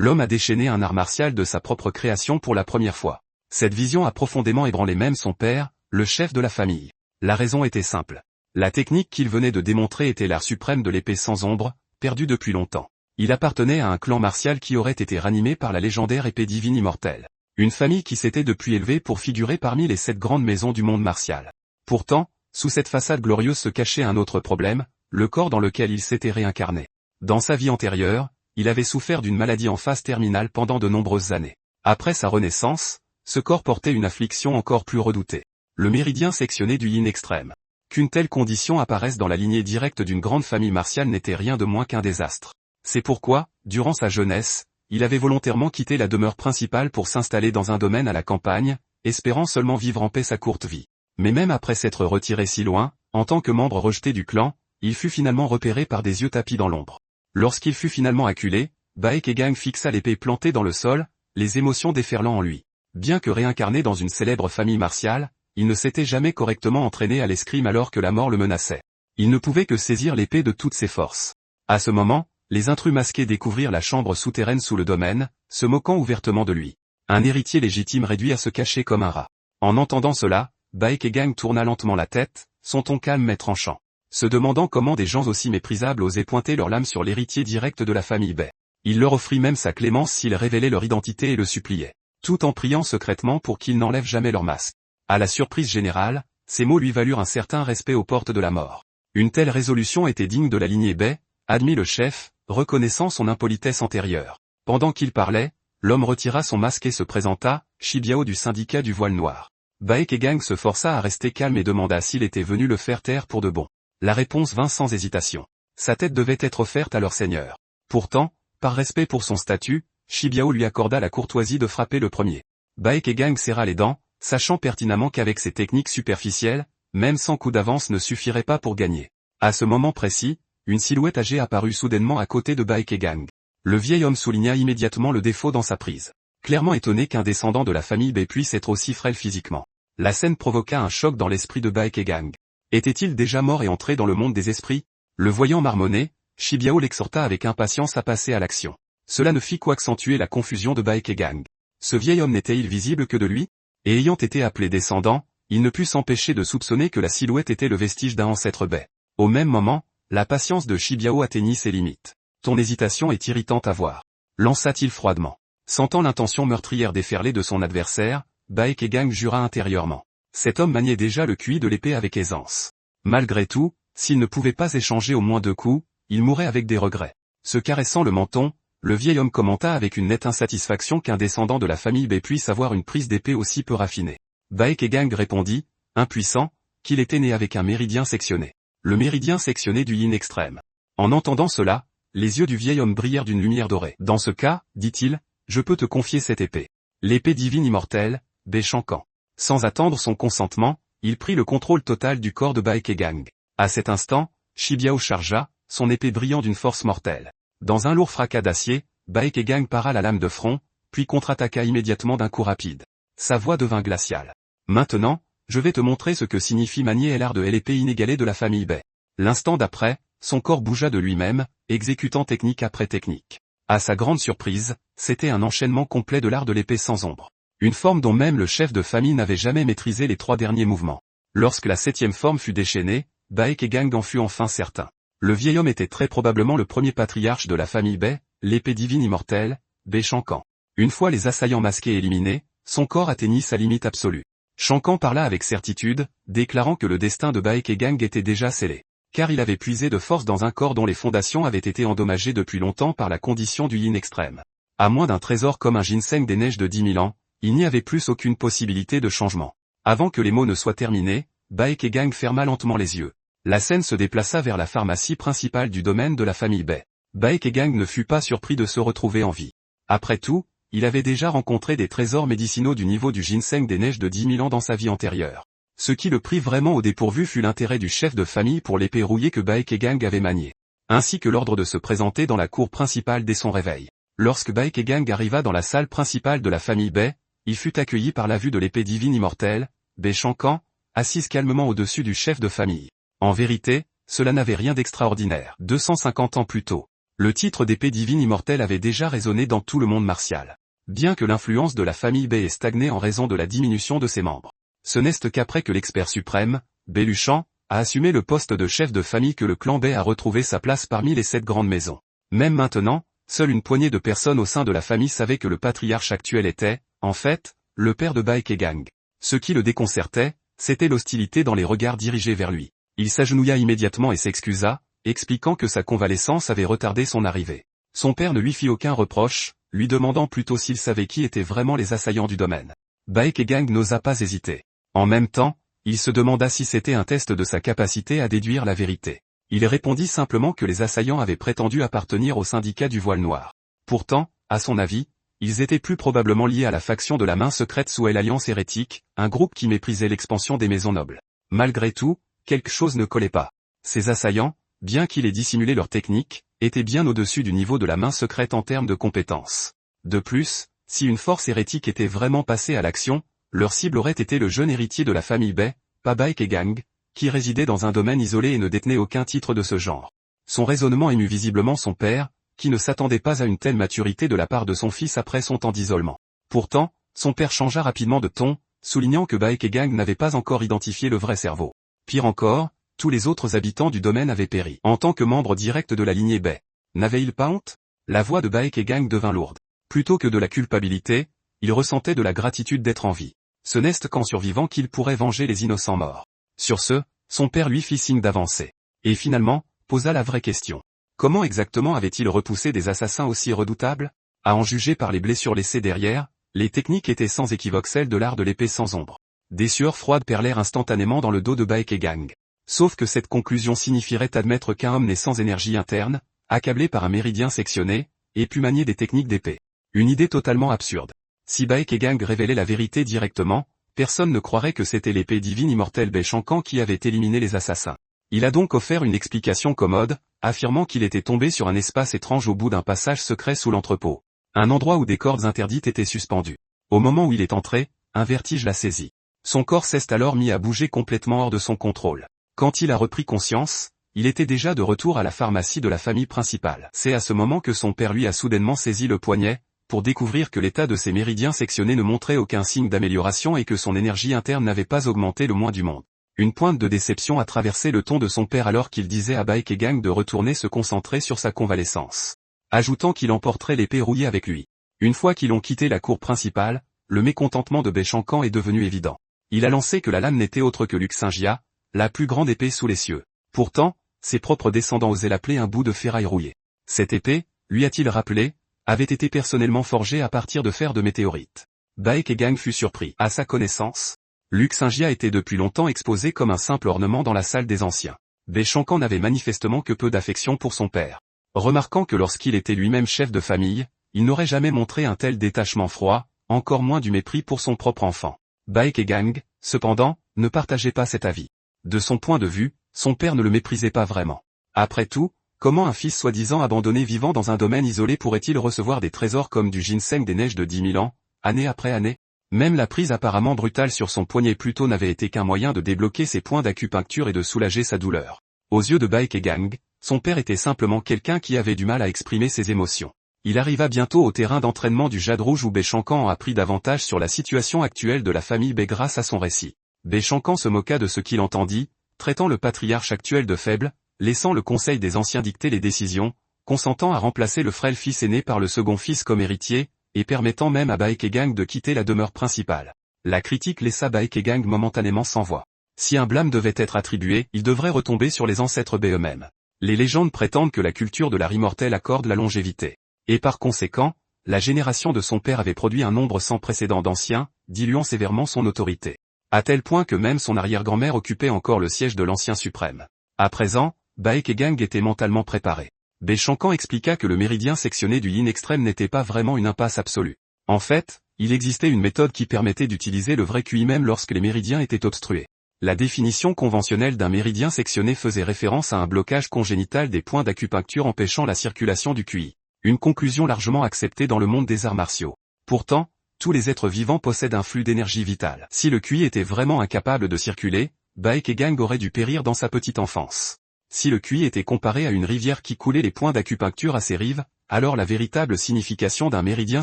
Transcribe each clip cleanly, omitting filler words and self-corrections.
l'homme a déchaîné un art martial de sa propre création pour la première fois. Cette vision a profondément ébranlé même son père, le chef de la famille. La raison était simple. La technique qu'il venait de démontrer était l'art suprême de l'épée sans ombre, perdu depuis longtemps. Il appartenait à un clan martial qui aurait été ranimé par la légendaire épée divine immortelle. Une famille qui s'était depuis élevée pour figurer parmi les 7 grandes maisons du monde martial. Pourtant, sous cette façade glorieuse se cachait un autre problème, le corps dans lequel il s'était réincarné. Dans sa vie antérieure, il avait souffert d'une maladie en phase terminale pendant de nombreuses années. Après sa renaissance, ce corps portait une affliction encore plus redoutée. Le méridien sectionné du yin extrême. Qu'une telle condition apparaisse dans la lignée directe d'une grande famille martiale n'était rien de moins qu'un désastre. C'est pourquoi, durant sa jeunesse, il avait volontairement quitté la demeure principale pour s'installer dans un domaine à la campagne, espérant seulement vivre en paix sa courte vie. Mais même après s'être retiré si loin, en tant que membre rejeté du clan, il fut finalement repéré par des yeux tapis dans l'ombre. Lorsqu'il fut finalement acculé, Baekegang fixa l'épée plantée dans le sol, les émotions déferlant en lui. Bien que réincarné dans une célèbre famille martiale, il ne s'était jamais correctement entraîné à l'escrime alors que la mort le menaçait. Il ne pouvait que saisir l'épée de toutes ses forces. À ce moment, les intrus masqués découvrirent la chambre souterraine sous le domaine, se moquant ouvertement de lui. Un héritier légitime réduit à se cacher comme un rat. En entendant cela, Baekegang tourna lentement la tête, son ton calme mais tranchant, se demandant comment des gens aussi méprisables osaient pointer leur lame sur l'héritier direct de la famille Bai. Il leur offrit même sa clémence s'ils révélaient leur identité et le suppliaient, tout en priant secrètement pour qu'ils n'enlèvent jamais leur masque. À la surprise générale, ces mots lui valurent un certain respect aux portes de la mort. Une telle résolution était digne de la lignée Bai, admit le chef, reconnaissant son impolitesse antérieure. Pendant qu'il parlait, l'homme retira son masque et se présenta, Shibiao du syndicat du voile noir. Baekegang se força à rester calme et demanda s'il était venu le faire taire pour de bon. La réponse vint sans hésitation. Sa tête devait être offerte à leur seigneur. Pourtant, par respect pour son statut, Shibiao lui accorda la courtoisie de frapper le premier. Baekegang serra les dents, sachant pertinemment qu'avec ses techniques superficielles, même 100 coups d'avance ne suffirait pas pour gagner. À ce moment précis, une silhouette âgée apparut soudainement à côté de Baekegang. Le vieil homme souligna immédiatement le défaut dans sa prise. Clairement étonné qu'un descendant de la famille Bai puisse être aussi frêle physiquement. La scène provoqua un choc dans l'esprit de Baekegang. Était-il déjà mort et entré dans le monde des esprits? Le voyant marmonner, Shibiao l'exhorta avec impatience à passer à l'action. Cela ne fit qu'accentuer la confusion de Baekegang. Ce vieil homme n'était-il visible que de lui? Et ayant été appelé descendant, il ne put s'empêcher de soupçonner que la silhouette était le vestige d'un ancêtre Bai. Au même moment, la patience de Shibiao atteignit ses limites. Ton hésitation est irritante à voir, lança-t-il froidement. Sentant l'intention meurtrière déferler de son adversaire, Baekegang jura intérieurement. Cet homme maniait déjà le QI de l'épée avec aisance. Malgré tout, s'il ne pouvait pas échanger au moins 2 coups, il mourrait avec des regrets. Se caressant le menton, le vieil homme commenta avec une nette insatisfaction qu'un descendant de la famille Bai puisse avoir une prise d'épée aussi peu raffinée. Baekegang répondit, impuissant, qu'il était né avec un méridien sectionné. Le méridien sectionné du yin extrême. En entendant cela, les yeux du vieil homme brillèrent d'une lumière dorée. Dans ce cas, dit-il, je peux te confier cette épée. L'épée divine immortelle, Bai Shankan. Sans attendre son consentement, il prit le contrôle total du corps de Baekegang. À cet instant, Shibiao chargea, son épée brillant d'une force mortelle. Dans un lourd fracas d'acier, Baekegang para la lame de front, puis contre-attaqua immédiatement d'un coup rapide. Sa voix devint glaciale. Maintenant, je vais te montrer ce que signifie manier l'art de l'épée inégalée de la famille Bai. L'instant d'après, son corps bougea de lui-même, exécutant technique après technique. À sa grande surprise, c'était un enchaînement complet de l'art de l'épée sans ombre. Une forme dont même le chef de famille n'avait jamais maîtrisé les 3 derniers mouvements. Lorsque la 7e forme fut déchaînée, Baekegang en fut enfin certain. Le vieil homme était très probablement le premier patriarche de la famille Bai, l'épée divine immortelle, Bai Shankan. Une fois les assaillants masqués éliminés, son corps atteignit sa limite absolue. Shankan parla avec certitude, déclarant que le destin de Baekegang était déjà scellé. Car il avait puisé de force dans un corps dont les fondations avaient été endommagées depuis longtemps par la condition du yin extrême. À moins d'un trésor comme un ginseng des neiges de 10 000 ans, il n'y avait plus aucune possibilité de changement. Avant que les mots ne soient terminés, Baekegang ferma lentement les yeux. La scène se déplaça vers la pharmacie principale du domaine de la famille Bai. Baekegang ne fut pas surpris de se retrouver en vie. Après tout, il avait déjà rencontré des trésors médicinaux du niveau du ginseng des neiges de 10 000 ans dans sa vie antérieure. Ce qui le prit vraiment au dépourvu fut l'intérêt du chef de famille pour l'épée rouillée que Baekegang avait maniée, ainsi que l'ordre de se présenter dans la cour principale dès son réveil. Lorsque Baekegang arriva dans la salle principale de la famille Bai, il fut accueilli par la vue de l'épée divine immortelle, Bai Shankan, assise calmement au-dessus du chef de famille. En vérité, cela n'avait rien d'extraordinaire. 250 ans plus tôt, Le titre d'épée divine immortelle avait déjà résonné dans tout le monde martial. Bien que l'influence de la famille Bei ait stagné en raison de la diminution de ses membres. Ce n'est qu'après que l'expert suprême, Beluchan, a assumé le poste de chef de famille que le clan Bei a retrouvé sa place parmi les 7 grandes maisons. Même maintenant, seule une poignée de personnes au sein de la famille savaient que le patriarche actuel était, en fait, le père de Baek Gang. Ce qui le déconcertait, c'était l'hostilité dans les regards dirigés vers lui. Il s'agenouilla immédiatement et s'excusa, expliquant que sa convalescence avait retardé son arrivée. Son père ne lui fit aucun reproche, lui demandant plutôt s'il savait qui étaient vraiment les assaillants du domaine. Baek Gang n'osa pas hésiter. En même temps, il se demanda si c'était un test de sa capacité à déduire la vérité. Il répondit simplement que les assaillants avaient prétendu appartenir au syndicat du voile noir. Pourtant, à son avis, ils étaient plus probablement liés à la faction de la main secrète sous l'Alliance hérétique, un groupe qui méprisait l'expansion des maisons nobles. Malgré tout, quelque chose ne collait pas. Ces assaillants, bien qu'ils aient dissimulé leur technique, étaient bien au-dessus du niveau de la main secrète en termes de compétences. De plus, si une force hérétique était vraiment passée à l'action, leur cible aurait été le jeune héritier de la famille Bei, pas Baek Gang, qui résidait dans un domaine isolé et ne détenait aucun titre de ce genre. Son raisonnement émut visiblement son père, qui ne s'attendait pas à une telle maturité de la part de son fils après son temps d'isolement. Pourtant, son père changea rapidement de ton, soulignant que Baek Gang n'avait pas encore identifié le vrai cerveau. Pire encore, tous les autres habitants du domaine avaient péri. En tant que membre direct de la lignée Bei, n'avait-il pas honte? La voix de Baek Gang devint lourde. Plutôt que de la culpabilité, il ressentait de la gratitude d'être en vie. Ce n'est qu'en survivant qu'il pourrait venger les innocents morts. Sur ce, son père lui fit signe d'avancer. Et finalement, posa la vraie question. Comment exactement avait-il repoussé des assassins aussi redoutables? À en juger par les blessures laissées derrière, les techniques étaient sans équivoque celles de l'art de l'épée sans ombre. Des sueurs froides perlèrent instantanément dans le dos de Baek Gang. Sauf que cette conclusion signifierait admettre qu'un homme né sans énergie interne, accablé par un méridien sectionné, ait pu manier des techniques d'épée. Une idée totalement absurde. Si Baek Gang révélait la vérité directement, personne ne croirait que c'était l'épée divine immortelle Bei Shankan qui avait éliminé les assassins. Il a donc offert une explication commode, affirmant qu'il était tombé sur un espace étrange au bout d'un passage secret sous l'entrepôt. Un endroit où des cordes interdites étaient suspendues. Au moment où il est entré, un vertige l'a saisi. Son corps s'est alors mis à bouger complètement hors de son contrôle. Quand il a repris conscience, il était déjà de retour à la pharmacie de la famille principale. C'est à ce moment que son père lui a soudainement saisi le poignet, pour découvrir que l'état de ses méridiens sectionnés ne montrait aucun signe d'amélioration et que son énergie interne n'avait pas augmenté le moins du monde. Une pointe de déception a traversé le ton de son père alors qu'il disait à Baek Gang de retourner se concentrer sur sa convalescence. Ajoutant qu'il emporterait l'épée rouillée avec lui. Une fois qu'ils ont quitté la cour principale, le mécontentement de Bei Shankan est devenu évident. Il a lancé que la lame n'était autre que Luxingia, la plus grande épée sous les cieux. Pourtant, ses propres descendants osaient l'appeler un bout de ferraille rouillé. Cette épée, lui a-t-il rappelé, avait été personnellement forgée à partir de fer de météorite. Baek Gang fut surpris. À sa connaissance, Luxingia était depuis longtemps exposé comme un simple ornement dans la salle des anciens. Bei Shankan n'avait manifestement que peu d'affection pour son père. Remarquant que lorsqu'il était lui-même chef de famille, il n'aurait jamais montré un tel détachement froid, encore moins du mépris pour son propre enfant. Baek Gang, cependant, ne partageait pas cet avis. De son point de vue, son père ne le méprisait pas vraiment. Après tout, comment un fils soi-disant abandonné vivant dans un domaine isolé pourrait-il recevoir des trésors comme du ginseng des neiges de 10 000 ans, année après année? Même la prise apparemment brutale sur son poignet plus tôt n'avait été qu'un moyen de débloquer ses points d'acupuncture et de soulager sa douleur. Aux yeux de Baek Gang, son père était simplement quelqu'un qui avait du mal à exprimer ses émotions. Il arriva bientôt au terrain d'entraînement du Jade Rouge où Bei Shankan a appris davantage sur la situation actuelle de la famille Bei grâce à son récit. Bei Shankan se moqua de ce qu'il entendit, traitant le patriarche actuel de faible, laissant le conseil des anciens dicter les décisions, consentant à remplacer le frêle fils aîné par le second fils comme héritier, et permettant même à Baek Gang de quitter la demeure principale. La critique laissa Baek Gang momentanément sans voix. Si un blâme devait être attribué, il devrait retomber sur les ancêtres Bei eux-mêmes. Les légendes prétendent que la culture de l'art immortel accorde la longévité. Et par conséquent, la génération de son père avait produit un nombre sans précédent d'anciens, diluant sévèrement son autorité. À tel point que même son arrière-grand-mère occupait encore le siège de l'ancien suprême. À présent, Baek Gang était mentalement préparé. Bei Shankan expliqua que le méridien sectionné du yin extrême n'était pas vraiment une impasse absolue. En fait, il existait une méthode qui permettait d'utiliser le vrai QI même lorsque les méridiens étaient obstrués. La définition conventionnelle d'un méridien sectionné faisait référence à un blocage congénital des points d'acupuncture empêchant la circulation du QI. Une conclusion largement acceptée dans le monde des arts martiaux. Pourtant, tous les êtres vivants possèdent un flux d'énergie vitale. Si le QI était vraiment incapable de circuler, Baek Gang aurait dû périr dans sa petite enfance. Si le QI était comparé à une rivière qui coulait les points d'acupuncture à ses rives, alors la véritable signification d'un méridien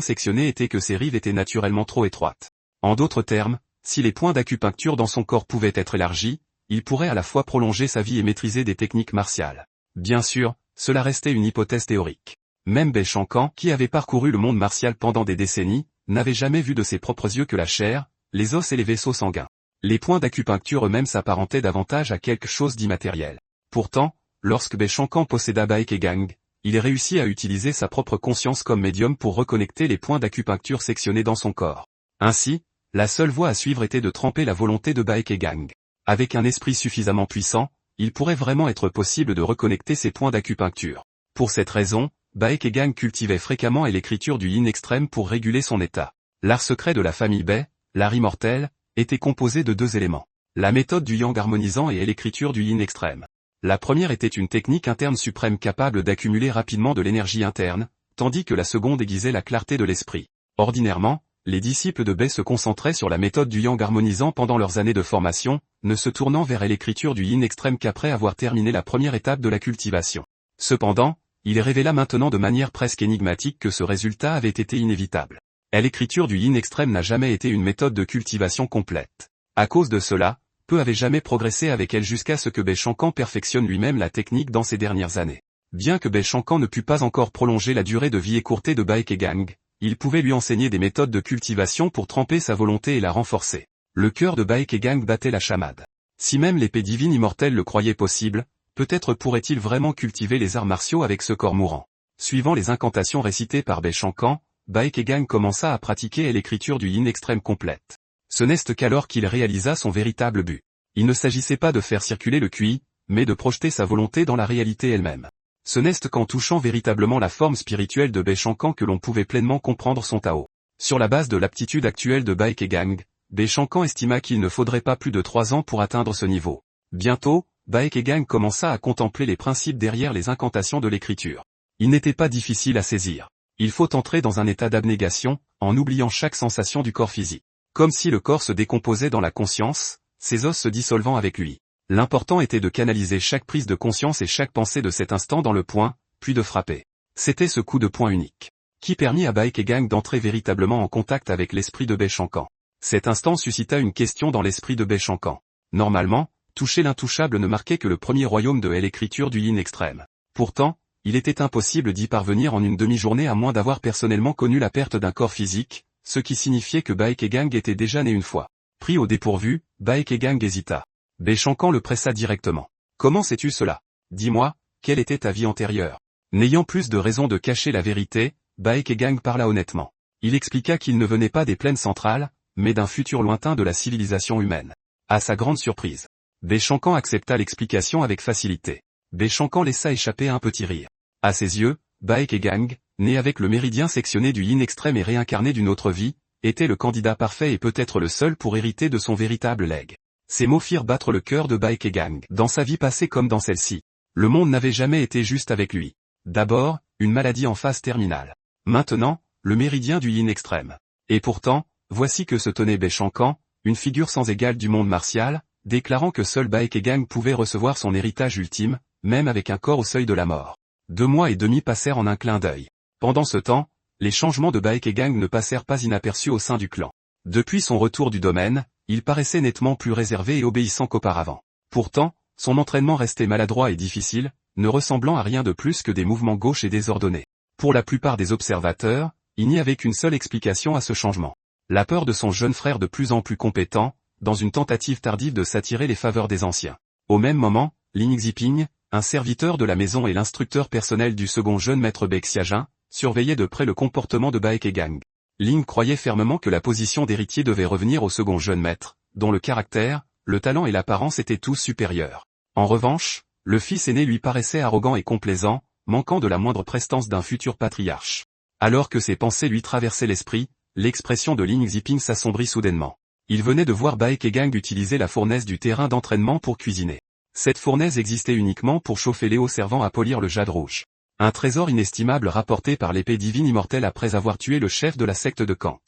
sectionné était que ses rives étaient naturellement trop étroites. En d'autres termes, si les points d'acupuncture dans son corps pouvaient être élargis, il pourrait à la fois prolonger sa vie et maîtriser des techniques martiales. Bien sûr, cela restait une hypothèse théorique. Même Baishankan, qui avait parcouru le monde martial pendant des décennies, n'avait jamais vu de ses propres yeux que la chair, les os et les vaisseaux sanguins. Les points d'acupuncture eux-mêmes s'apparentaient davantage à quelque chose d'immatériel. Pourtant, lorsque Baishankan posséda Baekegang, il réussit à utiliser sa propre conscience comme médium pour reconnecter les points d'acupuncture sectionnés dans son corps. Ainsi, la seule voie à suivre était de tremper la volonté de Baekegang. Avec un esprit suffisamment puissant, il pourrait vraiment être possible de reconnecter ces points d'acupuncture. Pour cette raison, Baekegang cultivait fréquemment l'écriture du yin extrême pour réguler son état. L'art secret de la famille Bai, l'art immortel, était composé de 2 éléments. La méthode du yang harmonisant et l'écriture du yin extrême. La première était une technique interne suprême capable d'accumuler rapidement de l'énergie interne, tandis que la seconde aiguisait la clarté de l'esprit. Ordinairement, les disciples de Bai se concentraient sur la méthode du yang harmonisant pendant leurs années de formation, ne se tournant vers l'écriture du yin extrême qu'après avoir terminé la première étape de la cultivation. Cependant, il révéla maintenant de manière presque énigmatique que ce résultat avait été inévitable. L'écriture du yin extrême n'a jamais été une méthode de cultivation complète. À cause de cela, peu avait jamais progressé avec elle jusqu'à ce que Baishankan perfectionne lui-même la technique dans ces dernières années. Bien que Baishankan ne pût pas encore prolonger la durée de vie écourtée de Baekegang, il pouvait lui enseigner des méthodes de cultivation pour tremper sa volonté et la renforcer. Le cœur de Baekegang battait la chamade. Si même l'épée divine immortelle le croyait possible, peut-être pourrait-il vraiment cultiver les arts martiaux avec ce corps mourant. Suivant les incantations récitées par Baishankan, Baekegang commença à pratiquer l'écriture du yin extrême complète. Ce n'est qu'alors qu'il réalisa son véritable but. Il ne s'agissait pas de faire circuler le QI, mais de projeter sa volonté dans la réalité elle-même. Ce n'est qu'en touchant véritablement la forme spirituelle de Baishankan que l'on pouvait pleinement comprendre son Tao. Sur la base de l'aptitude actuelle de Baekegang, Baishankan estima qu'il ne faudrait pas plus de 3 ans pour atteindre ce niveau. Bientôt, Baekegang commença à contempler les principes derrière les incantations de l'écriture. Il n'était pas difficile à saisir. Il faut entrer dans un état d'abnégation, en oubliant chaque sensation du corps physique. Comme si le corps se décomposait dans la conscience, ses os se dissolvant avec lui. L'important était de canaliser chaque prise de conscience et chaque pensée de cet instant dans le point, puis de frapper. C'était ce coup de poing unique, qui permit à Baekegang d'entrer véritablement en contact avec l'esprit de Baishankan. Cet instant suscita une question dans l'esprit de Baishankan. Normalement, toucher l'intouchable ne marquait que le premier royaume de l'écriture du yin extrême. Pourtant, il était impossible d'y parvenir en une demi-journée à moins d'avoir personnellement connu la perte d'un corps physique, ce qui signifiait que Baekegang était déjà né une fois. Pris au dépourvu, Baekegang hésita. Baishankan le pressa directement. « Comment sais-tu cela? Dis-moi, quelle était ta vie antérieure ?» N'ayant plus de raison de cacher la vérité, Baekegang parla honnêtement. Il expliqua qu'il ne venait pas des plaines centrales, mais d'un futur lointain de la civilisation humaine. À sa grande surprise, Baishankan accepta l'explication avec facilité. Baishankan laissa échapper un petit rire. À ses yeux, Baekegang, né avec le méridien sectionné du yin extrême et réincarné d'une autre vie, était le candidat parfait et peut-être le seul pour hériter de son véritable legs. Ces mots firent battre le cœur de Baekegang. Dans sa vie passée comme dans celle-ci, le monde n'avait jamais été juste avec lui. D'abord, une maladie en phase terminale. Maintenant, le méridien du yin extrême. Et pourtant, voici que se tenait Baishankan, une figure sans égale du monde martial, déclarant que seul Baekegang pouvait recevoir son héritage ultime, même avec un corps au seuil de la mort. 2 mois et demi passèrent en un clin d'œil. Pendant ce temps, les changements de Baekegang ne passèrent pas inaperçus au sein du clan. Depuis son retour du domaine, il paraissait nettement plus réservé et obéissant qu'auparavant. Pourtant, son entraînement restait maladroit et difficile, ne ressemblant à rien de plus que des mouvements gauches et désordonnés. Pour la plupart des observateurs, il n'y avait qu'une seule explication à ce changement. La peur de son jeune frère de plus en plus compétent, dans une tentative tardive de s'attirer les faveurs des anciens. Au même moment, Lin Xiping, un serviteur de la maison et l'instructeur personnel du second jeune maître Beixiajin, surveillait de près le comportement de Baekegang. Lin croyait fermement que la position d'héritier devait revenir au second jeune maître, dont le caractère, le talent et l'apparence étaient tous supérieurs. En revanche, le fils aîné lui paraissait arrogant et complaisant, manquant de la moindre prestance d'un futur patriarche. Alors que ses pensées lui traversaient l'esprit, l'expression de Lin Xiping s'assombrit soudainement. Il venait de voir Baekegang utiliser la fournaise du terrain d'entraînement pour cuisiner. Cette fournaise existait uniquement pour chauffer l'eau servant à polir le jade rouge. Un trésor inestimable rapporté par l'épée divine immortelle après avoir tué le chef de la secte de Kant.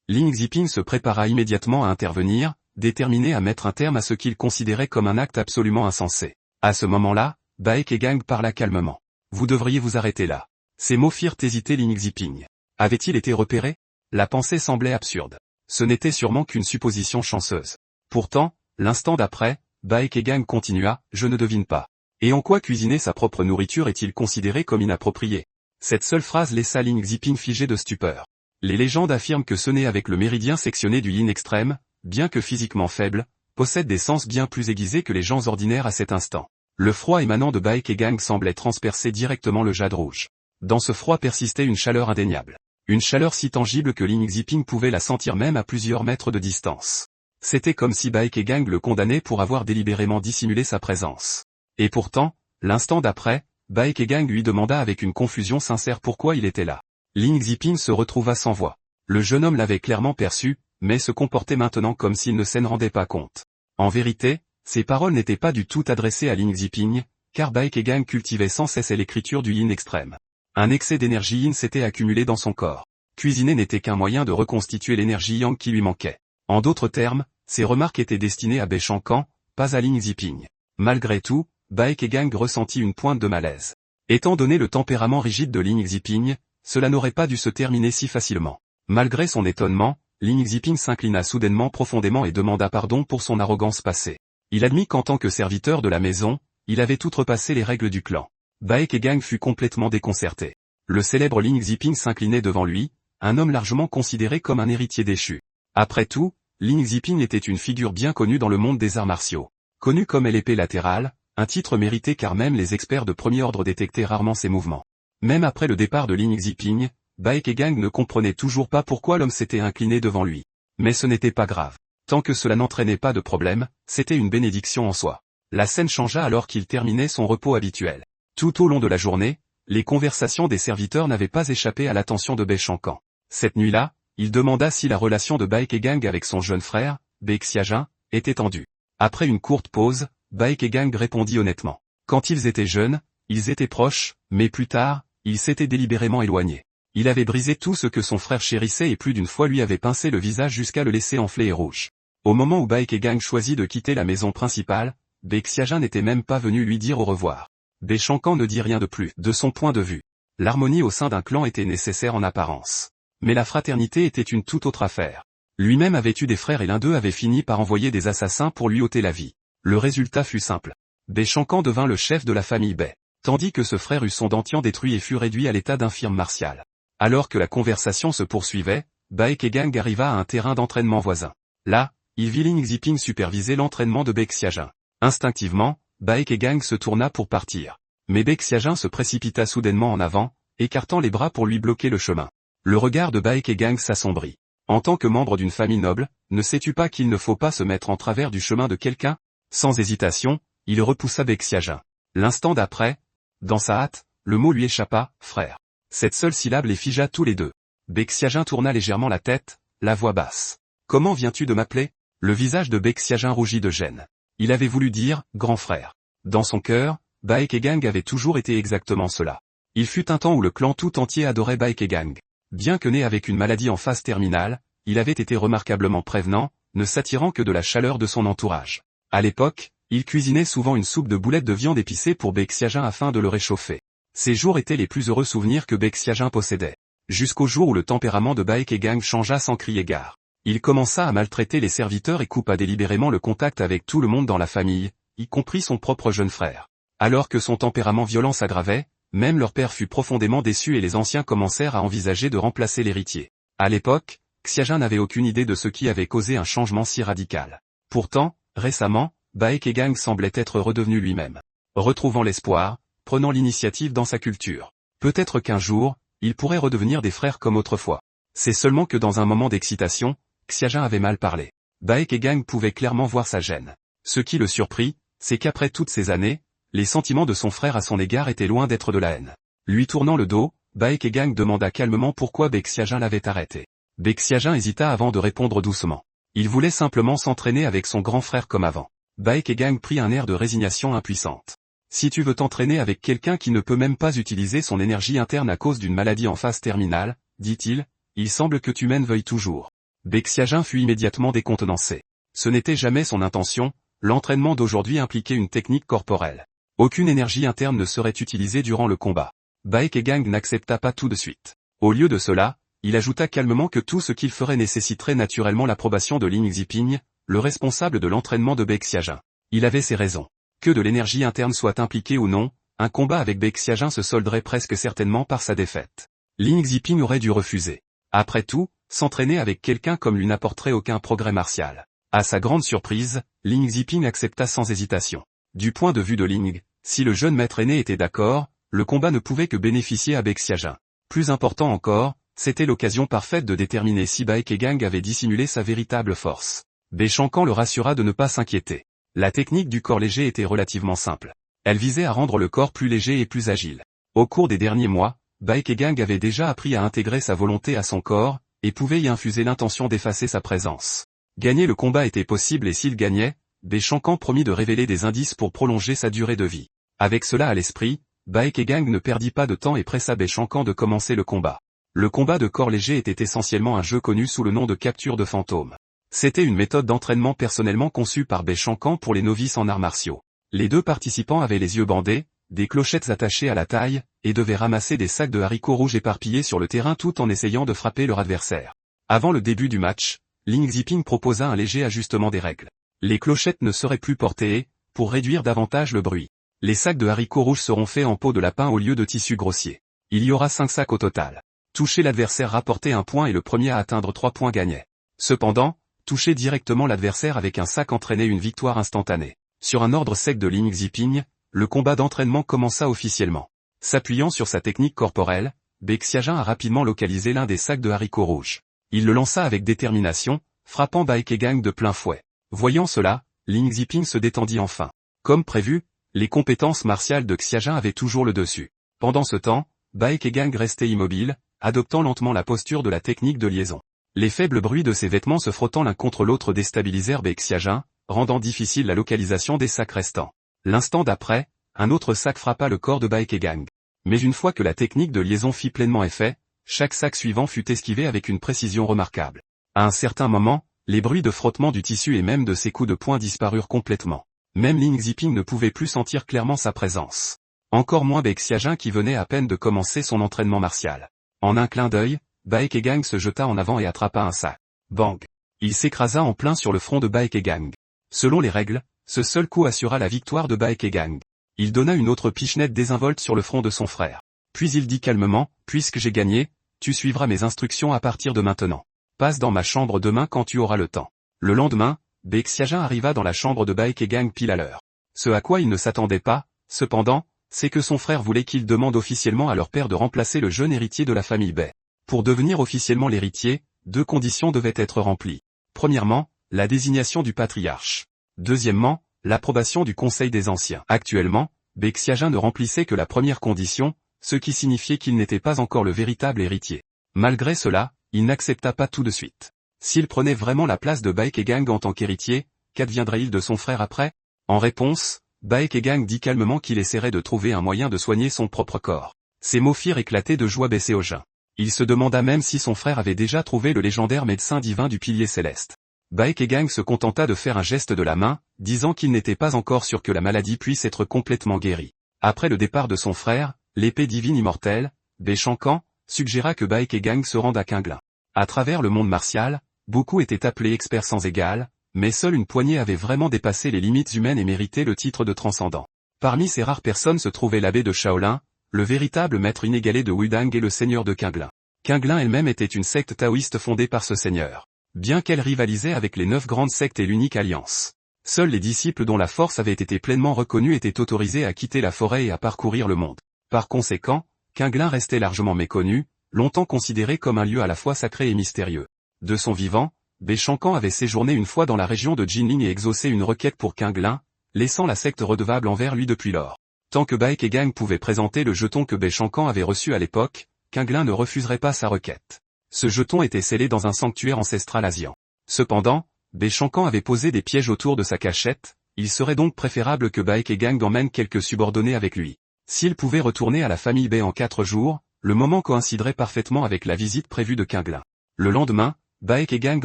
Lin Xiping se prépara immédiatement à intervenir, déterminé à mettre un terme à ce qu'il considérait comme un acte absolument insensé. À ce moment-là, Baekegang parla calmement. Vous devriez vous arrêter là. Ces mots firent hésiter Ling Ziping. Avait-il été repéré? La pensée semblait absurde. Ce n'était sûrement qu'une supposition chanceuse. Pourtant, l'instant d'après, Baekegang continua, je ne devine pas. Et en quoi cuisiner sa propre nourriture est-il considéré comme inapproprié? Cette seule phrase laissa Ling Ziping figé de stupeur. Les légendes affirment que ce nez avec le méridien sectionné du yin extrême, bien que physiquement faible, possède des sens bien plus aiguisés que les gens ordinaires à cet instant. Le froid émanant de Baekegang semblait transpercer directement le jade rouge. Dans ce froid persistait une chaleur indéniable. Une chaleur si tangible que Ling Ziping pouvait la sentir même à plusieurs mètres de distance. C'était comme si Baekegang le condamnait pour avoir délibérément dissimulé sa présence. Et pourtant, l'instant d'après, Baekegang lui demanda avec une confusion sincère pourquoi il était là. Ling Ziping se retrouva sans voix. Le jeune homme l'avait clairement perçu, mais se comportait maintenant comme s'il ne s'en rendait pas compte. En vérité, ces paroles n'étaient pas du tout adressées à Ling Ziping, car Baekegang cultivait sans cesse l'écriture du yin extrême. Un excès d'énergie yin s'était accumulé dans son corps. Cuisiner n'était qu'un moyen de reconstituer l'énergie yang qui lui manquait. En d'autres termes, ces remarques étaient destinées à Baishankan, pas à Ling Ziping. Malgré tout, Baekegang ressentit une pointe de malaise. Étant donné le tempérament rigide de Ling Ziping, cela n'aurait pas dû se terminer si facilement. Malgré son étonnement, Ling Ziping s'inclina soudainement profondément et demanda pardon pour son arrogance passée. Il admit qu'en tant que serviteur de la maison, il avait outrepassé les règles du clan. Baekegang fut complètement déconcerté. Le célèbre Ling Ziping s'inclinait devant lui, un homme largement considéré comme un héritier déchu. Après tout, Ling Ziping était une figure bien connue dans le monde des arts martiaux. Connu comme l'épée latérale, un titre mérité car même les experts de premier ordre détectaient rarement ses mouvements. Même après le départ de Ling Ziping, Baekegang ne comprenait toujours pas pourquoi l'homme s'était incliné devant lui. Mais ce n'était pas grave. Tant que cela n'entraînait pas de problème, c'était une bénédiction en soi. La scène changea alors qu'il terminait son repos habituel. Tout au long de la journée, les conversations des serviteurs n'avaient pas échappé à l'attention de Baishankan. Cette nuit-là, il demanda si la relation de Baekegang avec son jeune frère, Baexiajin, était tendue. Après une courte pause, Baekegang répondit honnêtement. Quand ils étaient jeunes, ils étaient proches, mais plus tard, ils s'étaient délibérément éloignés. Il avait brisé tout ce que son frère chérissait et plus d'une fois lui avait pincé le visage jusqu'à le laisser enflé et rouge. Au moment où Baekegang choisit de quitter la maison principale, Baexiajin n'était même pas venu lui dire au revoir. Baishankan ne dit rien de plus. De son point de vue, l'harmonie au sein d'un clan était nécessaire en apparence. Mais la fraternité était une toute autre affaire. Lui-même avait eu des frères et l'un d'eux avait fini par envoyer des assassins pour lui ôter la vie. Le résultat fut simple. Baishankan devint le chef de la famille Bae, tandis que ce frère eut son dentian détruit et fut réduit à l'état d'infirme martial. Alors que la conversation se poursuivait, Baekegang arriva à un terrain d'entraînement voisin. Là, il vit Ling Ziping superviser l'entraînement de Baexiajin. Instinctivement, Baekegang se tourna pour partir. Mais Baexiajin se précipita soudainement en avant, écartant les bras pour lui bloquer le chemin. Le regard de Baekegang s'assombrit. En tant que membre d'une famille noble, ne sais-tu pas qu'il ne faut pas se mettre en travers du chemin de quelqu'un? Sans hésitation, il repoussa Baexiajin. L'instant d'après, dans sa hâte, le mot lui échappa, frère. Cette seule syllabe les figea tous les deux. Baexiajin tourna légèrement la tête, la voix basse. Comment viens-tu de m'appeler? Le visage de Baexiajin rougit de gêne. Il avait voulu dire, grand frère. Dans son cœur, Baekegang avait toujours été exactement cela. Il fut un temps où le clan tout entier adorait Baekegang. Bien que né avec une maladie en phase terminale, il avait été remarquablement prévenant, ne s'attirant que de la chaleur de son entourage. À l'époque, il cuisinait souvent une soupe de boulettes de viande épicée pour Baexiajin afin de le réchauffer. Ces jours étaient les plus heureux souvenirs que Baexiajin possédait. Jusqu'au jour où le tempérament de Baekegang changea sans crier gare. Il commença à maltraiter les serviteurs et coupa délibérément le contact avec tout le monde dans la famille, y compris son propre jeune frère. Alors que son tempérament violent s'aggravait, même leur père fut profondément déçu et les anciens commencèrent à envisager de remplacer l'héritier. À l'époque, Xiajin n'avait aucune idée de ce qui avait causé un changement si radical. Pourtant, récemment, Baekegang semblait être redevenu lui-même. Retrouvant l'espoir, prenant l'initiative dans sa culture. Peut-être qu'un jour, ils pourraient redevenir des frères comme autrefois. C'est seulement que dans un moment d'excitation, Xiajin avait mal parlé. Baekegang pouvait clairement voir sa gêne. Ce qui le surprit, c'est qu'après toutes ces années, les sentiments de son frère à son égard étaient loin d'être de la haine. Lui tournant le dos, Baekegang demanda calmement pourquoi Baexiajin l'avait arrêté. Baexiajin hésita avant de répondre doucement. Il voulait simplement s'entraîner avec son grand frère comme avant. Baekegang prit un air de résignation impuissante. Si tu veux t'entraîner avec quelqu'un qui ne peut même pas utiliser son énergie interne à cause d'une maladie en phase terminale, dit-il, il semble que tu m'en veuilles toujours. Baexiajin fut immédiatement décontenancé. Ce n'était jamais son intention, l'entraînement d'aujourd'hui impliquait une technique corporelle. Aucune énergie interne ne serait utilisée durant le combat. Baekegang n'accepta pas tout de suite. Au lieu de cela, il ajouta calmement que tout ce qu'il ferait nécessiterait naturellement l'approbation de Lin Xiping, le responsable de l'entraînement de Beixiajin. Il avait ses raisons. Que de l'énergie interne soit impliquée ou non, un combat avec Beixiajin se solderait presque certainement par sa défaite. Lin Xiping aurait dû refuser. Après tout, s'entraîner avec quelqu'un comme lui n'apporterait aucun progrès martial. À sa grande surprise, Lin Xiping accepta sans hésitation. Du point de vue de Ling, si le jeune maître aîné était d'accord, le combat ne pouvait que bénéficier à Beixiajin. Plus important encore, c'était l'occasion parfaite de déterminer si Baekegang avait dissimulé sa véritable force. Beichancan le rassura de ne pas s'inquiéter. La technique du corps léger était relativement simple. Elle visait à rendre le corps plus léger et plus agile. Au cours des derniers mois, Baekegang avait déjà appris à intégrer sa volonté à son corps, et pouvait y infuser l'intention d'effacer sa présence. Gagner le combat était possible et s'il gagnait, Beichancan promit de révéler des indices pour prolonger sa durée de vie. Avec cela à l'esprit, Baekegang ne perdit pas de temps et pressa Beichancan de commencer le combat. Le combat de corps léger était essentiellement un jeu connu sous le nom de capture de fantômes. C'était une méthode d'entraînement personnellement conçue par Beichancan pour les novices en arts martiaux. Les deux participants avaient les yeux bandés, des clochettes attachées à la taille, et devaient ramasser des sacs de haricots rouges éparpillés sur le terrain tout en essayant de frapper leur adversaire. Avant le début du match, Lin Xiping proposa un léger ajustement des règles. Les clochettes ne seraient plus portées, pour réduire davantage le bruit. Les sacs de haricots rouges seront faits en peau de lapin au lieu de tissu grossier. Il y aura 5 sacs au total. Toucher l'adversaire rapportait 1 point et le premier à atteindre 3 points gagnait. Cependant, toucher directement l'adversaire avec un sac entraînait une victoire instantanée. Sur un ordre sec de Lin Xiping, le combat d'entraînement commença officiellement. S'appuyant sur sa technique corporelle, Beixiajin a rapidement localisé l'un des sacs de haricots rouges. Il le lança avec détermination, frappant Baekegang de plein fouet. Voyant cela, Lin Xiping se détendit enfin. Comme prévu, les compétences martiales de Xiajin avaient toujours le dessus. Pendant ce temps, Baekegang restait immobile, adoptant lentement la posture de la technique de liaison. Les faibles bruits de ses vêtements se frottant l'un contre l'autre déstabilisèrent Beixiajin, rendant difficile la localisation des sacs restants. L'instant d'après, un autre sac frappa le corps de Baekegang. Mais une fois que la technique de liaison fit pleinement effet, chaque sac suivant fut esquivé avec une précision remarquable. À un certain moment, les bruits de frottement du tissu et même de ses coups de poing disparurent complètement. Même Lin Xiping ne pouvait plus sentir clairement sa présence. Encore moins Beixiajin qui venait à peine de commencer son entraînement martial. En un clin d'œil, Baekegang se jeta en avant et attrapa un sac. Bang! Il s'écrasa en plein sur le front de Baekegang. Selon les règles, ce seul coup assura la victoire de Baekegang. Il donna une autre pichenette désinvolte sur le front de son frère. Puis il dit calmement, « Puisque j'ai gagné, tu suivras mes instructions à partir de maintenant. Passe dans ma chambre demain quand tu auras le temps. » Le lendemain, Beixiajin arriva dans la chambre de Baekegang pile à l'heure. Ce à quoi il ne s'attendait pas, cependant, c'est que son frère voulait qu'il demande officiellement à leur père de remplacer le jeune héritier de la famille Bei. Pour devenir officiellement l'héritier, 2 conditions devaient être remplies. Premièrement, la désignation du patriarche. Deuxièmement, l'approbation du Conseil des Anciens. Actuellement, Beixiajin ne remplissait que la première condition, ce qui signifiait qu'il n'était pas encore le véritable héritier. Malgré cela, il n'accepta pas tout de suite. S'il prenait vraiment la place de Baekegang en tant qu'héritier, qu'adviendrait-il de son frère après? En réponse, Baekegang dit calmement qu'il essaierait de trouver un moyen de soigner son propre corps. Ses mots firent éclater de joie Beixiajin. Il se demanda même si son frère avait déjà trouvé le légendaire médecin divin du pilier céleste. Baekegang se contenta de faire un geste de la main, disant qu'il n'était pas encore sûr que la maladie puisse être complètement guérie. Après le départ de son frère, l'épée divine immortelle, Beichancan, suggéra que Baekegang se rende à Qinglin. À travers le monde martial, beaucoup étaient appelés experts sans égal, mais seule une poignée avait vraiment dépassé les limites humaines et mérité le titre de transcendant. Parmi ces rares personnes se trouvait l'abbé de Shaolin, le véritable maître inégalé de Wudang et le seigneur de Qinglin. Qinglin elle-même était une secte taoïste fondée par ce seigneur. Bien qu'elle rivalisait avec les 9 grandes sectes et l'unique alliance. Seuls les disciples dont la force avait été pleinement reconnue étaient autorisés à quitter la forêt et à parcourir le monde. Par conséquent, Qinglin restait largement méconnu, longtemps considéré comme un lieu à la fois sacré et mystérieux. De son vivant, Beichancan avait séjourné une fois dans la région de Jinling et exaucé une requête pour Qinglin, laissant la secte redevable envers lui depuis lors. Tant que Baekegang pouvait présenter le jeton que Beichancan avait reçu à l'époque, Qinglin ne refuserait pas sa requête. Ce jeton était scellé dans un sanctuaire ancestral asian. Cependant, Beichancan avait posé des pièges autour de sa cachette, il serait donc préférable que Baekegang emmène quelques subordonnés avec lui. S'il pouvait retourner à la famille Bei en 4 jours, le moment coïnciderait parfaitement avec la visite prévue de Qinglin. Le lendemain, Baekegang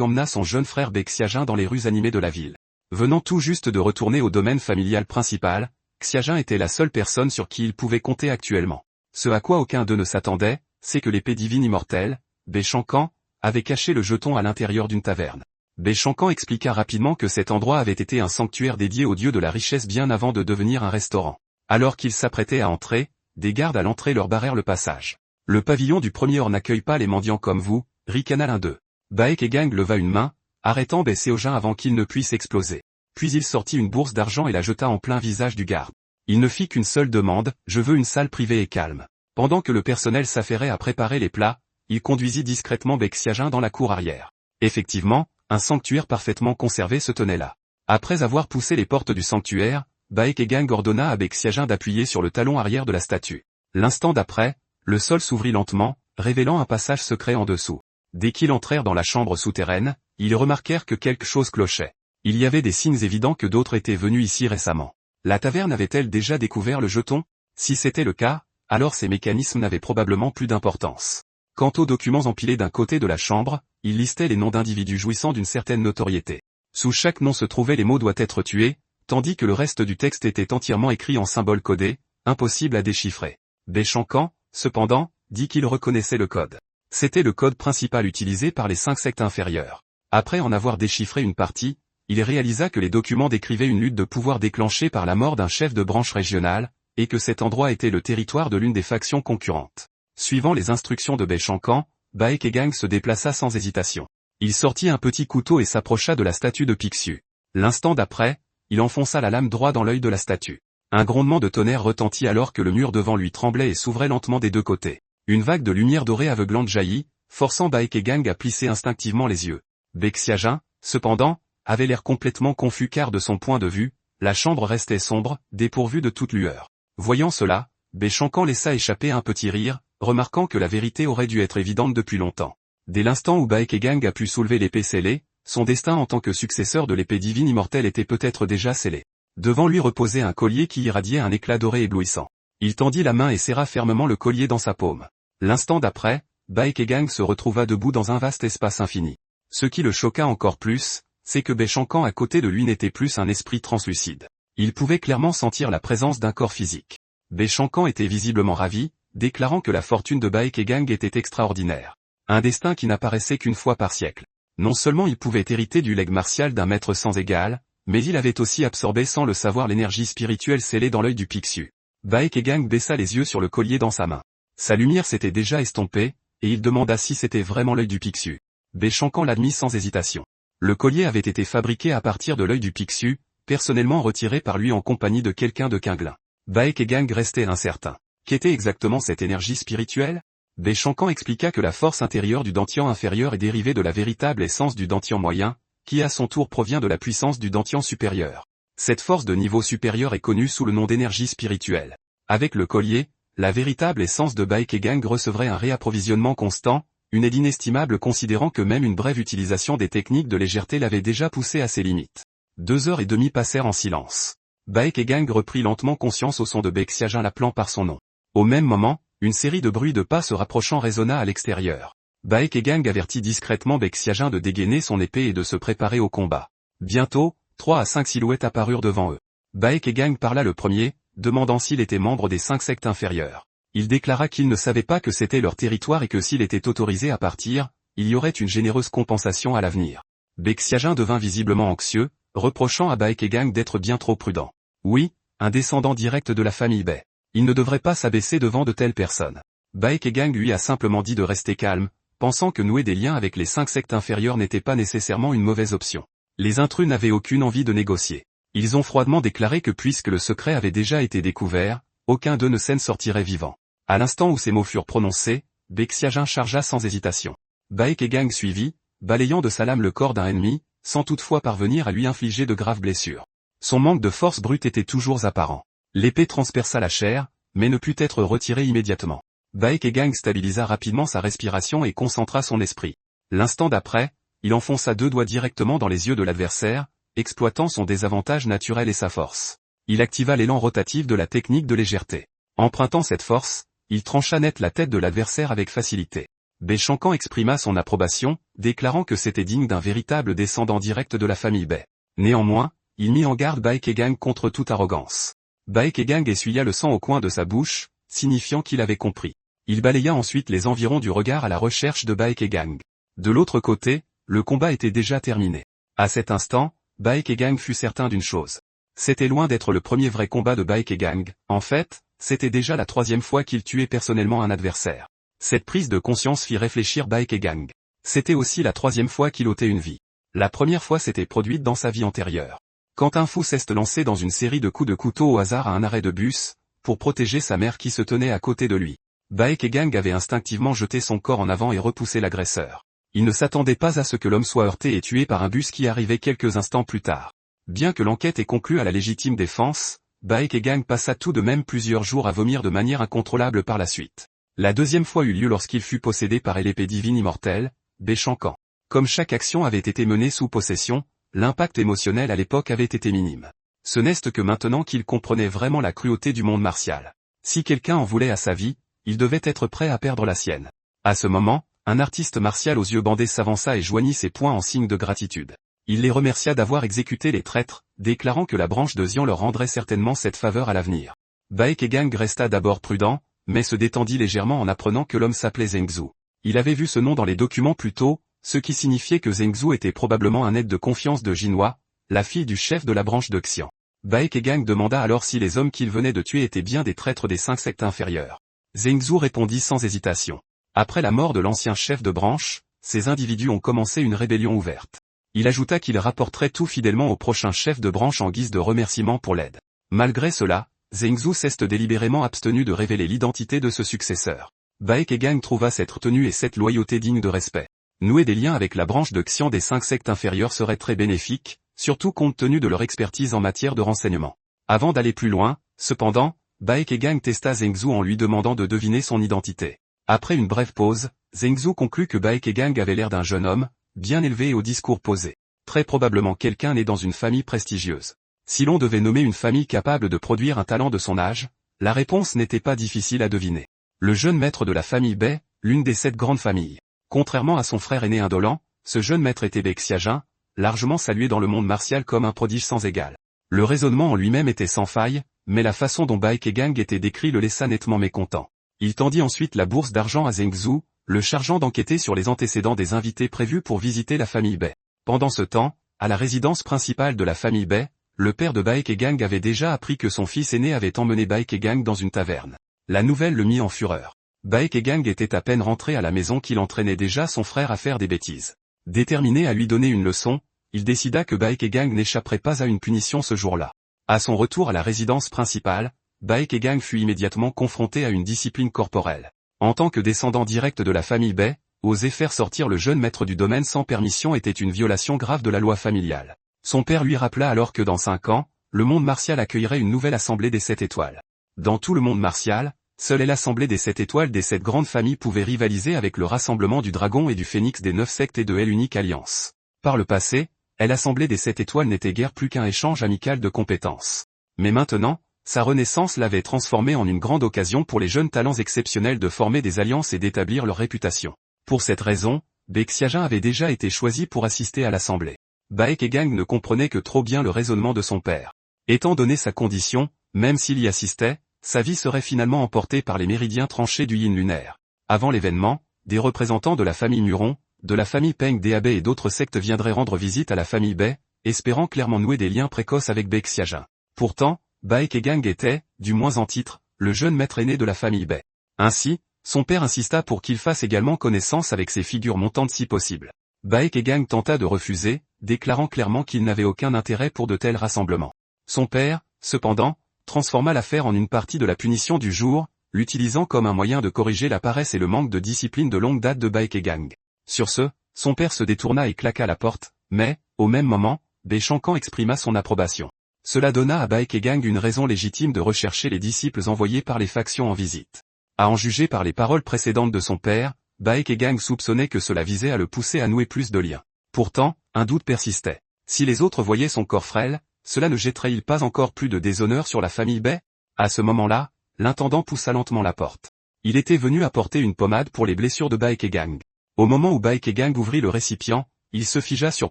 emmena son jeune frère Beixiajin dans les rues animées de la ville. Venant tout juste de retourner au domaine familial principal, Xiaojun était la seule personne sur qui il pouvait compter actuellement. Ce à quoi aucun d'eux ne s'attendait, c'est que l'épée divine immortelle, Bei Shankan, avait caché le jeton à l'intérieur d'une taverne. Bei Shankan expliqua rapidement que cet endroit avait été un sanctuaire dédié au dieu de la richesse bien avant de devenir un restaurant. Alors qu'ils s'apprêtaient à entrer, des gardes à l'entrée leur barrèrent le passage. Le pavillon du premier or n'accueille pas les mendiants comme vous, ricana l'un d'eux. Bae Kegang leva une main, arrêtant Bei Seojin avant qu'il ne puisse exploser. Puis il sortit une bourse d'argent et la jeta en plein visage du garde. Il ne fit qu'une seule demande, je veux une salle privée et calme. Pendant que le personnel s'affairait à préparer les plats, il conduisit discrètement Bei Xiaojin dans la cour arrière. Effectivement, un sanctuaire parfaitement conservé se tenait là. Après avoir poussé les portes du sanctuaire, Bae Kegang ordonna à Bei Xiaojin d'appuyer sur le talon arrière de la statue. L'instant d'après, le sol s'ouvrit lentement, révélant un passage secret en dessous. Dès qu'ils entrèrent dans la chambre souterraine, ils remarquèrent que quelque chose clochait. Il y avait des signes évidents que d'autres étaient venus ici récemment. La taverne avait-elle déjà découvert le jeton? Si c'était le cas, alors ces mécanismes n'avaient probablement plus d'importance. Quant aux documents empilés d'un côté de la chambre, ils listaient les noms d'individus jouissant d'une certaine notoriété. Sous chaque nom se trouvaient les mots doit être tué, tandis que le reste du texte était entièrement écrit en symboles codés, impossible à déchiffrer. Bei Shankan, cependant, dit qu'il reconnaissait le code. C'était le code principal utilisé par les 5 sectes inférieures. Après en avoir déchiffré une partie, il réalisa que les documents décrivaient une lutte de pouvoir déclenchée par la mort d'un chef de branche régionale, et que cet endroit était le territoire de l'une des factions concurrentes. Suivant les instructions de Bei Shankan, Bae Kegang se déplaça sans hésitation. Il sortit un petit couteau et s'approcha de la statue de Pixiu. L'instant d'après, il enfonça la lame droit dans l'œil de la statue. Un grondement de tonnerre retentit alors que le mur devant lui tremblait et s'ouvrait lentement des deux côtés. Une vague de lumière dorée aveuglante jaillit, forçant Bae Kegang à plisser instinctivement les yeux. Bei Xiaojin, cependant, avait l'air complètement confus car de son point de vue, la chambre restait sombre, dépourvue de toute lueur. Voyant cela, Bei Shankan laissa échapper un petit rire, remarquant que la vérité aurait dû être évidente depuis longtemps. Dès l'instant où Bae Kegang a pu soulever l'épée scellée, son destin en tant que successeur de l'épée divine immortelle était peut-être déjà scellé. Devant lui reposait un collier qui irradiait un éclat doré éblouissant. Il tendit la main et serra fermement le collier dans sa paume. L'instant d'après, Bae Kegang se retrouva debout dans un vaste espace infini. Ce qui le choqua encore plus, c'est que Bei Shankan à côté de lui n'était plus un esprit translucide. Il pouvait clairement sentir la présence d'un corps physique. Bei Shankan était visiblement ravi, déclarant que la fortune de Bae Kegang était extraordinaire. Un destin qui n'apparaissait qu'une fois par siècle. Non seulement il pouvait hériter du legs martial d'un maître sans égal, mais il avait aussi absorbé sans le savoir l'énergie spirituelle scellée dans l'œil du Pixiu. Bae Kegang baissa les yeux sur le collier dans sa main. Sa lumière s'était déjà estompée, et il demanda si c'était vraiment l'œil du Pixiu. Bei Shankan l'admit sans hésitation. Le collier avait été fabriqué à partir de l'œil du Pixiu, personnellement retiré par lui en compagnie de quelqu'un de Qingling. Bae Kegang restait incertain. Qu'était exactement cette énergie spirituelle? Bei Shankan expliqua que la force intérieure du Dantian inférieur est dérivée de la véritable essence du Dantian moyen, qui à son tour provient de la puissance du Dantian supérieur. Cette force de niveau supérieur est connue sous le nom d'énergie spirituelle. Avec le collier, la véritable essence de Bae Kegang recevrait un réapprovisionnement constant, une aide inestimable considérant que même une brève utilisation des techniques de légèreté l'avait déjà poussé à ses limites. 2 heures et demie passèrent en silence. Bae Kegang reprit lentement conscience au son de Bei Xiaojin l'appelant par son nom. Au même moment, une série de bruits de pas se rapprochant résonna à l'extérieur. Bae Kegang avertit discrètement Bei Xiaojin de dégainer son épée et de se préparer au combat. Bientôt, 3 à 5 silhouettes apparurent devant eux. Bae Kegang parla le premier, demandant s'il était membre des 5 sectes inférieures. Il déclara qu'il ne savait pas que c'était leur territoire et que s'il était autorisé à partir, il y aurait une généreuse compensation à l'avenir. Bei Xiaojin devint visiblement anxieux, reprochant à Bae Kegang d'être bien trop prudent. Oui, un descendant direct de la famille Bei. Il ne devrait pas s'abaisser devant de telles personnes. Bae Kegang lui a simplement dit de rester calme, pensant que nouer des liens avec les 5 sectes inférieures n'était pas nécessairement une mauvaise option. Les intrus n'avaient aucune envie de négocier. Ils ont froidement déclaré que puisque le secret avait déjà été découvert, aucun d'eux ne s'en sortirait vivant. À l'instant où ces mots furent prononcés, Bei Xiaojin chargea sans hésitation. Bae Kegang suivit, balayant de sa lame le corps d'un ennemi, sans toutefois parvenir à lui infliger de graves blessures. Son manque de force brute était toujours apparent. L'épée transperça la chair, mais ne put être retirée immédiatement. Bae Kegang stabilisa rapidement sa respiration et concentra son esprit. L'instant d'après, il enfonça 2 doigts directement dans les yeux de l'adversaire, exploitant son désavantage naturel et sa force. Il activa l'élan rotatif de la technique de légèreté. Empruntant cette force, il trancha net la tête de l'adversaire avec facilité. Bei Shankan exprima son approbation, déclarant que c'était digne d'un véritable descendant direct de la famille Bei. Néanmoins, il mit en garde Bae Kegang contre toute arrogance. Baekegang essuya le sang au coin de sa bouche, signifiant qu'il avait compris. Il balaya ensuite les environs du regard à la recherche de Baekegang. De l'autre côté, le combat était déjà terminé. À cet instant, Baekegang fut certain d'une chose. C'était loin d'être le premier vrai combat de Baekegang, en fait, c'était déjà la 3e fois qu'il tuait personnellement un adversaire. Cette prise de conscience fit réfléchir Baekegang. C'était aussi la 3e fois qu'il ôtait une vie. La première fois s'était produite dans sa vie antérieure. Quand un fou s'est lancé dans une série de coups de couteau au hasard à un arrêt de bus, pour protéger sa mère qui se tenait à côté de lui. Baekegang avait instinctivement jeté son corps en avant et repoussé l'agresseur. Il ne s'attendait pas à ce que l'homme soit heurté et tué par un bus qui arrivait quelques instants plus tard. Bien que l'enquête ait conclu à la légitime défense, Baekegang passa tout de même plusieurs jours à vomir de manière incontrôlable par la suite. La 2e fois eut lieu lorsqu'il fut possédé par l'épée divine immortelle, Baeshankan. Comme chaque action avait été menée sous possession, l'impact émotionnel à l'époque avait été minime. Ce n'est que maintenant qu'il comprenait vraiment la cruauté du monde martial. Si quelqu'un en voulait à sa vie, il devait être prêt à perdre la sienne. À ce moment, un artiste martial aux yeux bandés s'avança et joignit ses poings en signe de gratitude. Il les remercia d'avoir exécuté les traîtres, déclarant que la branche de Xian leur rendrait certainement cette faveur à l'avenir. Baekegang resta d'abord prudent, mais se détendit légèrement en apprenant que l'homme s'appelait Zhengzhou. Il avait vu ce nom dans les documents plus tôt, ce qui signifiait que Zhengzhou était probablement un aide de confiance de Jinhua, la fille du chef de la branche de Xian. Baekegang demanda alors si les hommes qu'il venait de tuer étaient bien des traîtres des 5 sectes inférieures. Zhengzhou répondit sans hésitation. Après la mort de l'ancien chef de branche, ces individus ont commencé une rébellion ouverte. Il ajouta qu'il rapporterait tout fidèlement au prochain chef de branche en guise de remerciement pour l'aide. Malgré cela, Zhengzhou s'est délibérément abstenu de révéler l'identité de ce successeur. Baekegang trouva cette retenue et cette loyauté digne de respect. Nouer des liens avec la branche de Xian des 5 sectes inférieures serait très bénéfique, surtout compte tenu de leur expertise en matière de renseignement. Avant d'aller plus loin, cependant, Baekegang testa Zhengzhou en lui demandant de deviner son identité. Après une brève pause, Zhengzhou conclut que Baekegang avait l'air d'un jeune homme, bien élevé et au discours posé. Très probablement quelqu'un né dans une famille prestigieuse. Si l'on devait nommer une famille capable de produire un talent de son âge, la réponse n'était pas difficile à deviner. Le jeune maître de la famille Bai, l'une des 7 grandes familles. Contrairement à son frère aîné indolent, ce jeune maître était Baexiajin, largement salué dans le monde martial comme un prodige sans égal. Le raisonnement en lui-même était sans faille, mais la façon dont Baekegang était décrit le laissa nettement mécontent. Il tendit ensuite la bourse d'argent à Zhengzhou, le chargeant d'enquêter sur les antécédents des invités prévus pour visiter la famille Bai. Pendant ce temps, à la résidence principale de la famille Bai, le père de Baekegang avait déjà appris que son fils aîné avait emmené Baekegang dans une taverne. La nouvelle le mit en fureur. Baekegang était à peine rentré à la maison qu'il entraînait déjà son frère à faire des bêtises. Déterminé à lui donner une leçon, il décida que Baekegang n'échapperait pas à une punition ce jour-là. À son retour à la résidence principale, Baekegang fut immédiatement confronté à une discipline corporelle. En tant que descendant direct de la famille Bai, oser faire sortir le jeune maître du domaine sans permission était une violation grave de la loi familiale. Son père lui rappela alors que dans 5 ans, le monde martial accueillerait une nouvelle assemblée des 7 étoiles. Dans tout le monde martial, seule l'assemblée des 7 étoiles des 7 grandes familles pouvait rivaliser avec le rassemblement du dragon et du phénix des 9 sectes et de l'unique alliance. Par le passé, l'assemblée des 7 étoiles n'était guère plus qu'un échange amical de compétences. Mais maintenant, sa renaissance l'avait transformé en une grande occasion pour les jeunes talents exceptionnels de former des alliances et d'établir leur réputation. Pour cette raison, Baexiajin avait déjà été choisi pour assister à l'assemblée. Baekegang ne comprenait que trop bien le raisonnement de son père. Étant donné sa condition, même s'il y assistait, sa vie serait finalement emportée par les méridiens tranchés du yin lunaire. Avant l'événement, des représentants de la famille Muron, de la famille Peng Deabe et d'autres sectes viendraient rendre visite à la famille Bai, espérant clairement nouer des liens précoces avec Baexiajin. Pourtant, Baekegang était, du moins en titre, le jeune maître aîné de la famille Bai. Ainsi, son père insista pour qu'il fasse également connaissance avec ces figures montantes si possible. Baekegang tenta de refuser, déclarant clairement qu'il n'avait aucun intérêt pour de tels rassemblements. Son père, cependant, transforma l'affaire en une partie de la punition du jour, l'utilisant comme un moyen de corriger la paresse et le manque de discipline de longue date de Baekegang. Sur ce, son père se détourna et claqua la porte, mais, au même moment, Baeshankan exprima son approbation. Cela donna à Baekegang une raison légitime de rechercher les disciples envoyés par les factions en visite. À en juger par les paroles précédentes de son père, Baekegang soupçonnait que cela visait à le pousser à nouer plus de liens. Pourtant, un doute persistait. Si les autres voyaient son corps frêle, cela ne jetterait-il pas encore plus de déshonneur sur la famille Bai? À ce moment-là, l'intendant poussa lentement la porte. Il était venu apporter une pommade pour les blessures de Baekegang. Au moment où Baekegang ouvrit le récipient, il se figea sur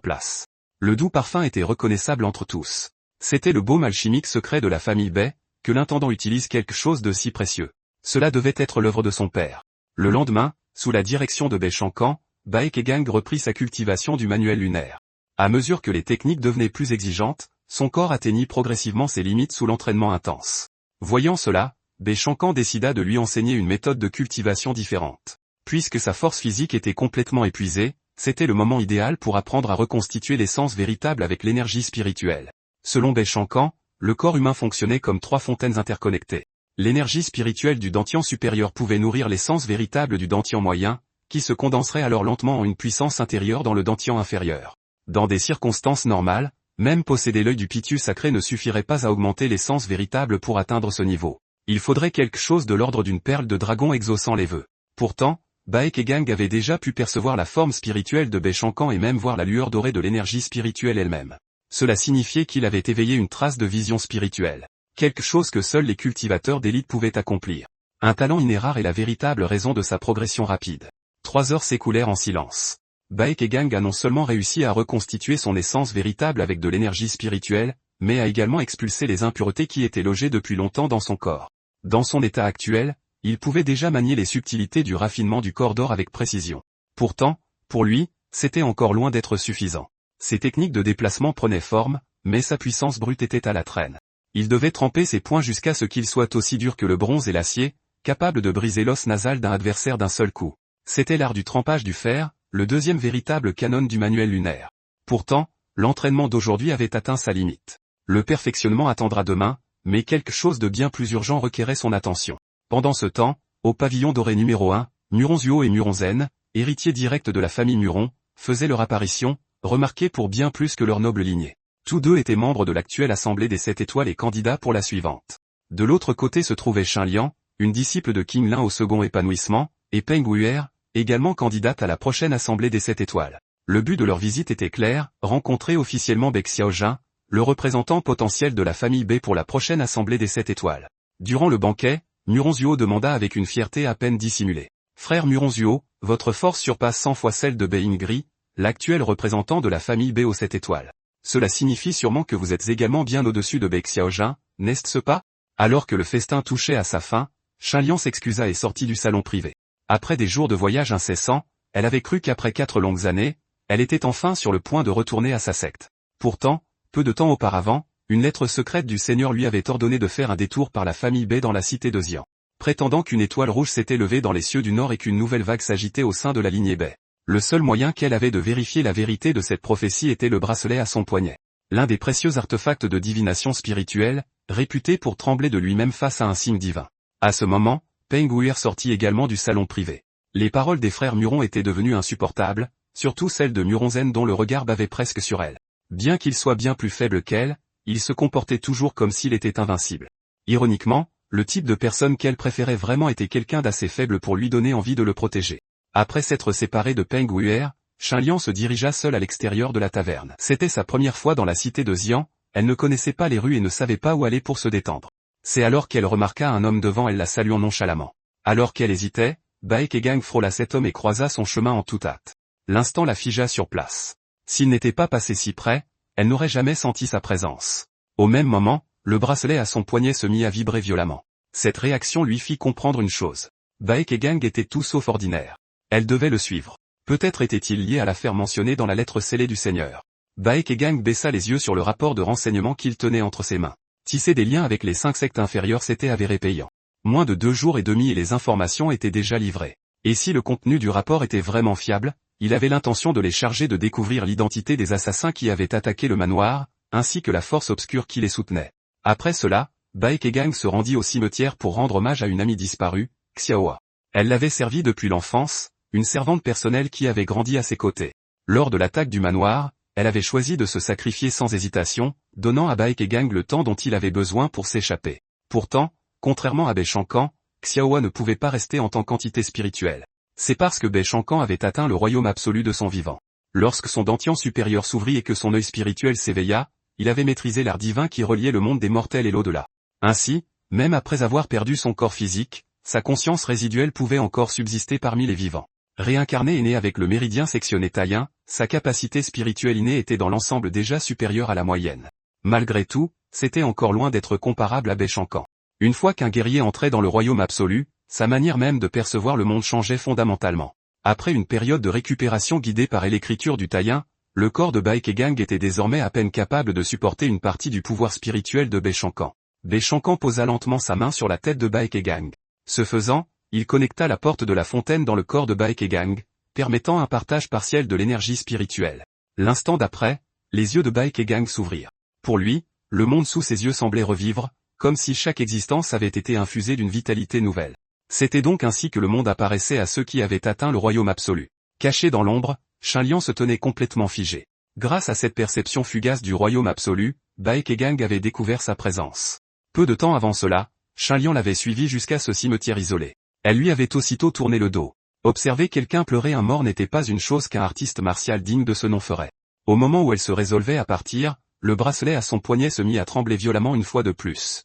place. Le doux parfum était reconnaissable entre tous. C'était le baume alchimique secret de la famille Bai, que l'intendant utilise quelque chose de si précieux. Cela devait être l'œuvre de son père. Le lendemain, sous la direction de Bae-Shankan, Baek-Gang reprit sa cultivation du manuel lunaire. À mesure que les techniques devenaient plus exigeantes, son corps atteignit progressivement ses limites sous l'entraînement intense. Voyant cela, Bae-Shankan décida de lui enseigner une méthode de cultivation différente. Puisque sa force physique était complètement épuisée, c'était le moment idéal pour apprendre à reconstituer l'essence véritable avec l'énergie spirituelle. Selon Bae-Shankan, le corps humain fonctionnait comme 3 fontaines interconnectées. L'énergie spirituelle du dantian supérieur pouvait nourrir l'essence véritable du dantian moyen, qui se condenserait alors lentement en une puissance intérieure dans le dantian inférieur. Dans des circonstances normales, même posséder l'œil du Pitu sacré ne suffirait pas à augmenter l'essence véritable pour atteindre ce niveau. Il faudrait quelque chose de l'ordre d'une perle de dragon exaucant les vœux. Pourtant, Baek-Gang avait déjà pu percevoir la forme spirituelle de Bae-Shankan et même voir la lueur dorée de l'énergie spirituelle elle-même. Cela signifiait qu'il avait éveillé une trace de vision spirituelle. Quelque chose que seuls les cultivateurs d'élite pouvaient accomplir. Un talent inné rare est la véritable raison de sa progression rapide. 3 heures s'écoulèrent en silence. Baek-Gang a non seulement réussi à reconstituer son essence véritable avec de l'énergie spirituelle, mais a également expulsé les impuretés qui étaient logées depuis longtemps dans son corps. Dans son état actuel, il pouvait déjà manier les subtilités du raffinement du corps d'or avec précision. Pourtant, pour lui, c'était encore loin d'être suffisant. Ses techniques de déplacement prenaient forme, mais sa puissance brute était à la traîne. Il devait tremper ses poings jusqu'à ce qu'ils soient aussi durs que le bronze et l'acier, capables de briser l'os nasal d'un adversaire d'un seul coup. C'était l'art du trempage du fer, le deuxième véritable canon du manuel lunaire. Pourtant, l'entraînement d'aujourd'hui avait atteint sa limite. Le perfectionnement attendra demain, mais quelque chose de bien plus urgent requérait son attention. Pendant ce temps, au pavillon doré numéro 1, Muronzuo et Muronzen, héritiers directs de la famille Muron, faisaient leur apparition, remarqués pour bien plus que leur noble lignée. Tous deux étaient membres de l'actuelle assemblée des 7 étoiles et candidats pour la suivante. De l'autre côté se trouvait Shin Liang, une disciple de King Lin au second épanouissement, et Peng Wuer, également candidate à la prochaine assemblée des 7 étoiles. Le but de leur visite était clair, rencontrer officiellement Baek Xiaojin, le représentant potentiel de la famille B pour la prochaine assemblée des 7 étoiles. Durant le banquet, Muronzuo demanda avec une fierté à peine dissimulée. « Frère Muronzuo, votre force surpasse 100 fois celle de Bae Ingri, l'actuel représentant de la famille B aux 7 étoiles. Cela signifie sûrement que vous êtes également bien au-dessus de Baek Xiaojin, n'est-ce pas ?» Alors que le festin touchait à sa fin, Shin Liang s'excusa et sortit du salon privé. Après des jours de voyage incessants, elle avait cru qu'après 4 longues années, elle était enfin sur le point de retourner à sa secte. Pourtant, peu de temps auparavant, une lettre secrète du Seigneur lui avait ordonné de faire un détour par la famille B dans la cité de Xian, prétendant qu'une étoile rouge s'était levée dans les cieux du nord et qu'une nouvelle vague s'agitait au sein de la lignée B. Le seul moyen qu'elle avait de vérifier la vérité de cette prophétie était le bracelet à son poignet. L'un des précieux artefacts de divination spirituelle, réputé pour trembler de lui-même face à un signe divin. À ce moment, Peng Wuer sortit également du salon privé. Les paroles des frères Muron étaient devenues insupportables, surtout celles de Muronzen dont le regard bavait presque sur elle. Bien qu'il soit bien plus faible qu'elle, il se comportait toujours comme s'il était invincible. Ironiquement, le type de personne qu'elle préférait vraiment était quelqu'un d'assez faible pour lui donner envie de le protéger. Après s'être séparé de Peng Wuer, Shin Liang se dirigea seul à l'extérieur de la taverne. C'était sa première fois dans la cité de Xian, elle ne connaissait pas les rues et ne savait pas où aller pour se détendre. C'est alors qu'elle remarqua un homme devant elle la saluant nonchalamment. Alors qu'elle hésitait, Baek-Gang frôla cet homme et croisa son chemin en toute hâte. L'instant la figea sur place. S'il n'était pas passé si près, elle n'aurait jamais senti sa présence. Au même moment, le bracelet à son poignet se mit à vibrer violemment. Cette réaction lui fit comprendre une chose. Baek-Gang était tout sauf ordinaire. Elle devait le suivre. Peut-être était-il lié à l'affaire mentionnée dans la lettre scellée du Seigneur. Baek-Gang baissa les yeux sur le rapport de renseignement qu'il tenait entre ses mains. Tisser des liens avec les 5 sectes inférieures s'était avéré payant. Moins de 2 jours et demi et les informations étaient déjà livrées. Et si le contenu du rapport était vraiment fiable, il avait l'intention de les charger de découvrir l'identité des assassins qui avaient attaqué le manoir, ainsi que la force obscure qui les soutenait. Après cela, Baek-Gang se rendit au cimetière pour rendre hommage à une amie disparue, Xiaohua. Elle l'avait servi depuis l'enfance, une servante personnelle qui avait grandi à ses côtés. Lors de l'attaque du manoir, elle avait choisi de se sacrifier sans hésitation, donnant à Baek-Gang le temps dont il avait besoin pour s'échapper. Pourtant, contrairement à Bae-Shankan, Xiaohua ne pouvait pas rester en tant qu'entité spirituelle. C'est parce que Bae-Shankan avait atteint le royaume absolu de son vivant. Lorsque son dantian supérieur s'ouvrit et que son œil spirituel s'éveilla, il avait maîtrisé l'art divin qui reliait le monde des mortels et l'au-delà. Ainsi, même après avoir perdu son corps physique, sa conscience résiduelle pouvait encore subsister parmi les vivants. Réincarné et né avec le méridien sectionné taïen, sa capacité spirituelle innée était dans l'ensemble déjà supérieure à la moyenne. Malgré tout, c'était encore loin d'être comparable à Baishankan. Une fois qu'un guerrier entrait dans le royaume absolu, sa manière même de percevoir le monde changeait fondamentalement. Après une période de récupération guidée par l'écriture du Taïen, le corps de Baekgang était désormais à peine capable de supporter une partie du pouvoir spirituel de Baishankan. Baishankan posa lentement sa main sur la tête de Baekgang. Ce faisant, il connecta la porte de la fontaine dans le corps de Baekgang, permettant un partage partiel de l'énergie spirituelle. L'instant d'après, les yeux de Baekgang s'ouvrirent. Pour lui, le monde sous ses yeux semblait revivre, comme si chaque existence avait été infusée d'une vitalité nouvelle. C'était donc ainsi que le monde apparaissait à ceux qui avaient atteint le royaume absolu. Caché dans l'ombre, Shenliang se tenait complètement figé. Grâce à cette perception fugace du royaume absolu, Baekgang avait découvert sa présence. Peu de temps avant cela, Shenliang l'avait suivi jusqu'à ce cimetière isolé. Elle lui avait aussitôt tourné le dos. Observer quelqu'un pleurer un mort n'était pas une chose qu'un artiste martial digne de ce nom ferait. Au moment où elle se résolvait à partir, le bracelet à son poignet se mit à trembler violemment une fois de plus.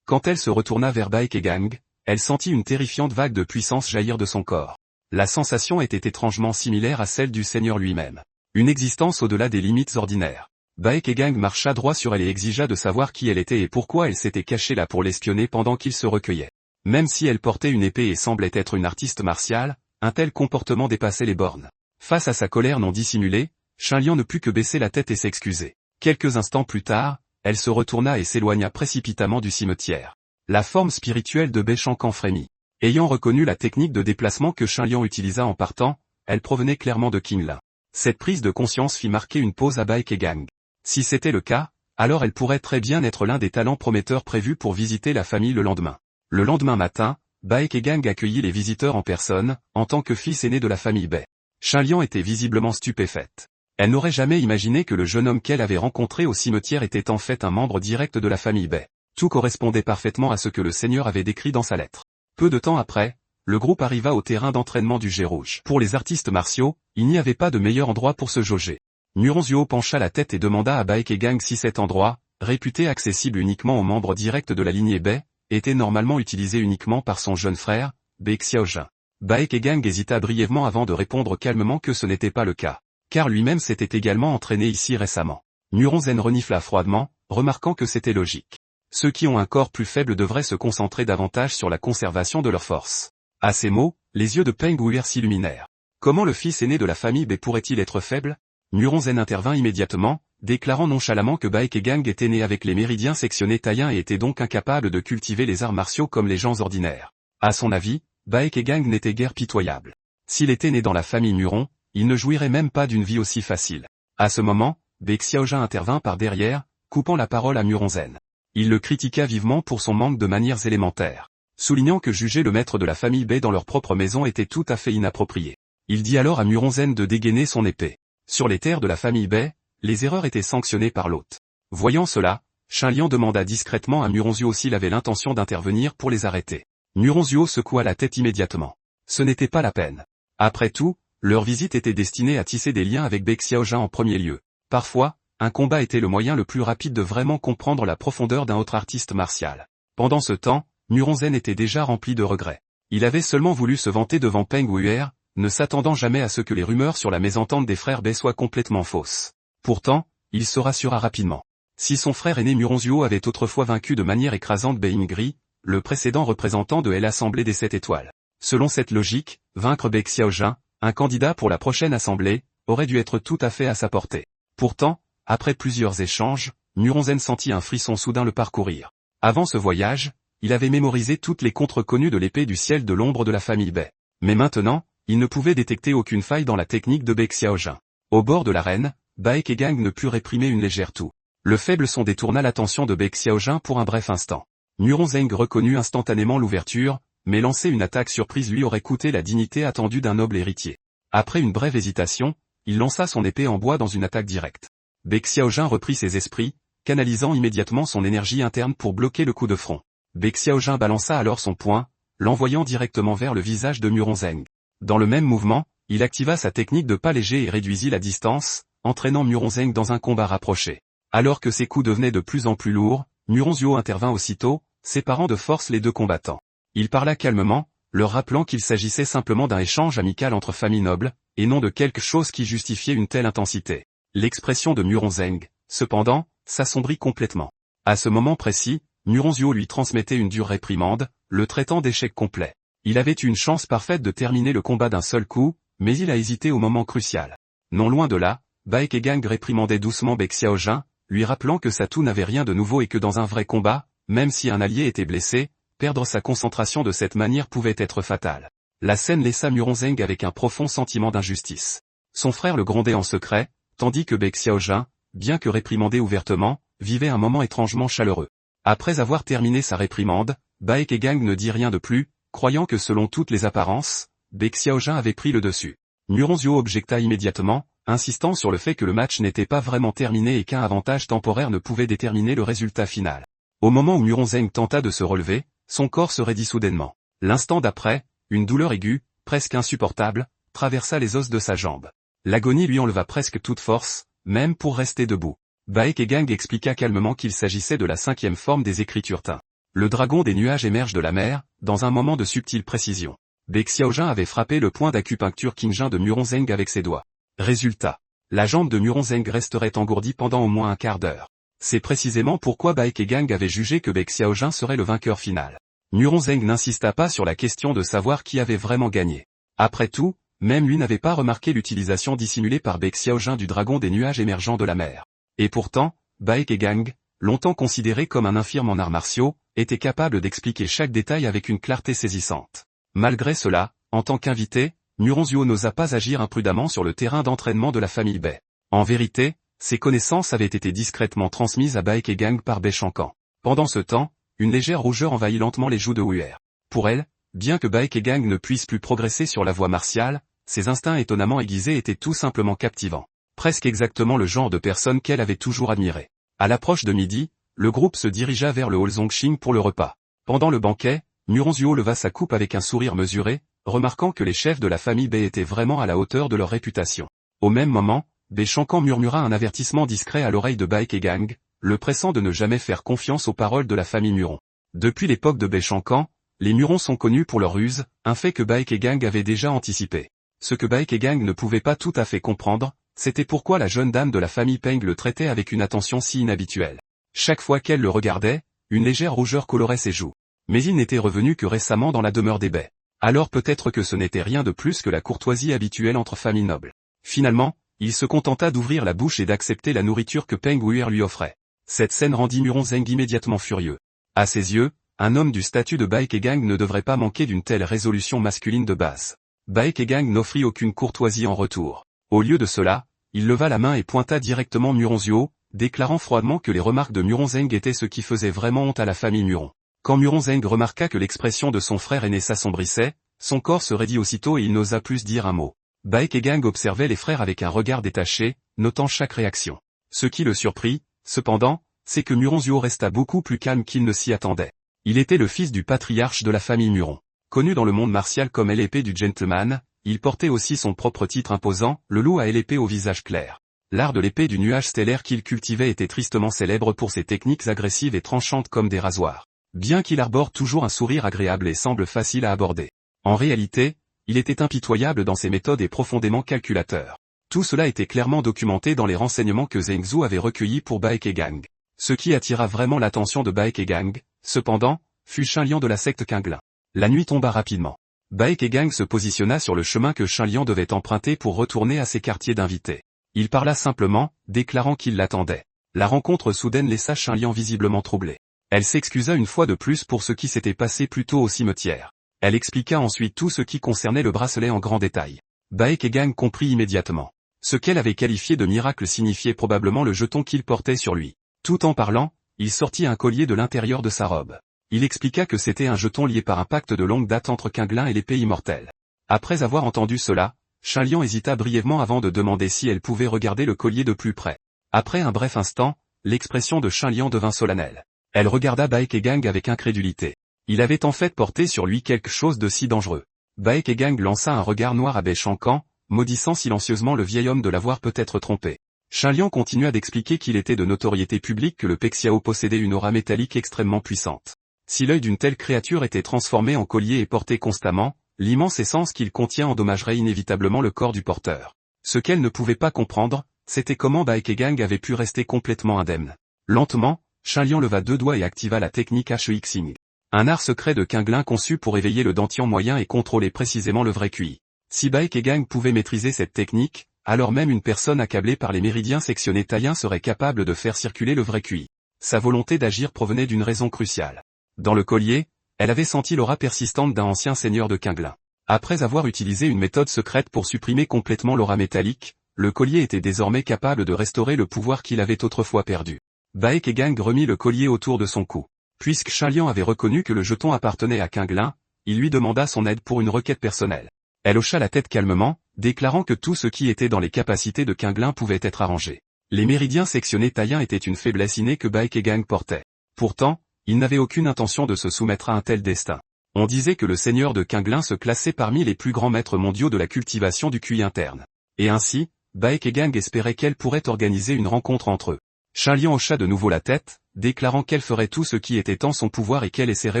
Quand elle se retourna vers Baekgang, elle sentit une terrifiante vague de puissance jaillir de son corps. La sensation était étrangement similaire à celle du Seigneur lui-même. Une existence au-delà des limites ordinaires. Baekgang marcha droit sur elle et exigea de savoir qui elle était et pourquoi elle s'était cachée là pour l'espionner pendant qu'il se recueillait. Même si elle portait une épée et semblait être une artiste martiale, un tel comportement dépassait les bornes. Face à sa colère non dissimulée, Shenliang ne put que baisser la tête et s'excuser. Quelques instants plus tard, elle se retourna et s'éloigna précipitamment du cimetière. La forme spirituelle de Baishankan frémit. Ayant reconnu la technique de déplacement que Shenliang utilisa en partant, elle provenait clairement de Qinglin. Cette prise de conscience fit marquer une pause à Baekgang. Si c'était le cas, alors elle pourrait très bien être l'un des talents prometteurs prévus pour visiter la famille le lendemain. Le lendemain matin, Baekgang accueillit les visiteurs en personne, en tant que fils aîné de la famille Bai. Shenliang était visiblement stupéfaite. Elle n'aurait jamais imaginé que le jeune homme qu'elle avait rencontré au cimetière était en fait un membre direct de la famille Bai. Tout correspondait parfaitement à ce que le Seigneur avait décrit dans sa lettre. Peu de temps après, le groupe arriva au terrain d'entraînement du Jet Rouge. Pour les artistes martiaux, il n'y avait pas de meilleur endroit pour se jauger. Nuronzuo pencha la tête et demanda à Baekgang si cet endroit, réputé accessible uniquement aux membres directs de la lignée Bai, était normalement utilisé uniquement par son jeune frère, Baek Xiaojun. Baekgang hésita brièvement avant de répondre calmement que ce n'était pas le cas, car lui-même s'était également entraîné ici récemment. Nuronzen renifla froidement, remarquant que c'était logique. Ceux qui ont un corps plus faible devraient se concentrer davantage sur la conservation de leur force. À ces mots, les yeux de Peng Wuer s'illuminèrent. Comment le fils aîné de la famille Bai pourrait-il être faible? Nuronzen intervint immédiatement, déclarant nonchalamment que Baekgang était né avec les méridiens sectionnés taïens et était donc incapable de cultiver les arts martiaux comme les gens ordinaires. À son avis, Baekgang n'était guère pitoyable. S'il était né dans la famille Nuron, il ne jouirait même pas d'une vie aussi facile. À ce moment, Baek Xiaojun intervint par derrière, coupant la parole à Nuronzen. Il le critiqua vivement pour son manque de manières élémentaires, soulignant que juger le maître de la famille Bai dans leur propre maison était tout à fait inapproprié. Il dit alors à Nuronzen de dégainer son épée. Sur les terres de la famille Bai, les erreurs étaient sanctionnées par l'hôte. Voyant cela, Shenliang demanda discrètement à Nuronzuo s'il avait l'intention d'intervenir pour les arrêter. Nuronzuo secoua la tête immédiatement. Ce n'était pas la peine. Après tout, leur visite était destinée à tisser des liens avec Baek Xiaojun en premier lieu. Parfois, un combat était le moyen le plus rapide de vraiment comprendre la profondeur d'un autre artiste martial. Pendant ce temps, Nuronzen était déjà rempli de regrets. Il avait seulement voulu se vanter devant Peng Wuer, ne s'attendant jamais à ce que les rumeurs sur la mésentente des frères Bai soient complètement fausses. Pourtant, il se rassura rapidement. Si son frère aîné Nuronzuo avait autrefois vaincu de manière écrasante Bai Ingri, le précédent représentant de l'Assemblée des 7 étoiles. Selon cette logique, vaincre Baek Xiaojun, un candidat pour la prochaine assemblée, aurait dû être tout à fait à sa portée. Pourtant, après plusieurs échanges, Nuronzen sentit un frisson soudain le parcourir. Avant ce voyage, il avait mémorisé toutes les contres connues de l'épée du ciel de l'ombre de la famille Bai. Mais maintenant, il ne pouvait détecter aucune faille dans la technique de Baek Xiaojun. Au bord de l'arène, Baekgang ne put réprimer une légère toux. Le faible son détourna l'attention de Baek Xiaojun pour un bref instant. Nuronzen reconnut instantanément l'ouverture, mais lancer une attaque surprise lui aurait coûté la dignité attendue d'un noble héritier. Après une brève hésitation, il lança son épée en bois dans une attaque directe. Baek Xiaojun reprit ses esprits, canalisant immédiatement son énergie interne pour bloquer le coup de front. Baek Xiaojun balança alors son poing, l'envoyant directement vers le visage de Nuronzen. Dans le même mouvement, il activa sa technique de pas léger et réduisit la distance, entraînant Nuronzen dans un combat rapproché. Alors que ses coups devenaient de plus en plus lourds, Nuronzuo intervint aussitôt, séparant de force les deux combattants. Il parla calmement, leur rappelant qu'il s'agissait simplement d'un échange amical entre familles nobles, et non de quelque chose qui justifiait une telle intensité. L'expression de Nuronzen, cependant, s'assombrit complètement. À ce moment précis, Muronzio lui transmettait une dure réprimande, le traitant d'échec complet. Il avait une chance parfaite de terminer le combat d'un seul coup, mais il a hésité au moment crucial. Non loin de là, Baekgang réprimandait doucement Baek Xiaojun, lui rappelant que Satu n'avait rien de nouveau et que dans un vrai combat, même si un allié était blessé, perdre sa concentration de cette manière pouvait être fatal. La scène laissa Muronzeng avec un profond sentiment d'injustice. Son frère le grondait en secret, tandis que Baek Xiaojun, bien que réprimandé ouvertement, vivait un moment étrangement chaleureux. Après avoir terminé sa réprimande, Baekgang ne dit rien de plus, croyant que selon toutes les apparences, Baek Xiaojun avait pris le dessus. Muronzio objecta immédiatement, insistant sur le fait que le match n'était pas vraiment terminé et qu'un avantage temporaire ne pouvait déterminer le résultat final. Au moment où Muronzeng tenta de se relever, son corps se raidit soudainement. L'instant d'après, une douleur aiguë, presque insupportable, traversa les os de sa jambe. L'agonie lui enleva presque toute force, même pour rester debout. Baekgang expliqua calmement qu'il s'agissait de la 5e forme des écritures Tain. Le dragon des nuages émerge de la mer, dans un moment de subtile précision. Baek Xiaojun avait frappé le point d'acupuncture Qingjin de Muronzeng avec ses doigts. Résultat. La jambe de Muronzeng resterait engourdie pendant au moins un quart d'heure. C'est précisément pourquoi Baekgang avait jugé que Baek Xiaojun serait le vainqueur final. Muronzeng n'insista pas sur la question de savoir qui avait vraiment gagné. Après tout, même lui n'avait pas remarqué l'utilisation dissimulée par Baek Xiaojun du dragon des nuages émergeant de la mer. Et pourtant, Baekgang, longtemps considéré comme un infirme en arts martiaux, était capable d'expliquer chaque détail avec une clarté saisissante. Malgré cela, en tant qu'invité, Muronzio n'osa pas agir imprudemment sur le terrain d'entraînement de la famille Bai. En vérité, ses connaissances avaient été discrètement transmises à Baekgang par Bai Shankan. Pendant ce temps, une légère rougeur envahit lentement les joues de Huer. Pour elle, bien que Baekgang ne puisse plus progresser sur la voie martiale, ses instincts étonnamment aiguisés étaient tout simplement captivants. Presque exactement le genre de personne qu'elle avait toujours admiré. À l'approche de midi, le groupe se dirigea vers le hall Zongxing pour le repas. Pendant le banquet, Muronzio leva sa coupe avec un sourire mesuré, remarquant que les chefs de la famille Bai étaient vraiment à la hauteur de leur réputation. Au même moment, Bai Shankan murmura un avertissement discret à l'oreille de Baekgang, le pressant de ne jamais faire confiance aux paroles de la famille Muron. Depuis l'époque de Bai Shankan, les Murons sont connus pour leur ruse, un fait que Baekgang avait déjà anticipé. Ce que Baekgang ne pouvait pas tout à fait comprendre, c'était pourquoi la jeune dame de la famille Peng le traitait avec une attention si inhabituelle. Chaque fois qu'elle le regardait, une légère rougeur colorait ses joues. Mais il n'était revenu que récemment dans la demeure des Bai. Alors peut-être que ce n'était rien de plus que la courtoisie habituelle entre familles nobles. Finalement, il se contenta d'ouvrir la bouche et d'accepter la nourriture que Peng Wuer lui offrait. Cette scène rendit Muronzeng immédiatement furieux. À ses yeux, un homme du statut de Baekgang ne devrait pas manquer d'une telle résolution masculine de base. Baekgang n'offrit aucune courtoisie en retour. Au lieu de cela, il leva la main et pointa directement Muronzio, déclarant froidement que les remarques de Muronzeng étaient ce qui faisait vraiment honte à la famille Muron. Quand Muronzeng remarqua que l'expression de son frère aîné s'assombrissait, son corps se raidit aussitôt et il n'osa plus dire un mot. Baekgang observait les frères avec un regard détaché, notant chaque réaction. Ce qui le surprit, cependant, c'est que Muronzio resta beaucoup plus calme qu'il ne s'y attendait. Il était le fils du patriarche de la famille Muron. Connu dans le monde martial comme l'épée du gentleman, il portait aussi son propre titre imposant, le loup à l'épée au visage clair. L'art de l'épée du nuage stellaire qu'il cultivait était tristement célèbre pour ses techniques agressives et tranchantes comme des rasoirs. Bien qu'il arbore toujours un sourire agréable et semble facile à aborder. En réalité, il était impitoyable dans ses méthodes et profondément calculateur. Tout cela était clairement documenté dans les renseignements que Zheng Zhu avait recueillis pour Baekgang. Ce qui attira vraiment l'attention de Baekgang, cependant, fut Shinliang de la secte Qinglin. La nuit tomba rapidement. Baekgang se positionna sur le chemin que Shinliang devait emprunter pour retourner à ses quartiers d'invités. Il parla simplement, déclarant qu'il l'attendait. La rencontre soudaine laissa Shinliang visiblement troublée. Elle s'excusa une fois de plus pour ce qui s'était passé plus tôt au cimetière. Elle expliqua ensuite tout ce qui concernait le bracelet en grand détail. Baekgang comprit immédiatement. Ce qu'elle avait qualifié de miracle signifiait probablement le jeton qu'il portait sur lui. Tout en parlant, il sortit un collier de l'intérieur de sa robe. Il expliqua que c'était un jeton lié par un pacte de longue date entre Qinglin et l'épée immortelle. Après avoir entendu cela, Shinliang hésita brièvement avant de demander si elle pouvait regarder le collier de plus près. Après un bref instant, l'expression de Shinliang devint solennelle. Elle regarda Baekgang avec incrédulité. Il avait en fait porté sur lui quelque chose de si dangereux. Baekgang lança un regard noir à Bai Shankan, maudissant silencieusement le vieil homme de l'avoir peut-être trompé. Shinliang continua d'expliquer qu'il était de notoriété publique que le Pexiao possédait une aura métallique extrêmement puissante. Si l'œil d'une telle créature était transformé en collier et porté constamment, l'immense essence qu'il contient endommagerait inévitablement le corps du porteur. Ce qu'elle ne pouvait pas comprendre, c'était comment Baekgang avait pu rester complètement indemne. Lentement, Shinliang leva 2 doigts et activa la technique HEXing. Un art secret de Qinglin conçu pour éveiller le dantian moyen et contrôler précisément le vrai QI. Si Bai Kegang pouvait maîtriser cette technique, alors même une personne accablée par les méridiens sectionnés taïens serait capable de faire circuler le vrai QI. Sa volonté d'agir provenait d'une raison cruciale. Dans le collier, elle avait senti l'aura persistante d'un ancien seigneur de Qinglin. Après avoir utilisé une méthode secrète pour supprimer complètement l'aura métallique, le collier était désormais capable de restaurer le pouvoir qu'il avait autrefois perdu. Bai Kegang remit le collier autour de son cou. Puisque Shinliang avait reconnu que le jeton appartenait à Qinglin, il lui demanda son aide pour une requête personnelle. Elle hocha la tête calmement, déclarant que tout ce qui était dans les capacités de Qinglin pouvait être arrangé. Les méridiens sectionnés taïens étaient une faiblesse innée que Bai Kegang portait. Pourtant, il n'avait aucune intention de se soumettre à un tel destin. On disait que le seigneur de Qinglin se classait parmi les plus grands maîtres mondiaux de la cultivation du QI interne. Et ainsi, Bai Kegang espérait qu'elle pourrait organiser une rencontre entre eux. Shinliang hocha de nouveau la tête, déclarant qu'elle ferait tout ce qui était en son pouvoir et qu'elle essaierait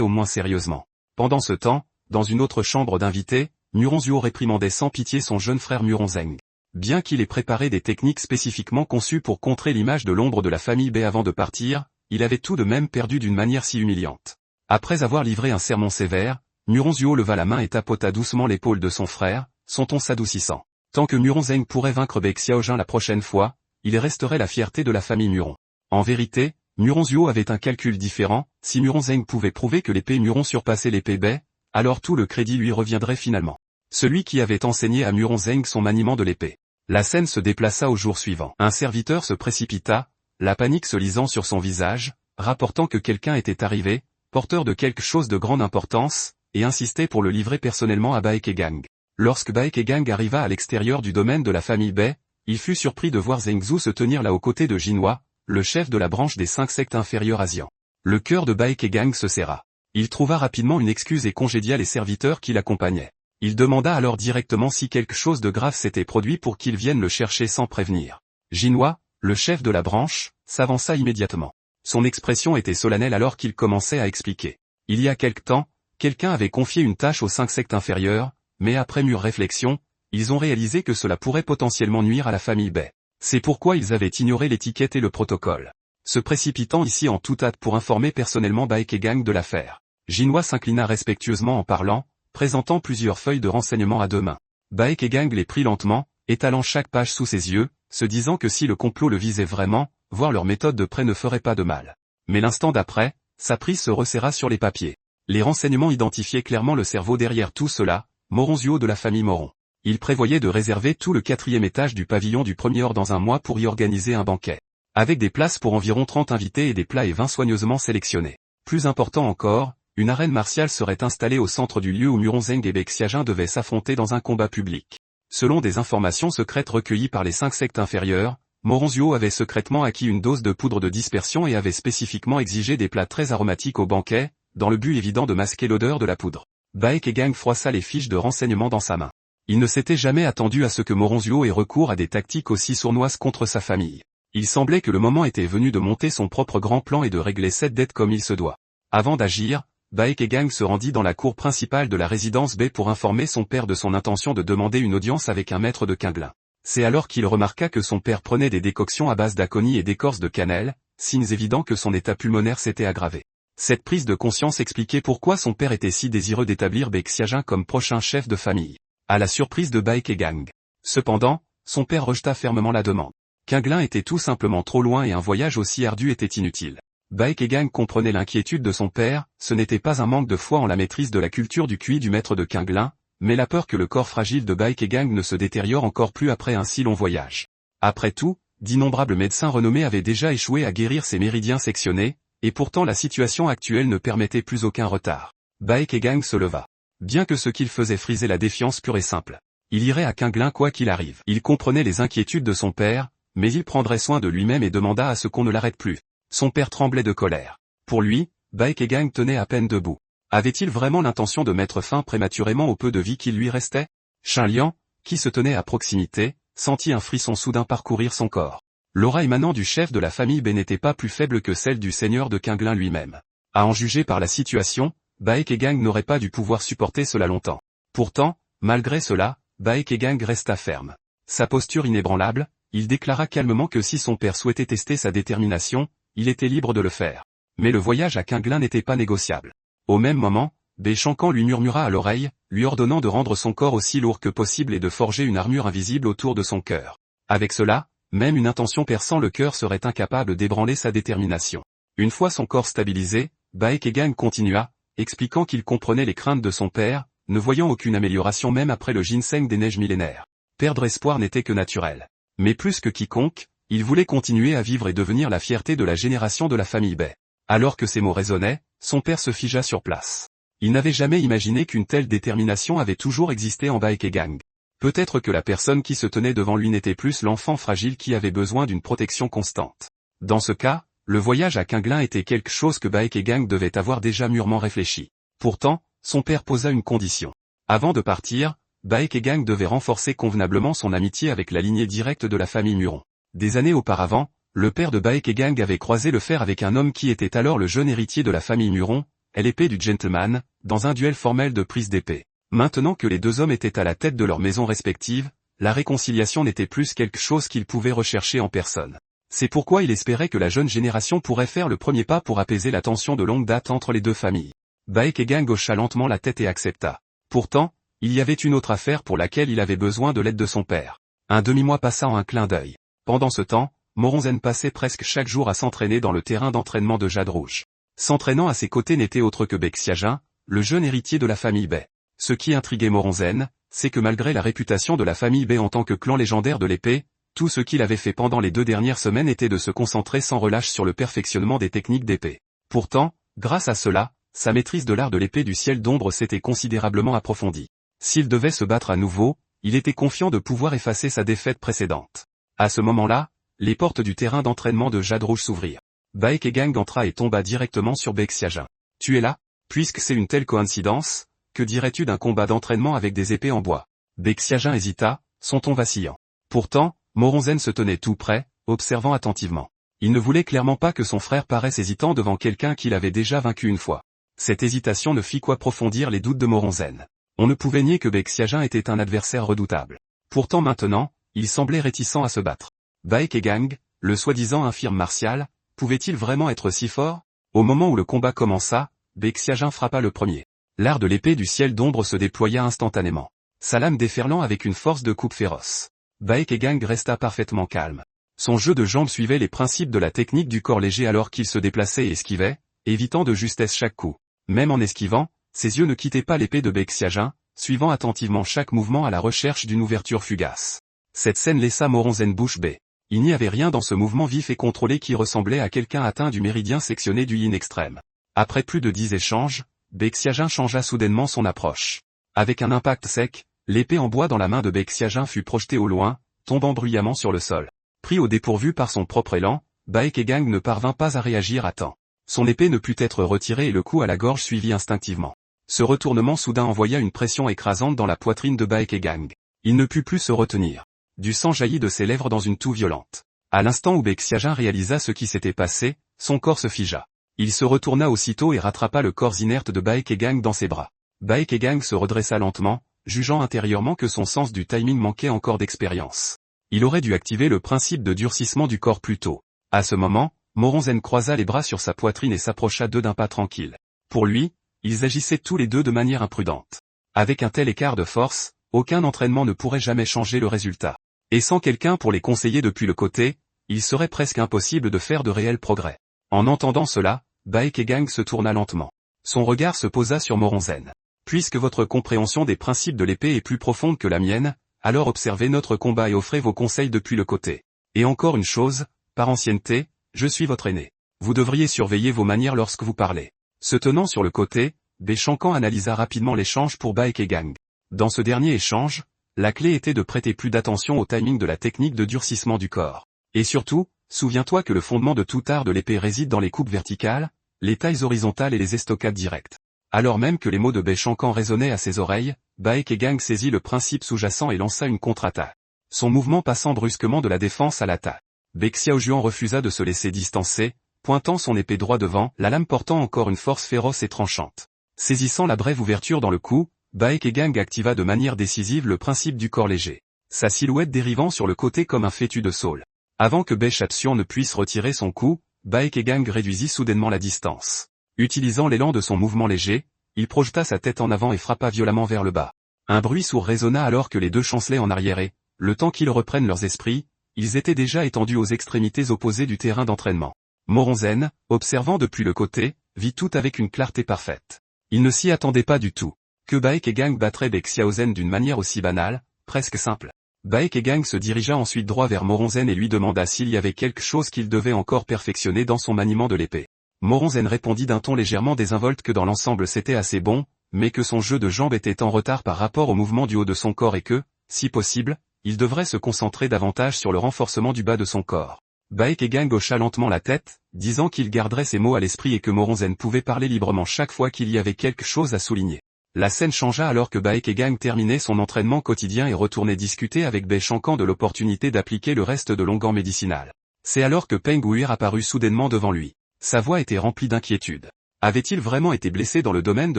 au moins sérieusement. Pendant ce temps, dans une autre chambre d'invités, Muronzuo réprimandait sans pitié son jeune frère Muronzeng. Bien qu'il ait préparé des techniques spécifiquement conçues pour contrer l'image de l'ombre de la famille Bei avant de partir, il avait tout de même perdu d'une manière si humiliante. Après avoir livré un sermon sévère, Muronzuo leva la main et tapota doucement l'épaule de son frère, son ton s'adoucissant. Tant que Muronzeng pourrait vaincre Bai Xiaojin la prochaine fois, il resterait la fierté de la famille Muron. En vérité, Muronzuo avait un calcul différent, si Muronzeng pouvait prouver que l'épée Muron surpassait l'épée Bei, alors tout le crédit lui reviendrait finalement. Celui qui avait enseigné à Muronzeng son maniement de l'épée. La scène se déplaça au jour suivant. Un serviteur se précipita, la panique se lisant sur son visage, rapportant que quelqu'un était arrivé, porteur de quelque chose de grande importance, et insistait pour le livrer personnellement à Bai Kegang. Lorsque Bai Kegang arriva à l'extérieur du domaine de la famille Bei, il fut surpris de voir Zheng Zhu se tenir là aux côtés de Jinhua, le chef de la branche des 5 sectes inférieures asians. Le cœur de Bai Kegang se serra. Il trouva rapidement une excuse et congédia les serviteurs qui l'accompagnaient. Il demanda alors directement si quelque chose de grave s'était produit pour qu'ils viennent le chercher sans prévenir. Jinhua, le chef de la branche, s'avança immédiatement. Son expression était solennelle alors qu'il commençait à expliquer. Il y a quelque temps, quelqu'un avait confié une tâche aux 5 sectes inférieures, mais après mûre réflexion, ils ont réalisé que cela pourrait potentiellement nuire à la famille Bei. C'est pourquoi ils avaient ignoré l'étiquette et le protocole. Se précipitant ici en toute hâte pour informer personnellement Bai Kegang de l'affaire. Jinhua s'inclina respectueusement en parlant, présentant plusieurs feuilles de renseignements à 2 mains. Bai Kegang les prit lentement, étalant chaque page sous ses yeux, se disant que si le complot le visait vraiment, voir leur méthode de près ne ferait pas de mal. Mais l'instant d'après, sa prise se resserra sur les papiers. Les renseignements identifiaient clairement le cerveau derrière tout cela, Muronzuo de la famille Moron. Il prévoyait de réserver tout le 4e étage du pavillon du premier ordre dans un mois pour y organiser un banquet. Avec des places pour environ 30 invités et des plats et vins soigneusement sélectionnés. Plus important encore, une arène martiale serait installée au centre du lieu où Muronzeng et Bai Xiaojin devaient s'affronter dans un combat public. Selon des informations secrètes recueillies par les 5 sectes inférieures, Muronzuo avait secrètement acquis une dose de poudre de dispersion et avait spécifiquement exigé des plats très aromatiques au banquet, dans le but évident de masquer l'odeur de la poudre. Bai Kegang froissa les fiches de renseignement dans sa main. Il ne s'était jamais attendu à ce que Muronzuo ait recours à des tactiques aussi sournoises contre sa famille. Il semblait que le moment était venu de monter son propre grand plan et de régler cette dette comme il se doit. Avant d'agir, Bai Kegang se rendit dans la cour principale de la résidence Bei pour informer son père de son intention de demander une audience avec un maître de Qinglin. C'est alors qu'il remarqua que son père prenait des décoctions à base d'aconie et d'écorce de cannelle, signes évidents que son état pulmonaire s'était aggravé. Cette prise de conscience expliquait pourquoi son père était si désireux d'établir Bai Xiaojin comme prochain chef de famille. À la surprise de Bai Kegang. Cependant, son père rejeta fermement la demande. Qinglin était tout simplement trop loin et un voyage aussi ardu était inutile. Bai Kegang comprenait l'inquiétude de son père, ce n'était pas un manque de foi en la maîtrise de la culture du QI du maître de Qinglin, mais la peur que le corps fragile de Bai Kegang ne se détériore encore plus après un si long voyage. Après tout, d'innombrables médecins renommés avaient déjà échoué à guérir ces méridiens sectionnés, et pourtant la situation actuelle ne permettait plus aucun retard. Bai Kegang se leva. Bien que ce qu'il faisait frisait la défiance pure et simple. Il irait à Qinglin quoi qu'il arrive. Il comprenait les inquiétudes de son père, mais il prendrait soin de lui-même et demanda à ce qu'on ne l'arrête plus. Son père tremblait de colère. Pour lui, Bai Kegang tenait à peine debout. Avait-il vraiment l'intention de mettre fin prématurément au peu de vie qu'il lui restait? Shinliang, qui se tenait à proximité, sentit un frisson soudain parcourir son corps. L'aura émanant du chef de la famille Bei n'était pas plus faible que celle du seigneur de Qinglin lui-même. À en juger par la situation, Bai Kegang n'aurait pas dû pouvoir supporter cela longtemps. Pourtant, malgré cela, Bai Kegang resta ferme. Sa posture inébranlable, il déclara calmement que si son père souhaitait tester sa détermination, il était libre de le faire. Mais le voyage à Quinglin n'était pas négociable. Au même moment, Béchancan lui murmura à l'oreille, lui ordonnant de rendre son corps aussi lourd que possible et de forger une armure invisible autour de son cœur. Avec cela, même une intention perçant le cœur serait incapable d'ébranler sa détermination. Une fois son corps stabilisé, Baekgang continua, expliquant qu'il comprenait les craintes de son père, ne voyant aucune amélioration même après le ginseng des neiges millénaires. Perdre espoir n'était que naturel. Mais plus que quiconque, il voulait continuer à vivre et devenir la fierté de la génération de la famille Bai. Alors que ces mots résonnaient, son père se figea sur place. Il n'avait jamais imaginé qu'une telle détermination avait toujours existé en Baekgang. Peut-être que la personne qui se tenait devant lui n'était plus l'enfant fragile qui avait besoin d'une protection constante. Dans ce cas, le voyage à Quinglin était quelque chose que Baekgang devait avoir déjà mûrement réfléchi. Pourtant, son père posa une condition. Avant de partir, Baekgang devait renforcer convenablement son amitié avec la lignée directe de la famille Muron. Des années auparavant, le père de Baekgang avait croisé le fer avec un homme qui était alors le jeune héritier de la famille Muron, l'épée du gentleman, dans un duel formel de prise d'épée. Maintenant que les deux hommes étaient à la tête de leurs maisons respectives, la réconciliation n'était plus quelque chose qu'ils pouvaient rechercher en personne. C'est pourquoi il espérait que la jeune génération pourrait faire le premier pas pour apaiser la tension de longue date entre les deux familles. Baekgang hocha lentement la tête et accepta. Pourtant, il y avait une autre affaire pour laquelle il avait besoin de l'aide de son père. Un demi-mois passa en un clin d'œil. Pendant ce temps, Moronzen passait presque chaque jour à s'entraîner dans le terrain d'entraînement de Jade Rouge. S'entraînant à ses côtés n'était autre que Bexiajin, le jeune héritier de la famille Bai. Ce qui intriguait Moronzen, c'est que malgré la réputation de la famille Bai en tant que clan légendaire de l'épée, tout ce qu'il avait fait pendant les 2 dernières semaines était de se concentrer sans relâche sur le perfectionnement des techniques d'épée. Pourtant, grâce à cela, sa maîtrise de l'art de l'épée du ciel d'ombre s'était considérablement approfondie. S'il devait se battre à nouveau, il était confiant de pouvoir effacer sa défaite précédente. À ce moment-là, les portes du terrain d'entraînement de Jade Rouge s'ouvrirent. Baekgang entra et tomba directement sur Bexiajin. « Tu es là ? Puisque c'est une telle coïncidence, que dirais-tu d'un combat d'entraînement avec des épées en bois ?» Bexiajin hésita, son ton vacillant. Pourtant, Moronzen se tenait tout près, observant attentivement. Il ne voulait clairement pas que son frère paraisse hésitant devant quelqu'un qu'il avait déjà vaincu une fois. Cette hésitation ne fit qu'approfondir les doutes de Moronzen. On ne pouvait nier que Bexiajin était un adversaire redoutable. Pourtant maintenant, il semblait réticent à se battre. Baekgang, le soi-disant infirme martial, pouvait-il vraiment être si fort? Au moment où le combat commença, Bexiajin frappa le premier. L'art de l'épée du ciel d'ombre se déploya instantanément. Sa lame déferlant avec une force de coupe féroce. Baekgang resta parfaitement calme. Son jeu de jambes suivait les principes de la technique du corps léger alors qu'il se déplaçait et esquivait, évitant de justesse chaque coup. Même en esquivant, ses yeux ne quittaient pas l'épée de Bexiajin, suivant attentivement chaque mouvement à la recherche d'une ouverture fugace. Cette scène laissa Moronzen bouche bée. Il n'y avait rien dans ce mouvement vif et contrôlé qui ressemblait à quelqu'un atteint du méridien sectionné du yin extrême. Après plus de 10 échanges, Bexiajin changea soudainement son approche. Avec un impact sec, l'épée en bois dans la main de Bexiajin fut projetée au loin, tombant bruyamment sur le sol. Pris au dépourvu par son propre élan, Baekgang ne parvint pas à réagir à temps. Son épée ne put être retirée et le coup à la gorge suivit instinctivement. Ce retournement soudain envoya une pression écrasante dans la poitrine de Baekgang. Il ne put plus se retenir. Du sang jaillit de ses lèvres dans une toux violente. À l'instant où Bexiajin réalisa ce qui s'était passé, son corps se figea. Il se retourna aussitôt et rattrapa le corps inerte de Baekgang dans ses bras. Baekgang se redressa lentement, jugeant intérieurement que son sens du timing manquait encore d'expérience. Il aurait dû activer le principe de durcissement du corps plus tôt. À ce moment, Moronzen croisa les bras sur sa poitrine et s'approcha d'eux d'un pas tranquille. Pour lui, ils agissaient tous les deux de manière imprudente. Avec un tel écart de force, aucun entraînement ne pourrait jamais changer le résultat. Et sans quelqu'un pour les conseiller depuis le côté, il serait presque impossible de faire de réels progrès. En entendant cela, Baekgang se tourna lentement. Son regard se posa sur Moronzen. Puisque votre compréhension des principes de l'épée est plus profonde que la mienne, alors observez notre combat et offrez vos conseils depuis le côté. Et encore une chose, par ancienneté, je suis votre aîné. Vous devriez surveiller vos manières lorsque vous parlez. Se tenant sur le côté, Béchancan analysa rapidement l'échange pour Baekgang. Dans ce dernier échange, la clé était de prêter plus d'attention au timing de la technique de durcissement du corps. Et surtout, souviens-toi que le fondement de tout art de l'épée réside dans les coupes verticales, les tailles horizontales et les estocades directes. Alors même que les mots de Béchancan résonnaient à ses oreilles, Baekgang saisit le principe sous-jacent et lança une contre-attaque. Son mouvement passant brusquement de la défense à l'attaque. Bexiaojuan refusa de se laisser distancer, pointant son épée droit devant, la lame portant encore une force féroce et tranchante. Saisissant la brève ouverture dans le cou, Baekgang activa de manière décisive le principe du corps léger. Sa silhouette dérivant sur le côté comme un fétu de saule. Avant que Béchatsion ne puisse retirer son coup, Baekegang réduisit soudainement la distance. Utilisant l'élan de son mouvement léger, il projeta sa tête en avant et frappa violemment vers le bas. Un bruit sourd résonna alors que les deux chancelaient en arrière et, le temps qu'ils reprennent leurs esprits, ils étaient déjà étendus aux extrémités opposées du terrain d'entraînement. Moronzen, observant depuis le côté, vit tout avec une clarté parfaite. Il ne s'y attendait pas du tout. Que Baekegang battrait Baek Xiaozen d'une manière aussi banale, presque simple. Baekegang se dirigea ensuite droit vers Moronzen et lui demanda s'il y avait quelque chose qu'il devait encore perfectionner dans son maniement de l'épée. Moronzen répondit d'un ton légèrement désinvolte que dans l'ensemble c'était assez bon, mais que son jeu de jambes était en retard par rapport au mouvement du haut de son corps et que, si possible, il devrait se concentrer davantage sur le renforcement du bas de son corps. Baekegang hocha lentement la tête, disant qu'il garderait ses mots à l'esprit et que Moronzen pouvait parler librement chaque fois qu'il y avait quelque chose à souligner. La scène changea alors que Baekegang terminait son entraînement quotidien et retournait discuter avec Bai Shankan de l'opportunité d'appliquer le reste de l'onguent médicinal. C'est alors que Peng Wuer apparut soudainement devant lui. Sa voix était remplie d'inquiétude. Avait-il vraiment été blessé dans le domaine de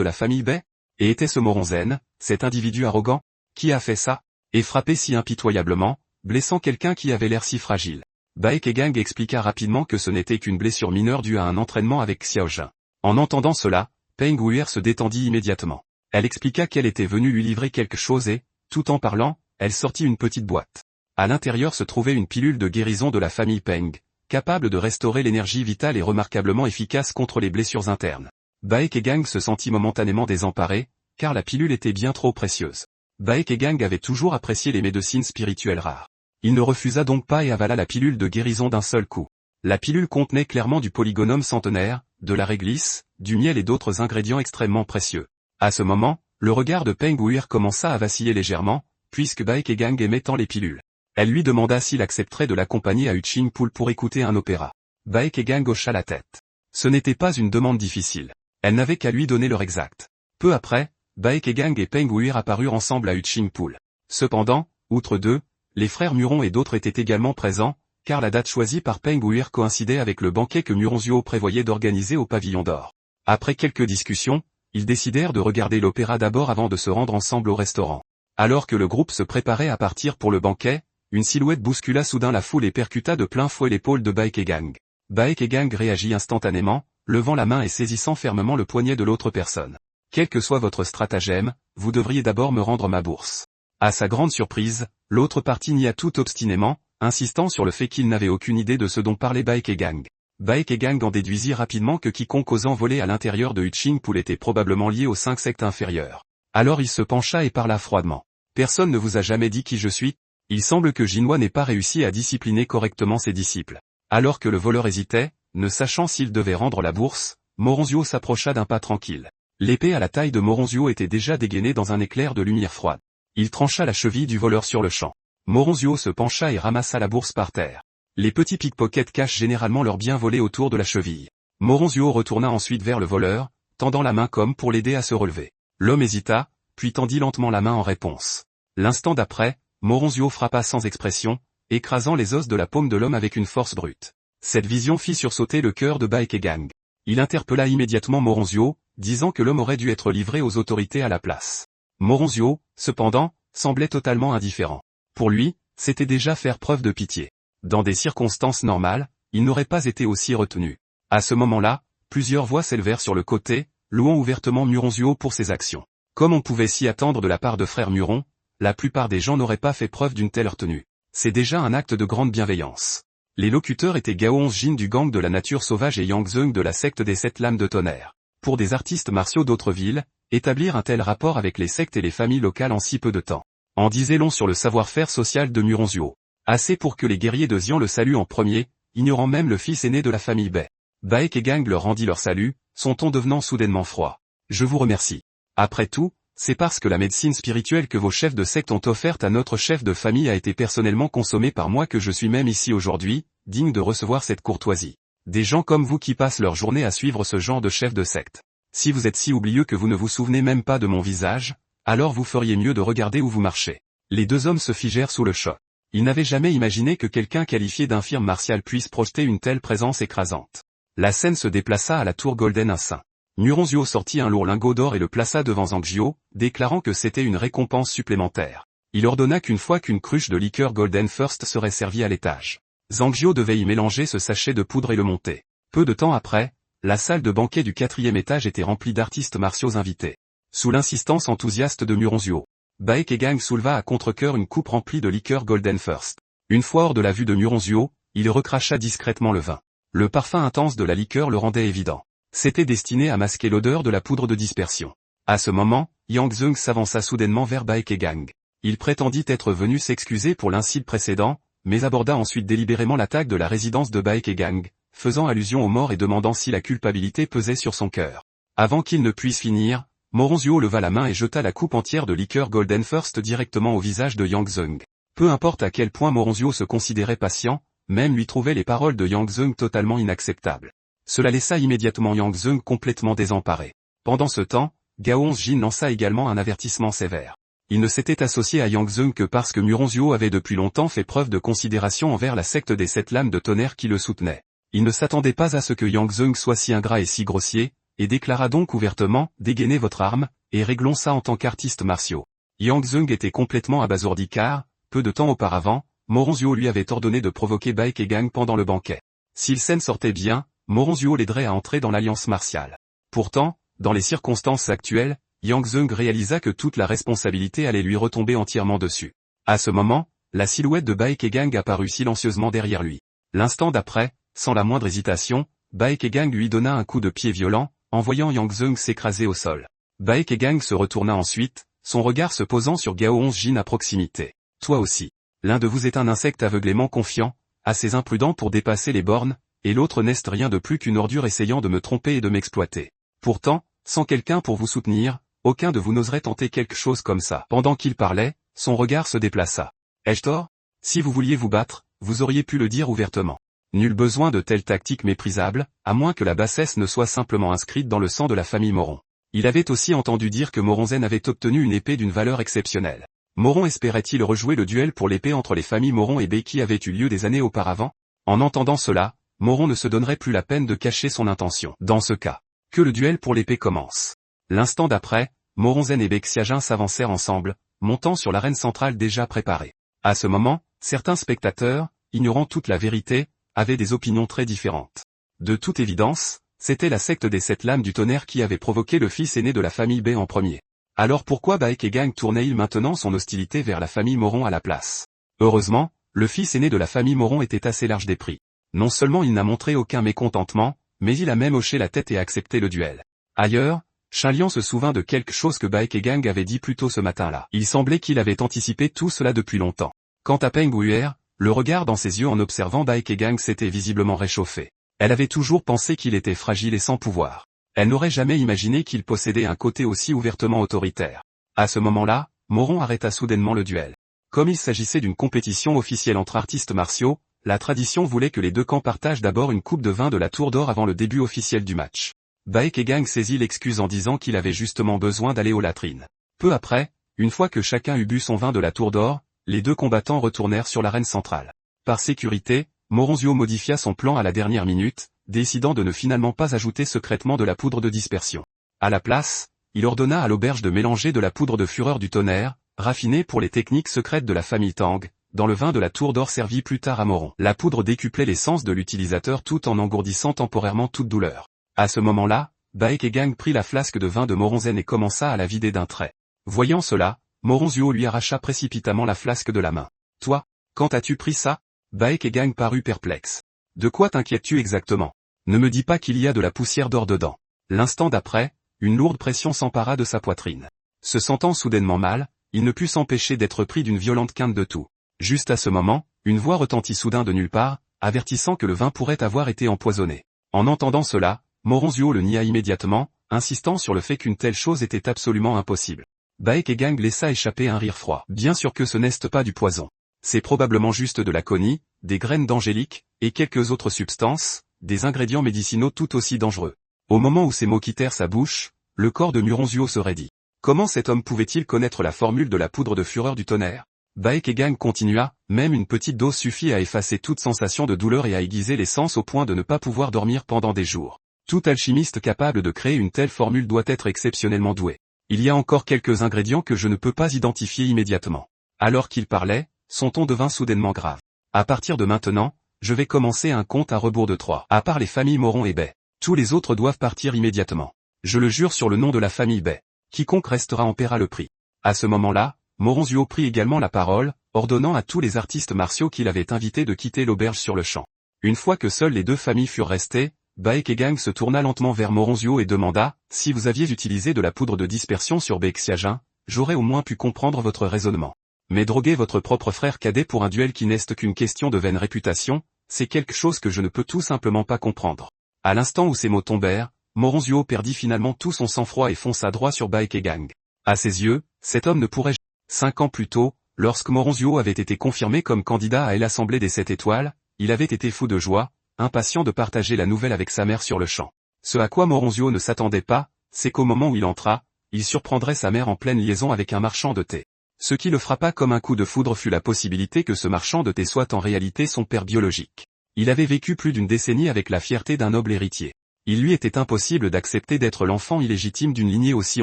la famille Bai? Et était-ce Moronzen, cet individu arrogant, qui a fait ça, et frappé si impitoyablement, blessant quelqu'un qui avait l'air si fragile? Baekegang expliqua rapidement que ce n'était qu'une blessure mineure due à un entraînement avec Xiao Jin. En entendant cela, Peng Wuer se détendit immédiatement. Elle expliqua qu'elle était venue lui livrer quelque chose et, tout en parlant, elle sortit une petite boîte. À l'intérieur se trouvait une pilule de guérison de la famille Peng, capable de restaurer l'énergie vitale et remarquablement efficace contre les blessures internes. Baekegang se sentit momentanément désemparé, car la pilule était bien trop précieuse. Baekegang avait toujours apprécié les médecines spirituelles rares. Il ne refusa donc pas et avala la pilule de guérison d'un seul coup. La pilule contenait clairement du polygonum centenaire, de la réglisse, du miel et d'autres ingrédients extrêmement précieux. À ce moment, le regard de Peng Wuer commença à vaciller légèrement, puisque Baekegang aimait tant les pilules. Elle lui demanda s'il accepterait de l'accompagner à Uchingpul pour écouter un opéra. Baekegang hocha la tête. Ce n'était pas une demande difficile. Elle n'avait qu'à lui donner l'heure exacte. Peu après, Baekegang et Peng Wuer apparurent ensemble à Uchingpul. Cependant, outre d'eux, les frères Muron et d'autres étaient également présents, car la date choisie par Peng Wuer coïncidait avec le banquet que Muronzuo prévoyait d'organiser au pavillon d'or. Après quelques discussions, ils décidèrent de regarder l'opéra d'abord avant de se rendre ensemble au restaurant. Alors que le groupe se préparait à partir pour le banquet, une silhouette bouscula soudain la foule et percuta de plein fouet l'épaule de Baekegang. Baekegang réagit instantanément, levant la main et saisissant fermement le poignet de l'autre personne. Quel que soit votre stratagème, vous devriez d'abord me rendre ma bourse. À sa grande surprise, l'autre partie nia tout obstinément, insistant sur le fait qu'il n'avait aucune idée de ce dont parlait Baekegang. Baekegang en déduisit rapidement que quiconque osant voler à l'intérieur de Uchingpul était probablement lié aux 5 sectes inférieures. Alors il se pencha et parla froidement. Personne ne vous a jamais dit qui je suis? Il semble que Jinhua n'ait pas réussi à discipliner correctement ses disciples. Alors que le voleur hésitait, ne sachant s'il devait rendre la bourse, Moronzuo s'approcha d'un pas tranquille. L'épée à la taille de Moronzuo était déjà dégainée dans un éclair de lumière froide. Il trancha la cheville du voleur sur le champ. Moronzuo se pencha et ramassa la bourse par terre. Les petits pickpockets cachent généralement leurs biens volés autour de la cheville. Moronzuo retourna ensuite vers le voleur, tendant la main comme pour l'aider à se relever. L'homme hésita, puis tendit lentement la main en réponse. L'instant d'après, Moronzuo frappa sans expression, écrasant les os de la paume de l'homme avec une force brute. Cette vision fit sursauter le cœur de Baekegang. Il interpella immédiatement Moronzuo, disant que l'homme aurait dû être livré aux autorités à la place. Moronzuo, cependant, semblait totalement indifférent. Pour lui, c'était déjà faire preuve de pitié. Dans des circonstances normales, il n'aurait pas été aussi retenu. À ce moment-là, plusieurs voix s'élevèrent sur le côté, louant ouvertement Muronzuo pour ses actions. Comme on pouvait s'y attendre de la part de frères Muron, la plupart des gens n'auraient pas fait preuve d'une telle retenue. C'est déjà un acte de grande bienveillance. Les locuteurs étaient Gao Jin du gang de la nature sauvage et Yang Zeng de la secte des 7 lames de tonnerre. Pour des artistes martiaux d'autres villes, établir un tel rapport avec les sectes et les familles locales en si peu de temps en disait long sur le savoir-faire social de Muronzuo. Assez pour que les guerriers de Xian le saluent en premier, ignorant même le fils aîné de la famille Bai. Baekegang leur rendit leur salut, son ton devenant soudainement froid. Je vous remercie. Après tout, c'est parce que la médecine spirituelle que vos chefs de secte ont offerte à notre chef de famille a été personnellement consommée par moi que je suis même ici aujourd'hui, digne de recevoir cette courtoisie. Des gens comme vous qui passent leur journée à suivre ce genre de chef de secte. Si vous êtes si oublieux que vous ne vous souvenez même pas de mon visage, alors vous feriez mieux de regarder où vous marchez. Les deux hommes se figèrent sous le choc. Ils n'avaient jamais imaginé que quelqu'un qualifié d'infirme martial puisse projeter une telle présence écrasante. La scène se déplaça à la tour Golden Instinct. Muronzuo sortit un lourd lingot d'or et le plaça devant Zhangjiu, déclarant que c'était une récompense supplémentaire. Il ordonna qu'une fois qu'une cruche de liqueur Golden First serait servie à l'étage, Zhangjiu devait y mélanger ce sachet de poudre et le monter. Peu de temps après, la salle de banquet du 4e étage était remplie d'artistes martiaux invités. Sous l'insistance enthousiaste de Muronzuo, Baekegang souleva à contre-cœur une coupe remplie de liqueur Golden First. Une fois hors de la vue de Muronzuo, il recracha discrètement le vin. Le parfum intense de la liqueur le rendait évident. C'était destiné à masquer l'odeur de la poudre de dispersion. À ce moment, Yang Zeng s'avança soudainement vers Baekegang. Il prétendit être venu s'excuser pour l'incident précédent, mais aborda ensuite délibérément l'attaque de la résidence de Baekegang, faisant allusion aux morts et demandant si la culpabilité pesait sur son cœur. Avant qu'il ne puisse finir, Muronzuo leva la main et jeta la coupe entière de liqueur Golden First directement au visage de Yang Zeng. Peu importe à quel point Muronzuo se considérait patient, même lui trouvait les paroles de Yang Zeng totalement inacceptables. Cela laissa immédiatement Yang Zeng complètement désemparé. Pendant ce temps, Gao Jin lança également un avertissement sévère. Il ne s'était associé à Yang Zeng que parce que Muronzuo avait depuis longtemps fait preuve de considération envers la secte des 7 lames de tonnerre qui le soutenait. Il ne s'attendait pas à ce que Yang Zeng soit si ingrat et si grossier, et déclara donc ouvertement « Dégainez votre arme, et réglons ça en tant qu'artistes martiaux ». Yang Zeng était complètement abasourdi car, peu de temps auparavant, Muronzuo lui avait ordonné de provoquer Baekegang pendant le banquet. S'il s'en sortait bien, Muronzuo l'aiderait à entrer dans l'alliance martiale. Pourtant, dans les circonstances actuelles, Yang Zeng réalisa que toute la responsabilité allait lui retomber entièrement dessus. À ce moment, la silhouette de Baekegang apparut silencieusement derrière lui. L'instant d'après, sans la moindre hésitation, Baekegang lui donna un coup de pied violent, en voyant Yang Zeng s'écraser au sol. Baekegang se retourna ensuite, son regard se posant sur Gao Jin à proximité. « Toi aussi. L'un de vous est un insecte aveuglément confiant, assez imprudent pour dépasser les bornes, et l'autre n'est rien de plus qu'une ordure essayant de me tromper et de m'exploiter. Pourtant, sans quelqu'un pour vous soutenir, aucun de vous n'oserait tenter quelque chose comme ça. » Pendant qu'il parlait, son regard se déplaça. « Ai-je tort ? Si vous vouliez vous battre, vous auriez pu le dire ouvertement. Nul besoin de telles tactiques méprisables, à moins que la bassesse ne soit simplement inscrite dans le sang de la famille Moron. » Il avait aussi entendu dire que Moronzen avait obtenu une épée d'une valeur exceptionnelle. Moron espérait-il rejouer le duel pour l'épée entre les familles Moron et Bei qui avait eu lieu des années auparavant? En entendant cela, Moron ne se donnerait plus la peine de cacher son intention. Dans ce cas, que le duel pour l'épée commence. L'instant d'après, Moronzen et Bexiajin s'avancèrent ensemble, montant sur l'arène centrale déjà préparée. À ce moment, certains spectateurs, ignorant toute la vérité, avaient des opinions très différentes. De toute évidence, c'était la secte des 7 lames du tonnerre qui avait provoqué le fils aîné de la famille Bei en premier. Alors pourquoi Baekegang tournait-il maintenant son hostilité vers la famille Moron à la place? Heureusement, le fils aîné de la famille Moron était assez large d'esprit. Non seulement il n'a montré aucun mécontentement, mais il a même hoché la tête et accepté le duel. Ailleurs, Shinliang se souvint de quelque chose que Baekegang avait dit plus tôt ce matin-là. Il semblait qu'il avait anticipé tout cela depuis longtemps. Quant à Peng Wuer, le regard dans ses yeux en observant Baekegang s'était visiblement réchauffé. Elle avait toujours pensé qu'il était fragile et sans pouvoir. Elle n'aurait jamais imaginé qu'il possédait un côté aussi ouvertement autoritaire. À ce moment-là, Moron arrêta soudainement le duel. Comme il s'agissait d'une compétition officielle entre artistes martiaux, la tradition voulait que les deux camps partagent d'abord une coupe de vin de la Tour d'Or avant le début officiel du match. Baekegang saisit l'excuse en disant qu'il avait justement besoin d'aller aux latrines. Peu après, une fois que chacun eut bu son vin de la Tour d'Or, les deux combattants retournèrent sur l'arène centrale. Par sécurité, Muronzuo modifia son plan à la dernière minute, décidant de ne finalement pas ajouter secrètement de la poudre de dispersion. À la place, il ordonna à l'auberge de mélanger de la poudre de fureur du tonnerre, raffinée pour les techniques secrètes de la famille Tang, dans le vin de la Tour d'Or servi plus tard à Moron. La poudre décuplait les sens de l'utilisateur tout en engourdissant temporairement toute douleur. À ce moment-là, Baekegang prit la flasque de vin de Moronzen et commença à la vider d'un trait. Voyant cela, Muronzuo lui arracha précipitamment la flasque de la main. « Toi, quand as-tu pris ça ?» Baekegang parut perplexe. « De quoi t'inquiètes-tu exactement ? Ne me dis pas qu'il y a de la poussière d'or dedans. » L'instant d'après, une lourde pression s'empara de sa poitrine. Se sentant soudainement mal, il ne put s'empêcher d'être pris d'une violente quinte de toux. Juste à ce moment, une voix retentit soudain de nulle part, avertissant que le vin pourrait avoir été empoisonné. En entendant cela, Muronzuo le nia immédiatement, insistant sur le fait qu'une telle chose était absolument impossible. Baekegang laissa échapper un rire froid. « Bien sûr que ce n'est pas du poison. C'est probablement juste de la coni, des graines d'angélique, et quelques autres substances, des ingrédients médicinaux tout aussi dangereux. » Au moment où ces mots quittèrent sa bouche, le corps de Muronzuo se raidit. Comment cet homme pouvait-il connaître la formule de la poudre de fureur du tonnerre? Baekegang continua, même une petite dose suffit à effacer toute sensation de douleur et à aiguiser les sens au point de ne pas pouvoir dormir pendant des jours. Tout alchimiste capable de créer une telle formule doit être exceptionnellement doué. Il y a encore quelques ingrédients que je ne peux pas identifier immédiatement. Alors qu'il parlait, son ton devint soudainement grave. À partir de maintenant, je vais commencer un compte à rebours de 3. À part les familles Moron et Bay, tous les autres doivent partir immédiatement. Je le jure sur le nom de la famille Bay. Quiconque restera en paiera le prix. À ce moment-là, Moronzuo prit également la parole, ordonnant à tous les artistes martiaux qu'il avait invités de quitter l'auberge sur le champ. Une fois que seules les deux familles furent restées, Baekegang se tourna lentement vers Moronzuo et demanda, « Si vous aviez utilisé de la poudre de dispersion sur Baexiajin, j'aurais au moins pu comprendre votre raisonnement. Mais droguer votre propre frère cadet pour un duel qui n'est qu'une question de vaine réputation, c'est quelque chose que je ne peux tout simplement pas comprendre. » À l'instant où ces mots tombèrent, Moronzuo perdit finalement tout son sang-froid et fonça droit sur Baekegang. À ses yeux, cet homme ne pourrait jamais. 5 ans plus tôt, lorsque Moronzuo avait été confirmé comme candidat à l'Assemblée des 7 étoiles, il avait été fou de joie, impatient de partager la nouvelle avec sa mère sur le champ. Ce à quoi Moronzuo ne s'attendait pas, c'est qu'au moment où il entra, il surprendrait sa mère en pleine liaison avec un marchand de thé. Ce qui le frappa comme un coup de foudre fut la possibilité que ce marchand de thé soit en réalité son père biologique. Il avait vécu plus d'une décennie avec la fierté d'un noble héritier. Il lui était impossible d'accepter d'être l'enfant illégitime d'une lignée aussi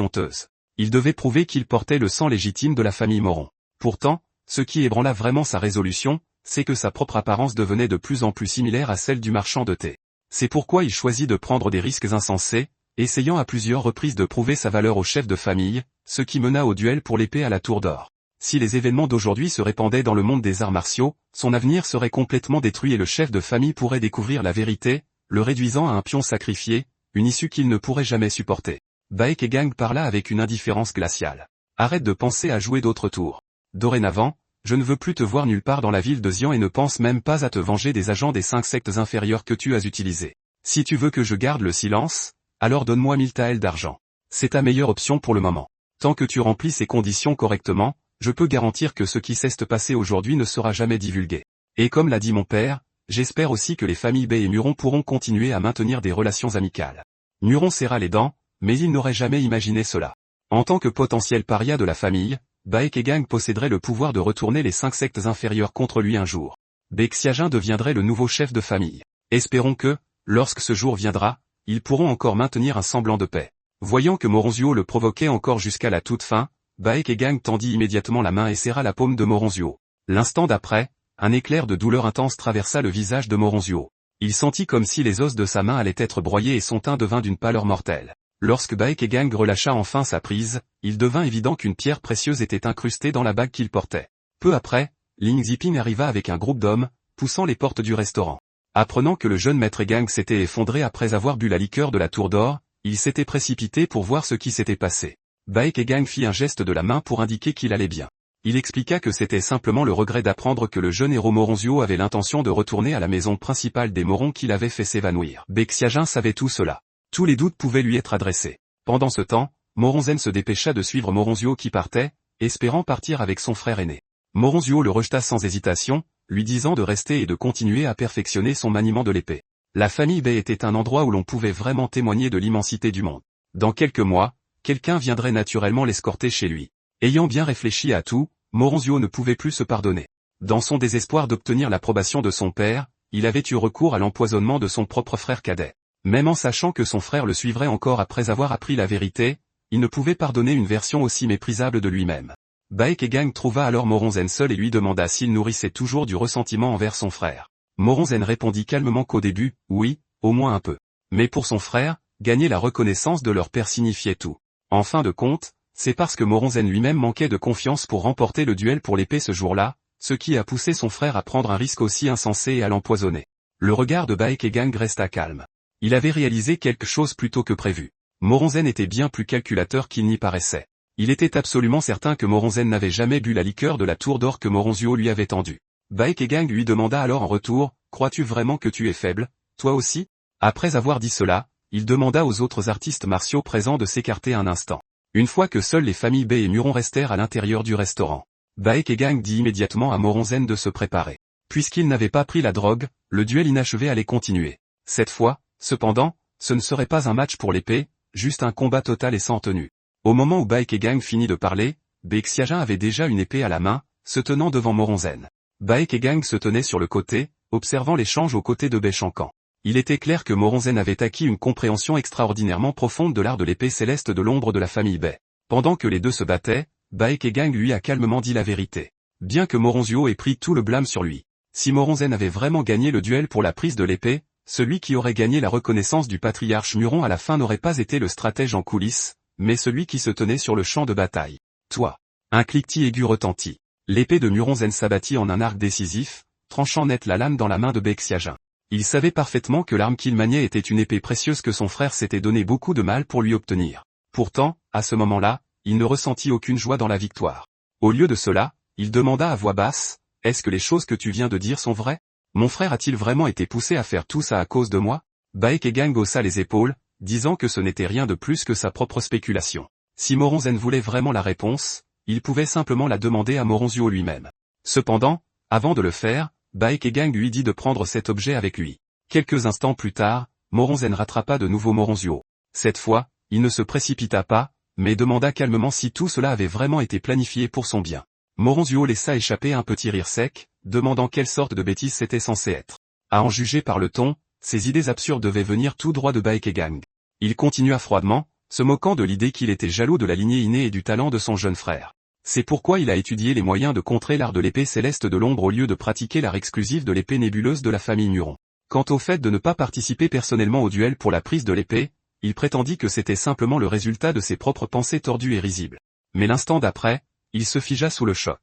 honteuse. Il devait prouver qu'il portait le sang légitime de la famille Moron. Pourtant, ce qui ébranla vraiment sa résolution, c'est que sa propre apparence devenait de plus en plus similaire à celle du marchand de thé. C'est pourquoi il choisit de prendre des risques insensés, essayant à plusieurs reprises de prouver sa valeur au chef de famille, ce qui mena au duel pour l'épée à la tour d'or. Si les événements d'aujourd'hui se répandaient dans le monde des arts martiaux, son avenir serait complètement détruit et le chef de famille pourrait découvrir la vérité, le réduisant à un pion sacrifié, une issue qu'il ne pourrait jamais supporter. Baekegang parla avec une indifférence glaciale. Arrête de penser à jouer d'autres tours. Dorénavant, je ne veux plus te voir nulle part dans la ville de Xian et ne pense même pas à te venger des agents des 5 sectes inférieures que tu as utilisés. Si tu veux que je garde le silence, alors donne-moi 1000 taels d'argent. C'est ta meilleure option pour le moment. Tant que tu remplis ces conditions correctement, je peux garantir que ce qui s'est passé aujourd'hui ne sera jamais divulgué. Et comme l'a dit mon père, j'espère aussi que les familles Bay et Muron pourront continuer à maintenir des relations amicales. Muron serra les dents, mais il n'aurait jamais imaginé cela. En tant que potentiel paria de la famille, Baekegang posséderait le pouvoir de retourner les 5 sectes inférieures contre lui un jour. Baexiajin deviendrait le nouveau chef de famille. Espérons que, lorsque ce jour viendra, ils pourront encore maintenir un semblant de paix. Voyant que Moronzuo le provoquait encore jusqu'à la toute fin, Baekegang tendit immédiatement la main et serra la paume de Moronzuo. L'instant d'après, un éclair de douleur intense traversa le visage de Moronzuo. Il sentit comme si les os de sa main allaient être broyés et son teint devint d'une pâleur mortelle. Lorsque Baekegang relâcha enfin sa prise, il devint évident qu'une pierre précieuse était incrustée dans la bague qu'il portait. Peu après, Ling Ziping arriva avec un groupe d'hommes, poussant les portes du restaurant. Apprenant que le jeune maître Gang s'était effondré après avoir bu la liqueur de la tour d'or, il s'était précipité pour voir ce qui s'était passé. Baekegang fit un geste de la main pour indiquer qu'il allait bien. Il expliqua que c'était simplement le regret d'apprendre que le jeune héros Moronzuo avait l'intention de retourner à la maison principale des Morons qu'il avait fait s'évanouir. Baexiajin savait tout cela. Tous les doutes pouvaient lui être adressés. Pendant ce temps, Moronzen se dépêcha de suivre Moronzuo qui partait, espérant partir avec son frère aîné. Moronzuo le rejeta sans hésitation, lui disant de rester et de continuer à perfectionner son maniement de l'épée. La famille Bay était un endroit où l'on pouvait vraiment témoigner de l'immensité du monde. Dans quelques mois, quelqu'un viendrait naturellement l'escorter chez lui. Ayant bien réfléchi à tout, Moronzuo ne pouvait plus se pardonner. Dans son désespoir d'obtenir l'approbation de son père, il avait eu recours à l'empoisonnement de son propre frère cadet. Même en sachant que son frère le suivrait encore après avoir appris la vérité, il ne pouvait pardonner une version aussi méprisable de lui-même. Baekegang trouva alors Moronzen seul et lui demanda s'il nourrissait toujours du ressentiment envers son frère. Moronzen répondit calmement qu'au début, oui, au moins un peu. Mais pour son frère, gagner la reconnaissance de leur père signifiait tout. En fin de compte, c'est parce que Moronzen lui-même manquait de confiance pour remporter le duel pour l'épée ce jour-là, ce qui a poussé son frère à prendre un risque aussi insensé et à l'empoisonner. Le regard de Baekegang resta calme. Il avait réalisé quelque chose plus tôt que prévu. Moronzen était bien plus calculateur qu'il n'y paraissait. Il était absolument certain que Moronzen n'avait jamais bu la liqueur de la tour d'or que Moronzuo lui avait tendue. Baekegang lui demanda alors en retour, « Crois-tu vraiment que tu es faible, toi aussi ?» Après avoir dit cela, il demanda aux autres artistes martiaux présents de s'écarter un instant. Une fois que seules les familles Bay et Muron restèrent à l'intérieur du restaurant, Baekegang dit immédiatement à Moronzen de se préparer. Puisqu'il n'avait pas pris la drogue, le duel inachevé allait continuer. Cette fois, cependant, ce ne serait pas un match pour l'épée, juste un combat total et sans tenue. Au moment où Baekegang finit de parler, Baexiajin avait déjà une épée à la main, se tenant devant Moronzen. Baekegang se tenait sur le côté, observant l'échange aux côtés de Baechankan. Il était clair que Moronzen avait acquis une compréhension extraordinairement profonde de l'art de l'épée céleste de l'ombre de la famille Bay. Pendant que les deux se battaient, Baekegang lui a calmement dit la vérité. Bien que Moronzuo ait pris tout le blâme sur lui. Si Moronzen avait vraiment gagné le duel pour la prise de l'épée, celui qui aurait gagné la reconnaissance du patriarche Muron à la fin n'aurait pas été le stratège en coulisses, mais celui qui se tenait sur le champ de bataille. Toi. Un cliquetis aigu retentit. L'épée de Muronzen s'abattit en un arc décisif, tranchant net la lame dans la main de Bexiagin. Il savait parfaitement que l'arme qu'il maniait était une épée précieuse que son frère s'était donné beaucoup de mal pour lui obtenir. Pourtant, à ce moment-là, il ne ressentit aucune joie dans la victoire. Au lieu de cela, il demanda à voix basse, « Est-ce que les choses que tu viens de dire sont vraies ? Mon frère a-t-il vraiment été poussé à faire tout ça à cause de moi ?» Baekgang haussa les épaules, disant que ce n'était rien de plus que sa propre spéculation. Si Moronzen voulait vraiment la réponse, il pouvait simplement la demander à Moronzuo lui-même. Cependant, avant de le faire, Baekgang lui dit de prendre cet objet avec lui. Quelques instants plus tard, Moronzen rattrapa de nouveau Moronzuo. Cette fois, il ne se précipita pas, mais demanda calmement si tout cela avait vraiment été planifié pour son bien. Moronzuo laissa échapper un petit rire sec, demandant quelle sorte de bêtise c'était censé être. À en juger par le ton, ces idées absurdes devaient venir tout droit de Baekgang. Il continua froidement, se moquant de l'idée qu'il était jaloux de la lignée innée et du talent de son jeune frère. C'est pourquoi il a étudié les moyens de contrer l'art de l'épée céleste de l'ombre au lieu de pratiquer l'art exclusif de l'épée nébuleuse de la famille Muron. Quant au fait de ne pas participer personnellement au duel pour la prise de l'épée, il prétendit que c'était simplement le résultat de ses propres pensées tordues et risibles. Mais l'instant d'après, il se figea sous le choc.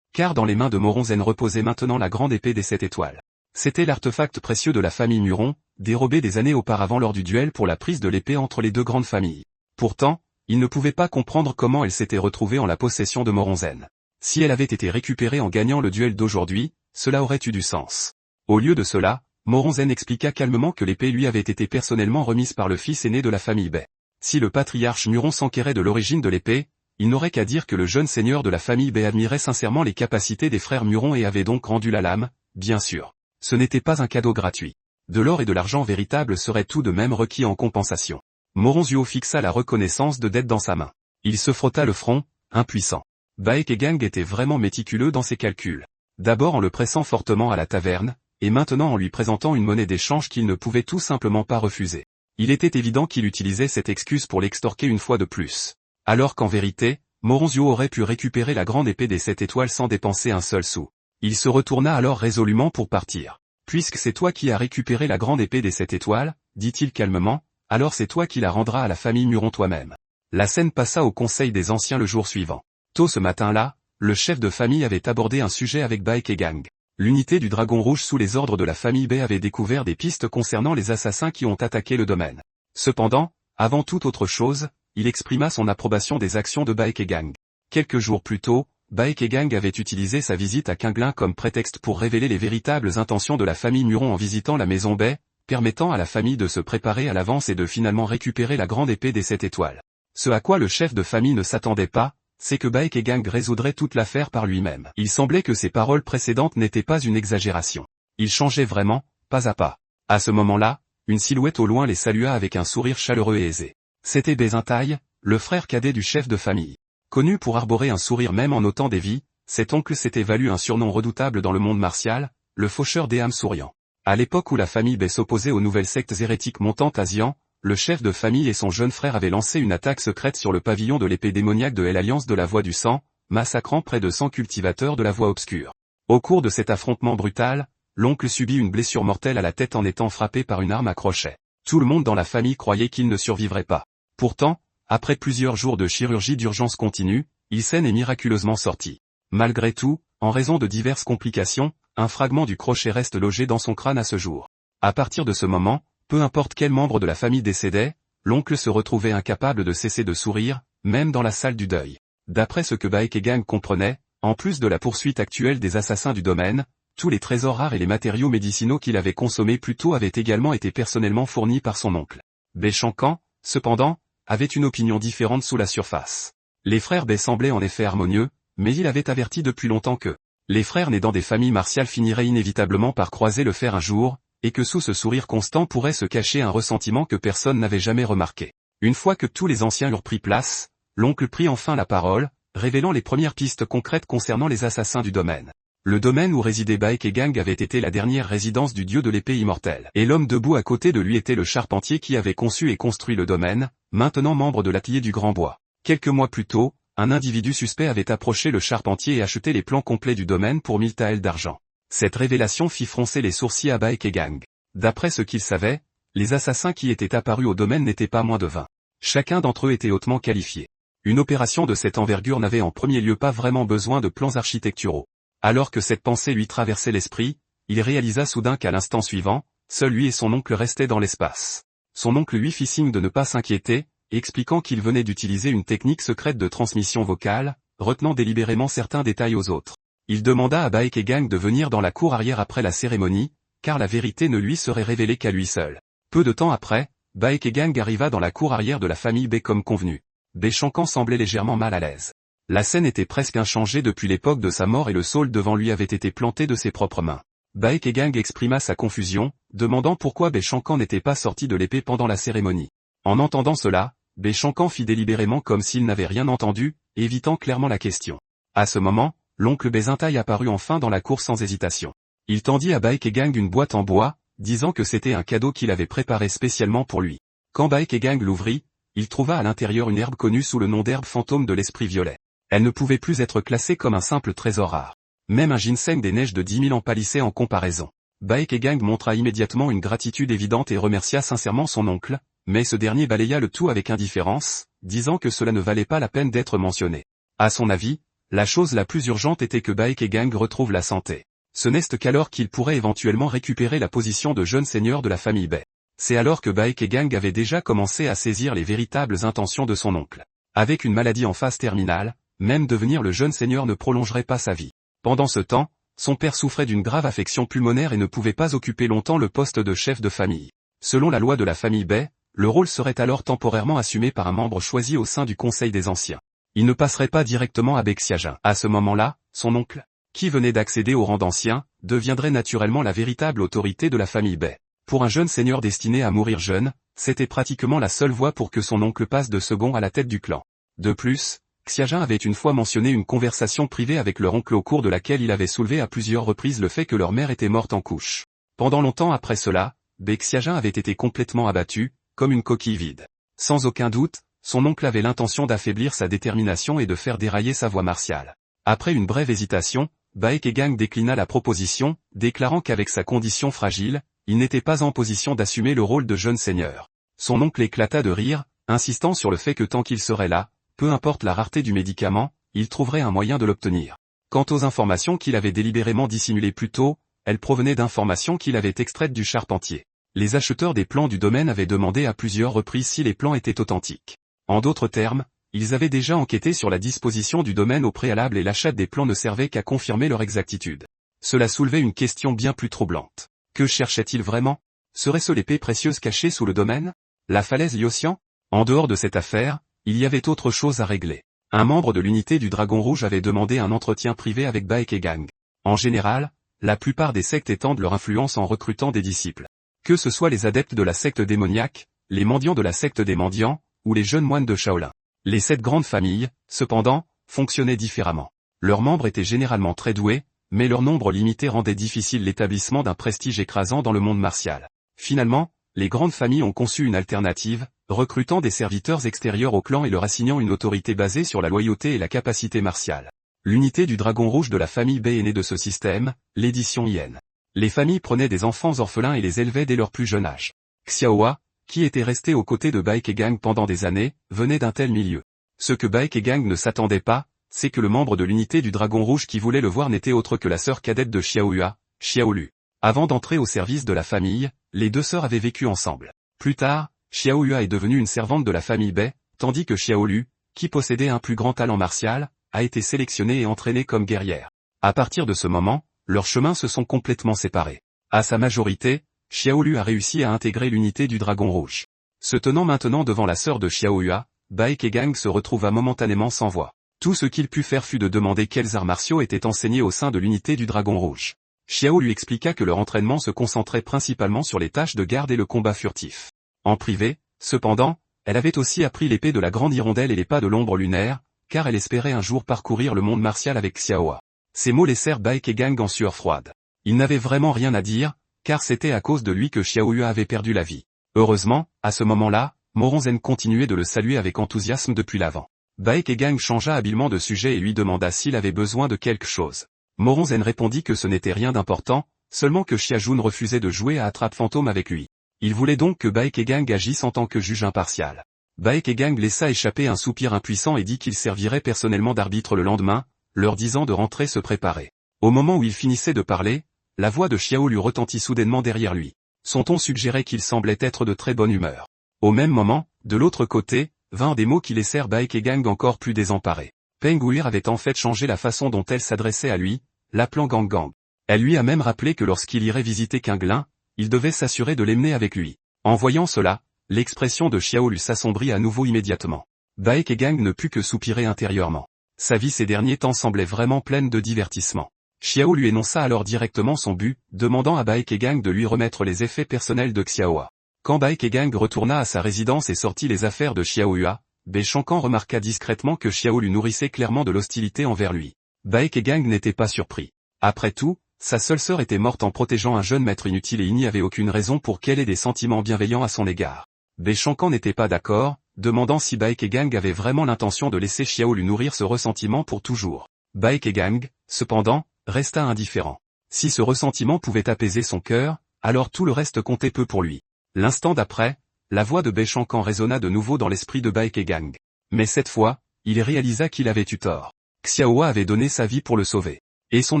Car dans les mains de Moronzen reposait maintenant la grande épée des 7 étoiles. C'était l'artefact précieux de la famille Muron, dérobé des années auparavant lors du duel pour la prise de l'épée entre les deux grandes familles. Pourtant, il ne pouvait pas comprendre comment elle s'était retrouvée en la possession de Moronzen. Si elle avait été récupérée en gagnant le duel d'aujourd'hui, cela aurait eu du sens. Au lieu de cela, Moronzen expliqua calmement que l'épée lui avait été personnellement remise par le fils aîné de la famille Bai. Si le patriarche Muron s'enquérait de l'origine de l'épée, il n'aurait qu'à dire que le jeune seigneur de la famille Bai admirait sincèrement les capacités des frères Muron et avait donc rendu la lame, bien sûr. Ce n'était pas un cadeau gratuit. De l'or et de l'argent véritable seraient tout de même requis en compensation. Moronzuo fixa la reconnaissance de dette dans sa main. Il se frotta le front, impuissant. Baekgang était vraiment méticuleux dans ses calculs. D'abord en le pressant fortement à la taverne, et maintenant en lui présentant une monnaie d'échange qu'il ne pouvait tout simplement pas refuser. Il était évident qu'il utilisait cette excuse pour l'extorquer une fois de plus. Alors qu'en vérité, Moronzuo aurait pu récupérer la grande épée des 7 étoiles sans dépenser un seul sou. Il se retourna alors résolument pour partir. « Puisque c'est toi qui as récupéré la grande épée des 7 étoiles, dit-il calmement, alors c'est toi qui la rendras à la famille Muron toi-même. » La scène passa au conseil des anciens le jour suivant. Tôt ce matin-là, le chef de famille avait abordé un sujet avec Baekgang. L'unité du Dragon Rouge sous les ordres de la famille Bai avait découvert des pistes concernant les assassins qui ont attaqué le domaine. Cependant, avant toute autre chose, il exprima son approbation des actions de Baekgang. Quelques jours plus tôt, Baekgang avait utilisé sa visite à Qinglin comme prétexte pour révéler les véritables intentions de la famille Muron en visitant la maison Bai, permettant à la famille de se préparer à l'avance et de finalement récupérer la grande épée des 7 étoiles. Ce à quoi le chef de famille ne s'attendait pas, c'est que Baekgang résoudrait toute l'affaire par lui-même. Il semblait que ses paroles précédentes n'étaient pas une exagération. Il changeait vraiment, pas à pas. À ce moment-là, une silhouette au loin les salua avec un sourire chaleureux et aisé. C'était Bézintaille, le frère cadet du chef de famille. Connu pour arborer un sourire même en ôtant des vies, cet oncle s'était valu un surnom redoutable dans le monde martial, le faucheur des âmes souriant. À l'époque où la famille Bai s'opposait aux nouvelles sectes hérétiques montantes à Xi'an, le chef de famille et son jeune frère avaient lancé une attaque secrète sur le pavillon de l'épée démoniaque de l'Alliance de la Voie du Sang, massacrant près de 100 cultivateurs de la Voie obscure. Au cours de cet affrontement brutal, l'oncle subit une blessure mortelle à la tête en étant frappé par une arme à crochet. Tout le monde dans la famille croyait qu'il ne survivrait pas. Pourtant, après plusieurs jours de chirurgie d'urgence continue, il s'en est miraculeusement sorti. Malgré tout, en raison de diverses complications, un fragment du crochet reste logé dans son crâne à ce jour. À partir de ce moment, peu importe quel membre de la famille décédait, l'oncle se retrouvait incapable de cesser de sourire, même dans la salle du deuil. D'après ce que Baekgang comprenait, en plus de la poursuite actuelle des assassins du domaine, tous les trésors rares et les matériaux médicinaux qu'il avait consommés plus tôt avaient également été personnellement fournis par son oncle. Béchancan, cependant, avait une opinion différente sous la surface. Les frères Bai semblaient en effet harmonieux, mais il avait averti depuis longtemps que les frères nés dans des familles martiales finiraient inévitablement par croiser le fer un jour, et que sous ce sourire constant pourrait se cacher un ressentiment que personne n'avait jamais remarqué. Une fois que tous les anciens eurent pris place, l'oncle prit enfin la parole, révélant les premières pistes concrètes concernant les assassins du domaine. Le domaine où résidait Baekgang avait été la dernière résidence du dieu de l'épée immortelle. Et l'homme debout à côté de lui était le charpentier qui avait conçu et construit le domaine, maintenant membre de l'atelier du Grand Bois. Quelques mois plus tôt, un individu suspect avait approché le charpentier et acheté les plans complets du domaine pour 1000 taels d'argent. Cette révélation fit froncer les sourcils à Baekegang. D'après ce qu'il savait, les assassins qui étaient apparus au domaine n'étaient pas moins de 20. Chacun d'entre eux était hautement qualifié. Une opération de cette envergure n'avait en premier lieu pas vraiment besoin de plans architecturaux. Alors que cette pensée lui traversait l'esprit, il réalisa soudain qu'à l'instant suivant, seul lui et son oncle restaient dans l'espace. Son oncle lui fit signe de ne pas s'inquiéter, expliquant qu'il venait d'utiliser une technique secrète de transmission vocale, retenant délibérément certains détails aux autres. Il demanda à Baekegang de venir dans la cour arrière après la cérémonie, car la vérité ne lui serait révélée qu'à lui seul. Peu de temps après, Baekegang arriva dans la cour arrière de la famille B comme convenu. Bae-Shankan semblait légèrement mal à l'aise. La scène était presque inchangée depuis l'époque de sa mort et le saule devant lui avait été planté de ses propres mains. Baekegang exprima sa confusion, demandant pourquoi Bae-Shankan n'était pas sorti de l'épée pendant la cérémonie. En entendant cela, Bae-Shankan fit délibérément comme s'il n'avait rien entendu, évitant clairement la question. À ce moment, l'oncle Baezintai apparut enfin dans la cour sans hésitation. Il tendit à Baekegang une boîte en bois, disant que c'était un cadeau qu'il avait préparé spécialement pour lui. Quand Baekegang l'ouvrit, il trouva à l'intérieur une herbe connue sous le nom d'herbe fantôme de l'esprit violet. Elle ne pouvait plus être classée comme un simple trésor rare. Même un ginseng des neiges de 10 000 ans pâlissait en comparaison. Baekegang montra immédiatement une gratitude évidente et remercia sincèrement son oncle, mais ce dernier balaya le tout avec indifférence, disant que cela ne valait pas la peine d'être mentionné. À son avis, la chose la plus urgente était que Baekegang retrouve la santé. Ce n'est qu'alors qu'il pourrait éventuellement récupérer la position de jeune seigneur de la famille Bae. C'est alors que Baekegang avait déjà commencé à saisir les véritables intentions de son oncle. Avec une maladie en phase terminale, même devenir le jeune seigneur ne prolongerait pas sa vie. Pendant ce temps, son père souffrait d'une grave affection pulmonaire et ne pouvait pas occuper longtemps le poste de chef de famille. Selon la loi de la famille Bae, le rôle serait alors temporairement assumé par un membre choisi au sein du conseil des anciens. Il ne passerait pas directement à Bae Xiajin. À ce moment-là, son oncle, qui venait d'accéder au rang d'ancien, deviendrait naturellement la véritable autorité de la famille Bae. Pour un jeune seigneur destiné à mourir jeune, c'était pratiquement la seule voie pour que son oncle passe de second à la tête du clan. De plus, Xiajin avait une fois mentionné une conversation privée avec leur oncle au cours de laquelle il avait soulevé à plusieurs reprises le fait que leur mère était morte en couche. Pendant longtemps après cela, Bae Xiajin avait été complètement abattu, comme une coquille vide. Sans aucun doute, son oncle avait l'intention d'affaiblir sa détermination et de faire dérailler sa voie martiale. Après une brève hésitation, Baekegang déclina la proposition, déclarant qu'avec sa condition fragile, il n'était pas en position d'assumer le rôle de jeune seigneur. Son oncle éclata de rire, insistant sur le fait que tant qu'il serait là, peu importe la rareté du médicament, il trouverait un moyen de l'obtenir. Quant aux informations qu'il avait délibérément dissimulées plus tôt, elles provenaient d'informations qu'il avait extraites du charpentier. Les acheteurs des plans du domaine avaient demandé à plusieurs reprises si les plans étaient authentiques. En d'autres termes, ils avaient déjà enquêté sur la disposition du domaine au préalable et l'achat des plans ne servait qu'à confirmer leur exactitude. Cela soulevait une question bien plus troublante. Que cherchait-il vraiment? Serait-ce l'épée précieuse cachée sous le domaine? La falaise Liosian? En dehors de cette affaire, il y avait autre chose à régler. Un membre de l'unité du Dragon Rouge avait demandé un entretien privé avec Baekegang. En général, la plupart des sectes étendent leur influence en recrutant des disciples. Que ce soit les adeptes de la secte démoniaque, les mendiants de la secte des mendiants, ou les jeunes moines de Shaolin. Les 7 grandes familles, cependant, fonctionnaient différemment. Leurs membres étaient généralement très doués, mais leur nombre limité rendait difficile l'établissement d'un prestige écrasant dans le monde martial. Finalement, les grandes familles ont conçu une alternative, recrutant des serviteurs extérieurs au clan et leur assignant une autorité basée sur la loyauté et la capacité martiale. L'unité du Dragon Rouge de la famille Bae est née de ce système, l'édition Yen. Les familles prenaient des enfants orphelins et les élevaient dès leur plus jeune âge. Xiaohua, qui était resté aux côtés de Baekegang pendant des années, venait d'un tel milieu. Ce que Baekegang ne s'attendait pas, c'est que le membre de l'unité du Dragon Rouge qui voulait le voir n'était autre que la sœur cadette de Xiaohua, Xiaolu. Avant d'entrer au service de la famille, les deux sœurs avaient vécu ensemble. Plus tard, Xiaohua est devenue une servante de la famille Bae, tandis que Xiaolu, qui possédait un plus grand talent martial, a été sélectionnée et entraînée comme guerrière. À partir de ce moment, leurs chemins se sont complètement séparés. À sa majorité, Xiaolu a réussi à intégrer l'unité du Dragon Rouge. Se tenant maintenant devant la sœur de Xiaohua, Baekegang se retrouva momentanément sans voix. Tout ce qu'il put faire fut de demander quels arts martiaux étaient enseignés au sein de l'unité du Dragon Rouge. Xiao lui expliqua que leur entraînement se concentrait principalement sur les tâches de garde et le combat furtif. En privé, cependant, elle avait aussi appris l'épée de la grande hirondelle et les pas de l'ombre lunaire, car elle espérait un jour parcourir le monde martial avec Xiaohua. Ces mots laissèrent Baekegang en sueur froide. Il n'avait vraiment rien à dire, car c'était à cause de lui que Xiaohua avait perdu la vie. Heureusement, à ce moment-là, Moronzen continuait de le saluer avec enthousiasme depuis l'avant. Baekegang changea habilement de sujet et lui demanda s'il avait besoin de quelque chose. Moronzen répondit que ce n'était rien d'important, seulement que Xiajun refusait de jouer à attrape-fantôme avec lui. Il voulait donc que Baekegang agisse en tant que juge impartial. Baekegang laissa échapper un soupir impuissant et dit qu'il servirait personnellement d'arbitre le lendemain, leur disant de rentrer se préparer. Au moment où il finissait de parler, la voix de Xiao Lu retentit soudainement derrière lui. Son ton suggérait qu'il semblait être de très bonne humeur. Au même moment, de l'autre côté, vinrent des mots qui laissèrent Baekegang encore plus désemparé. Peng Wuir avait en fait changé la façon dont elle s'adressait à lui, l'appelant Gang Gang. Elle lui a même rappelé que lorsqu'il irait visiter Qinglin, il devait s'assurer de l'emmener avec lui. En voyant cela, l'expression de Xiao Lu s'assombrit à nouveau immédiatement. Baekegang ne put que soupirer intérieurement. Sa vie ces derniers temps semblait vraiment pleine de divertissement. Xiao lui énonça alors directement son but, demandant à Baekegang de lui remettre les effets personnels de Xiaohua. Quand Baekegang retourna à sa résidence et sortit les affaires de Xiaohua, Baishankan remarqua discrètement que Xiao lui nourrissait clairement de l'hostilité envers lui. Baekegang n'était pas surpris. Après tout, sa seule sœur était morte en protégeant un jeune maître inutile et il n'y avait aucune raison pour qu'elle ait des sentiments bienveillants à son égard. Baishankan n'était pas d'accord, demandant si Baekegang avait vraiment l'intention de laisser Xiao lui nourrir ce ressentiment pour toujours. Baekegang, cependant, resta indifférent. Si ce ressentiment pouvait apaiser son cœur, alors tout le reste comptait peu pour lui. L'instant d'après, la voix de Baishankan résonna de nouveau dans l'esprit de Baekegang. Mais cette fois, il réalisa qu'il avait eu tort. Xiaohua avait donné sa vie pour le sauver. Et son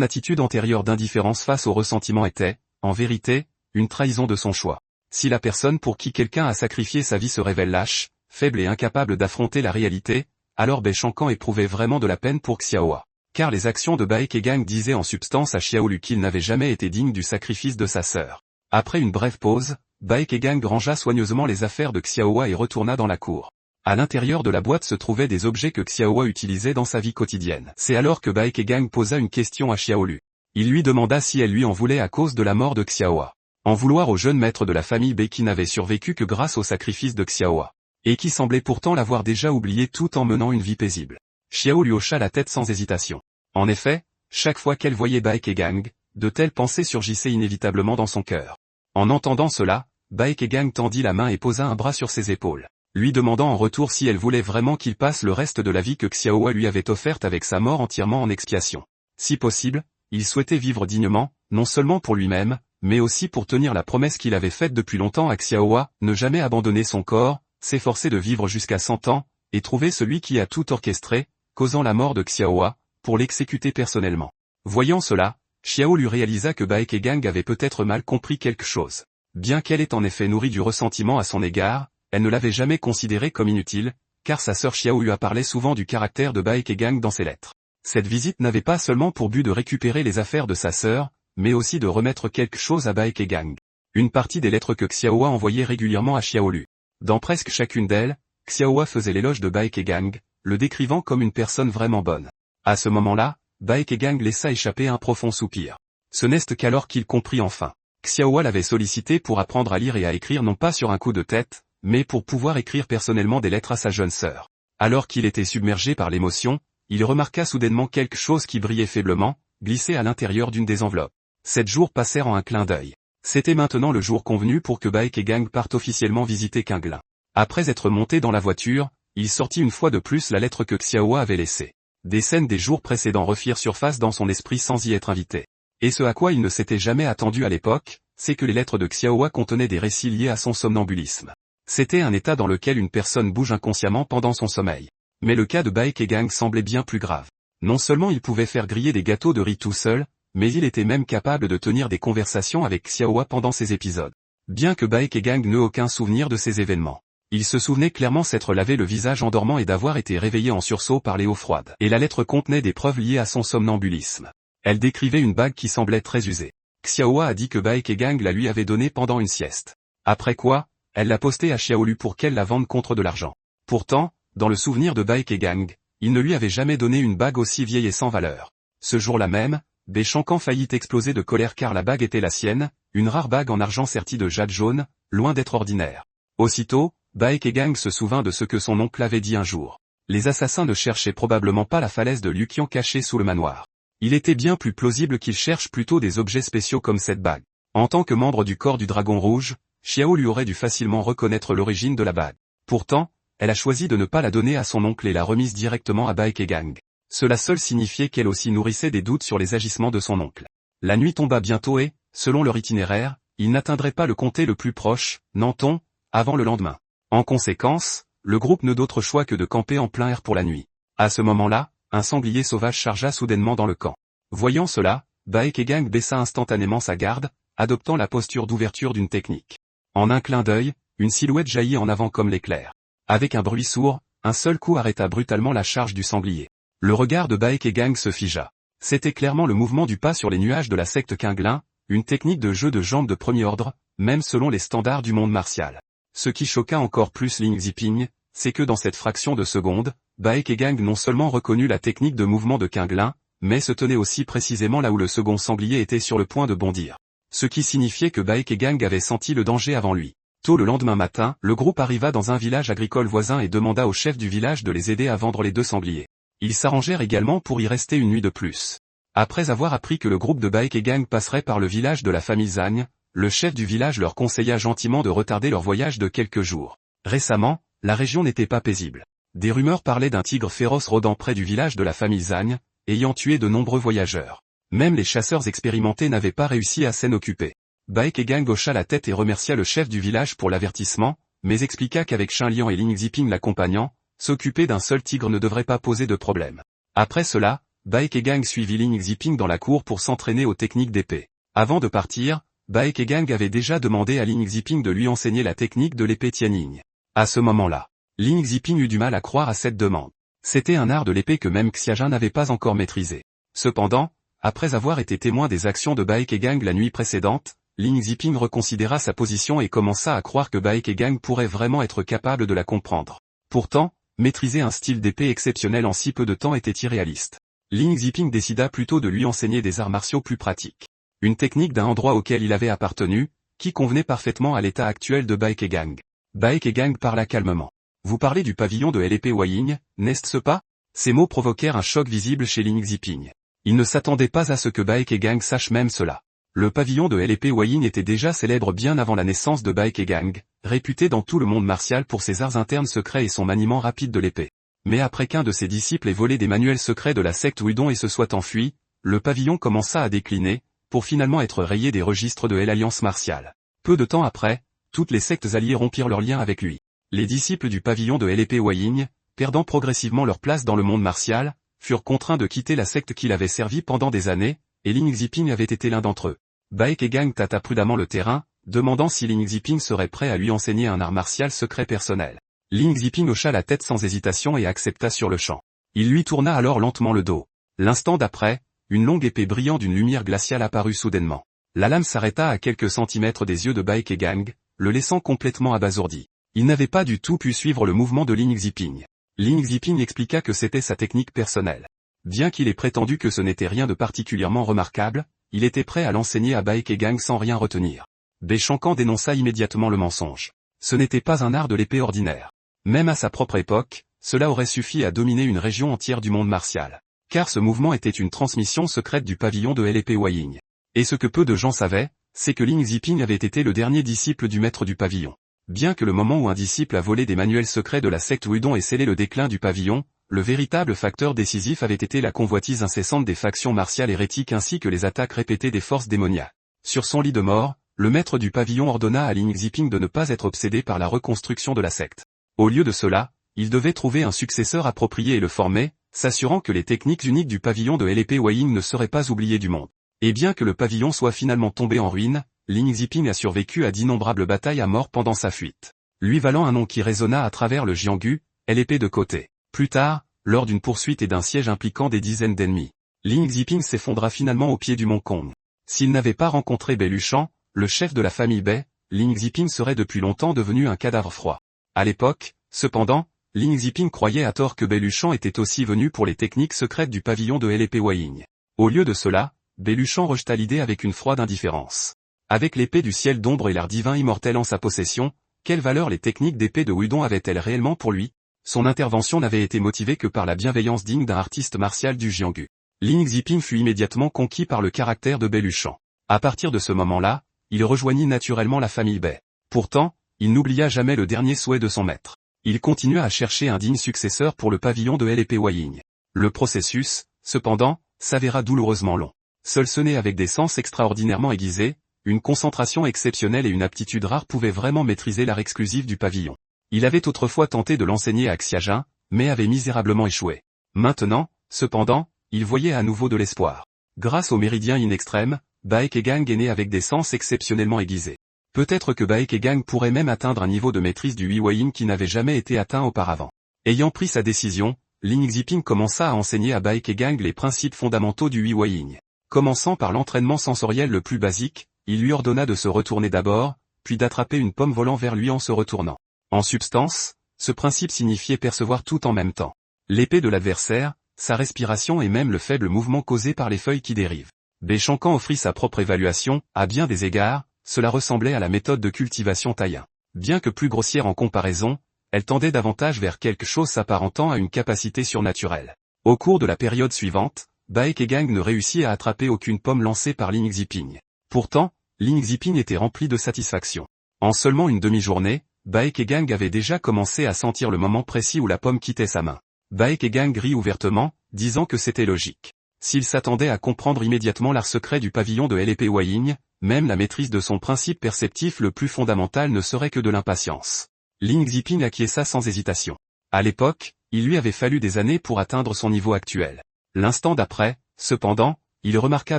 attitude antérieure d'indifférence face au ressentiment était, en vérité, une trahison de son choix. Si la personne pour qui quelqu'un a sacrifié sa vie se révèle lâche, faible et incapable d'affronter la réalité, alors Baishankan éprouvait vraiment de la peine pour Xiaohua. Car les actions de Baekegang disaient en substance à Xiao Lu qu'il n'avait jamais été digne du sacrifice de sa sœur. Après une brève pause, Baekegang rangea soigneusement les affaires de Xiaohua et retourna dans la cour. À l'intérieur de la boîte se trouvaient des objets que Xiaohua utilisait dans sa vie quotidienne. C'est alors que Baekegang posa une question à Xiao Lu. Il lui demanda si elle lui en voulait à cause de la mort de Xiaohua. En vouloir au jeune maître de la famille Bei qui n'avait survécu que grâce au sacrifice de Xiaohua. Et qui semblait pourtant l'avoir déjà oublié tout en menant une vie paisible. Xiao lui hocha la tête sans hésitation. En effet, chaque fois qu'elle voyait Baekegang, de telles pensées surgissaient inévitablement dans son cœur. En entendant cela, Baekegang tendit la main et posa un bras sur ses épaules, lui demandant en retour si elle voulait vraiment qu'il passe le reste de la vie que Xiaohua lui avait offerte avec sa mort entièrement en expiation. Si possible, il souhaitait vivre dignement, non seulement pour lui-même, mais aussi pour tenir la promesse qu'il avait faite depuis longtemps à Xiaohua, ne jamais abandonner son corps, s'efforcer de vivre jusqu'à 100 ans, et trouver celui qui a tout orchestré, causant la mort de Xiaohua, pour l'exécuter personnellement. Voyant cela, Xiao lui réalisa que Baekegang avait peut-être mal compris quelque chose. Bien qu'elle ait en effet nourri du ressentiment à son égard, elle ne l'avait jamais considéré comme inutile, car sa sœur Xiao lui a parlé souvent du caractère de Baekegang dans ses lettres. Cette visite n'avait pas seulement pour but de récupérer les affaires de sa sœur, mais aussi de remettre quelque chose à Baekegang. Une partie des lettres que Xiaohua envoyait régulièrement à Xiao Lu. Dans presque chacune d'elles, Xiaohua faisait l'éloge de Baekegang, le décrivant comme une personne vraiment bonne. À ce moment-là, Baekegang laissa échapper un profond soupir. Ce n'est qu'alors qu'il comprit enfin. Xiaohua l'avait sollicité pour apprendre à lire et à écrire non pas sur un coup de tête, mais pour pouvoir écrire personnellement des lettres à sa jeune sœur. Alors qu'il était submergé par l'émotion, il remarqua soudainement quelque chose qui brillait faiblement, glissé à l'intérieur d'une des enveloppes. 7 jours passèrent en un clin d'œil. C'était maintenant le jour convenu pour que Baekegang parte officiellement visiter Qinglin. Après être monté dans la voiture, il sortit une fois de plus la lettre que Xiaohua avait laissée. Des scènes des jours précédents refirent surface dans son esprit sans y être invité. Et ce à quoi il ne s'était jamais attendu à l'époque, c'est que les lettres de Xiaohua contenaient des récits liés à son somnambulisme. C'était un état dans lequel une personne bouge inconsciemment pendant son sommeil. Mais le cas de Baekegang semblait bien plus grave. Non seulement il pouvait faire griller des gâteaux de riz tout seul, mais il était même capable de tenir des conversations avec Xiaohua pendant ces épisodes. Bien que Baekegang n'eût aucun souvenir de ces événements. Il se souvenait clairement s'être lavé le visage en dormant et d'avoir été réveillé en sursaut par les eaux froides. Et la lettre contenait des preuves liées à son somnambulisme. Elle décrivait une bague qui semblait très usée. Xiaohua a dit que Baekegang la lui avait donnée pendant une sieste. Après quoi, elle l'a postée à Xiao Lu pour qu'elle la vende contre de l'argent. Pourtant, dans le souvenir de Baekegang, il ne lui avait jamais donné une bague aussi vieille et sans valeur. Ce jour-là même, Baishankan faillit exploser de colère car la bague était la sienne, une rare bague en argent sertie de jade jaune, loin d'être ordinaire. Aussitôt, Baekegang se souvint de ce que son oncle avait dit un jour. Les assassins ne cherchaient probablement pas la falaise de Luqian cachée sous le manoir. Il était bien plus plausible qu'ils cherchent plutôt des objets spéciaux comme cette bague. En tant que membre du corps du Dragon Rouge, Xiao lui aurait dû facilement reconnaître l'origine de la bague. Pourtant, elle a choisi de ne pas la donner à son oncle et l'a remise directement à Baekegang. Cela seul signifiait qu'elle aussi nourrissait des doutes sur les agissements de son oncle. La nuit tomba bientôt et, selon leur itinéraire, ils n'atteindraient pas le comté le plus proche, Nanton, avant le lendemain. En conséquence, le groupe n'eut d'autre choix que de camper en plein air pour la nuit. À ce moment-là, un sanglier sauvage chargea soudainement dans le camp. Voyant cela, Baekegang baissa instantanément sa garde, adoptant la posture d'ouverture d'une technique. En un clin d'œil, une silhouette jaillit en avant comme l'éclair. Avec un bruit sourd, un seul coup arrêta brutalement la charge du sanglier. Le regard de Baekegang se figea. C'était clairement le mouvement du pas sur les nuages de la secte Qinglin, une technique de jeu de jambes de premier ordre, même selon les standards du monde martial. Ce qui choqua encore plus Ling Ziping, c'est que dans cette fraction de seconde, Baekegang non seulement reconnut la technique de mouvement de Qinglin, mais se tenait aussi précisément là où le second sanglier était sur le point de bondir. Ce qui signifiait que Baekegang avait senti le danger avant lui. Tôt le lendemain matin, le groupe arriva dans un village agricole voisin et demanda au chef du village de les aider à vendre les deux sangliers. Ils s'arrangèrent également pour y rester une nuit de plus. Après avoir appris que le groupe de Baekegang passerait par le village de la famille Zhang, le chef du village leur conseilla gentiment de retarder leur voyage de quelques jours. Récemment, la région n'était pas paisible. Des rumeurs parlaient d'un tigre féroce rôdant près du village de la famille Zhang, ayant tué de nombreux voyageurs. Même les chasseurs expérimentés n'avaient pas réussi à s'en occuper. Baekegang hocha la tête et remercia le chef du village pour l'avertissement, mais expliqua qu'avec Shin Liang et Ling Ziping l'accompagnant, s'occuper d'un seul tigre ne devrait pas poser de problème. Après cela, Baekegang suivit Ling Ziping dans la cour pour s'entraîner aux techniques d'épée. Avant de partir, Baekegang avait déjà demandé à Ling Ziping de lui enseigner la technique de l'épée Tianning. À ce moment-là, Ling Ziping eut du mal à croire à cette demande. C'était un art de l'épée que même Xiaojun n'avait pas encore maîtrisé. Cependant, après avoir été témoin des actions de Baekegang la nuit précédente, Ling Ziping reconsidéra sa position et commença à croire que Baekegang pourrait vraiment être capable de la comprendre. Pourtant, maîtriser un style d'épée exceptionnel en si peu de temps était irréaliste. Ling Ziping décida plutôt de lui enseigner des arts martiaux plus pratiques. Une technique d'un endroit auquel il avait appartenu, qui convenait parfaitement à l'état actuel de Baekegang. Baekegang parla calmement. Vous parlez du pavillon de l'épée Huaying, n'est-ce pas? Ces mots provoquèrent un choc visible chez Ling Ziping. Il ne s'attendait pas à ce que Baekegang sache même cela. Le pavillon de l'épée Huaying était déjà célèbre bien avant la naissance de Baekegang, réputé dans tout le monde martial pour ses arts internes secrets et son maniement rapide de l'épée. Mais après qu'un de ses disciples ait volé des manuels secrets de la secte Wudong et se soit enfui, le pavillon commença à décliner, pour finalement être rayé des registres de l'alliance martiale. Peu de temps après, toutes les sectes alliées rompirent leurs liens avec lui. Les disciples du pavillon de l'épée Huaying, perdant progressivement leur place dans le monde martial, furent contraints de quitter la secte qui l'avait servi pendant des années, et Ling Ziping avait été l'un d'entre eux. Baekegang tâta prudemment le terrain, demandant si Ling Ziping serait prêt à lui enseigner un art martial secret personnel. Ling Ziping hocha la tête sans hésitation et accepta sur le champ. Il lui tourna alors lentement le dos. L'instant d'après, une longue épée brillant d'une lumière glaciale apparut soudainement. La lame s'arrêta à quelques centimètres des yeux de Baekegang, le laissant complètement abasourdi. Il n'avait pas du tout pu suivre le mouvement de Ling Ziping. Ling Ziping expliqua que c'était sa technique personnelle. Bien qu'il ait prétendu que ce n'était rien de particulièrement remarquable, il était prêt à l'enseigner à Baekegang sans rien retenir. Baishankan dénonça immédiatement le mensonge. Ce n'était pas un art de l'épée ordinaire. Même à sa propre époque, cela aurait suffi à dominer une région entière du monde martial. Car ce mouvement était une transmission secrète du pavillon de l'épée Huaying. Et ce que peu de gens savaient, c'est que Ling Ziping avait été le dernier disciple du maître du pavillon. Bien que le moment où un disciple a volé des manuels secrets de la secte Wudong ait scellé le déclin du pavillon, le véritable facteur décisif avait été la convoitise incessante des factions martiales hérétiques ainsi que les attaques répétées des forces démoniaques. Sur son lit de mort, le maître du pavillon ordonna à Ling Ziping de ne pas être obsédé par la reconstruction de la secte. Au lieu de cela, il devait trouver un successeur approprié et le former, s'assurant que les techniques uniques du pavillon de l'épée Huaying ne seraient pas oubliées du monde. Et bien que le pavillon soit finalement tombé en ruine, Ling Ziping a survécu à d'innombrables batailles à mort pendant sa fuite, lui valant un nom qui résonna à travers le Jianghu, l'épée de côté. Plus tard, lors d'une poursuite et d'un siège impliquant des dizaines d'ennemis, Ling Ziping s'effondra finalement au pied du mont Kong. S'il n'avait pas rencontré Belushan, le chef de la famille Bei, Ling Ziping serait depuis longtemps devenu un cadavre froid. À l'époque, cependant, Ling Ziping croyait à tort que Belushan était aussi venu pour les techniques secrètes du pavillon de l'épée Huaying. Au lieu de cela, Belushan rejeta l'idée avec une froide indifférence. Avec l'épée du ciel d'ombre et l'art divin immortel en sa possession, quelle valeur les techniques d'épée de Wudong avaient-elles réellement pour lui? Son intervention n'avait été motivée que par la bienveillance digne d'un artiste martial du Jianghu. Ling Ziping fut immédiatement conquis par le caractère de Belushan. À partir de ce moment-là, il rejoignit naturellement la famille Bei. Pourtant, il n'oublia jamais le dernier souhait de son maître. Il continua à chercher un digne successeur pour le pavillon de l'épée Huaying. Le processus, cependant, s'avéra douloureusement long. Seul ce né avec des sens extraordinairement aiguisés, une concentration exceptionnelle et une aptitude rare pouvaient vraiment maîtriser l'art exclusif du pavillon. Il avait autrefois tenté de l'enseigner à Xiajen, mais avait misérablement échoué. Maintenant, cependant, il voyait à nouveau de l'espoir. Grâce au méridien in extrême, Baekegang est né avec des sens exceptionnellement aiguisés. Peut-être que Baekegang pourrait même atteindre un niveau de maîtrise du Huiyin qui n'avait jamais été atteint auparavant. Ayant pris sa décision, Lin Xiping commença à enseigner à Baekegang les principes fondamentaux du Huiyin. Commençant par l'entraînement sensoriel le plus basique, il lui ordonna de se retourner d'abord, puis d'attraper une pomme volant vers lui en se retournant. En substance, ce principe signifiait percevoir tout en même temps. L'épée de l'adversaire, sa respiration et même le faible mouvement causé par les feuilles qui dérivent. Béchancan offrit sa propre évaluation, à bien des égards, cela ressemblait à la méthode de cultivation Taiyin. Bien que plus grossière en comparaison, elle tendait davantage vers quelque chose s'apparentant à une capacité surnaturelle. Au cours de la période suivante, Baekegang ne réussit à attraper aucune pomme lancée par Lin Xiping. Pourtant, Lin Xiping était rempli de satisfaction. En seulement une demi-journée, Baekegang avait déjà commencé à sentir le moment précis où la pomme quittait sa main. Baekegang rit ouvertement, disant que c'était logique. S'il s'attendait à comprendre immédiatement l'art secret du pavillon de LP Huiyin, même la maîtrise de son principe perceptif le plus fondamental ne serait que de l'impatience. Lin Xiping acquiesça sans hésitation. À l'époque, il lui avait fallu des années pour atteindre son niveau actuel. L'instant d'après, cependant, il remarqua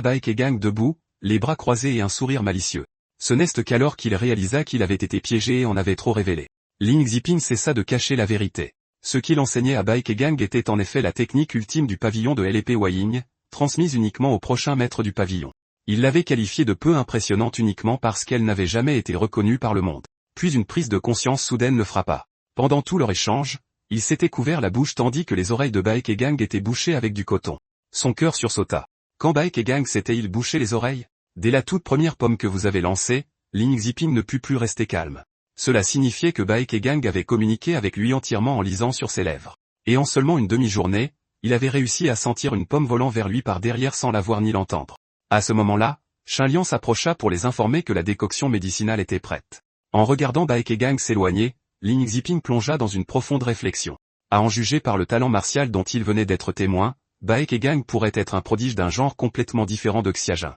Baekegang debout, les bras croisés et un sourire malicieux. Ce n'est qu'alors qu'il réalisa qu'il avait été piégé et en avait trop révélé. Lin Xiping cessa de cacher la vérité. Ce qu'il enseignait à Baekegang était en effet la technique ultime du pavillon de LP Huiyin, transmise uniquement au prochain maître du pavillon. Il l'avait qualifiée de peu impressionnante uniquement parce qu'elle n'avait jamais été reconnue par le monde. Puis une prise de conscience soudaine le frappa. Pendant tout leur échange, il s'était couvert la bouche tandis que les oreilles de Baekegang étaient bouchées avec du coton. Son cœur sursauta. Quand Baekegang s'était-il bouché les oreilles? Dès la toute première pomme que vous avez lancée, Lin Xiping ne put plus rester calme. Cela signifiait que Baekegang avait communiqué avec lui entièrement en lisant sur ses lèvres. Et en seulement une demi-journée, il avait réussi à sentir une pomme volant vers lui par derrière sans la voir ni l'entendre. À ce moment-là, Shenliang s'approcha pour les informer que la décoction médicinale était prête. En regardant Baekegang s'éloigner, Lin Xiping plongea dans une profonde réflexion. À en juger par le talent martial dont il venait d'être témoin, Baekegang pourrait être un prodige d'un genre complètement différent de Xiajen.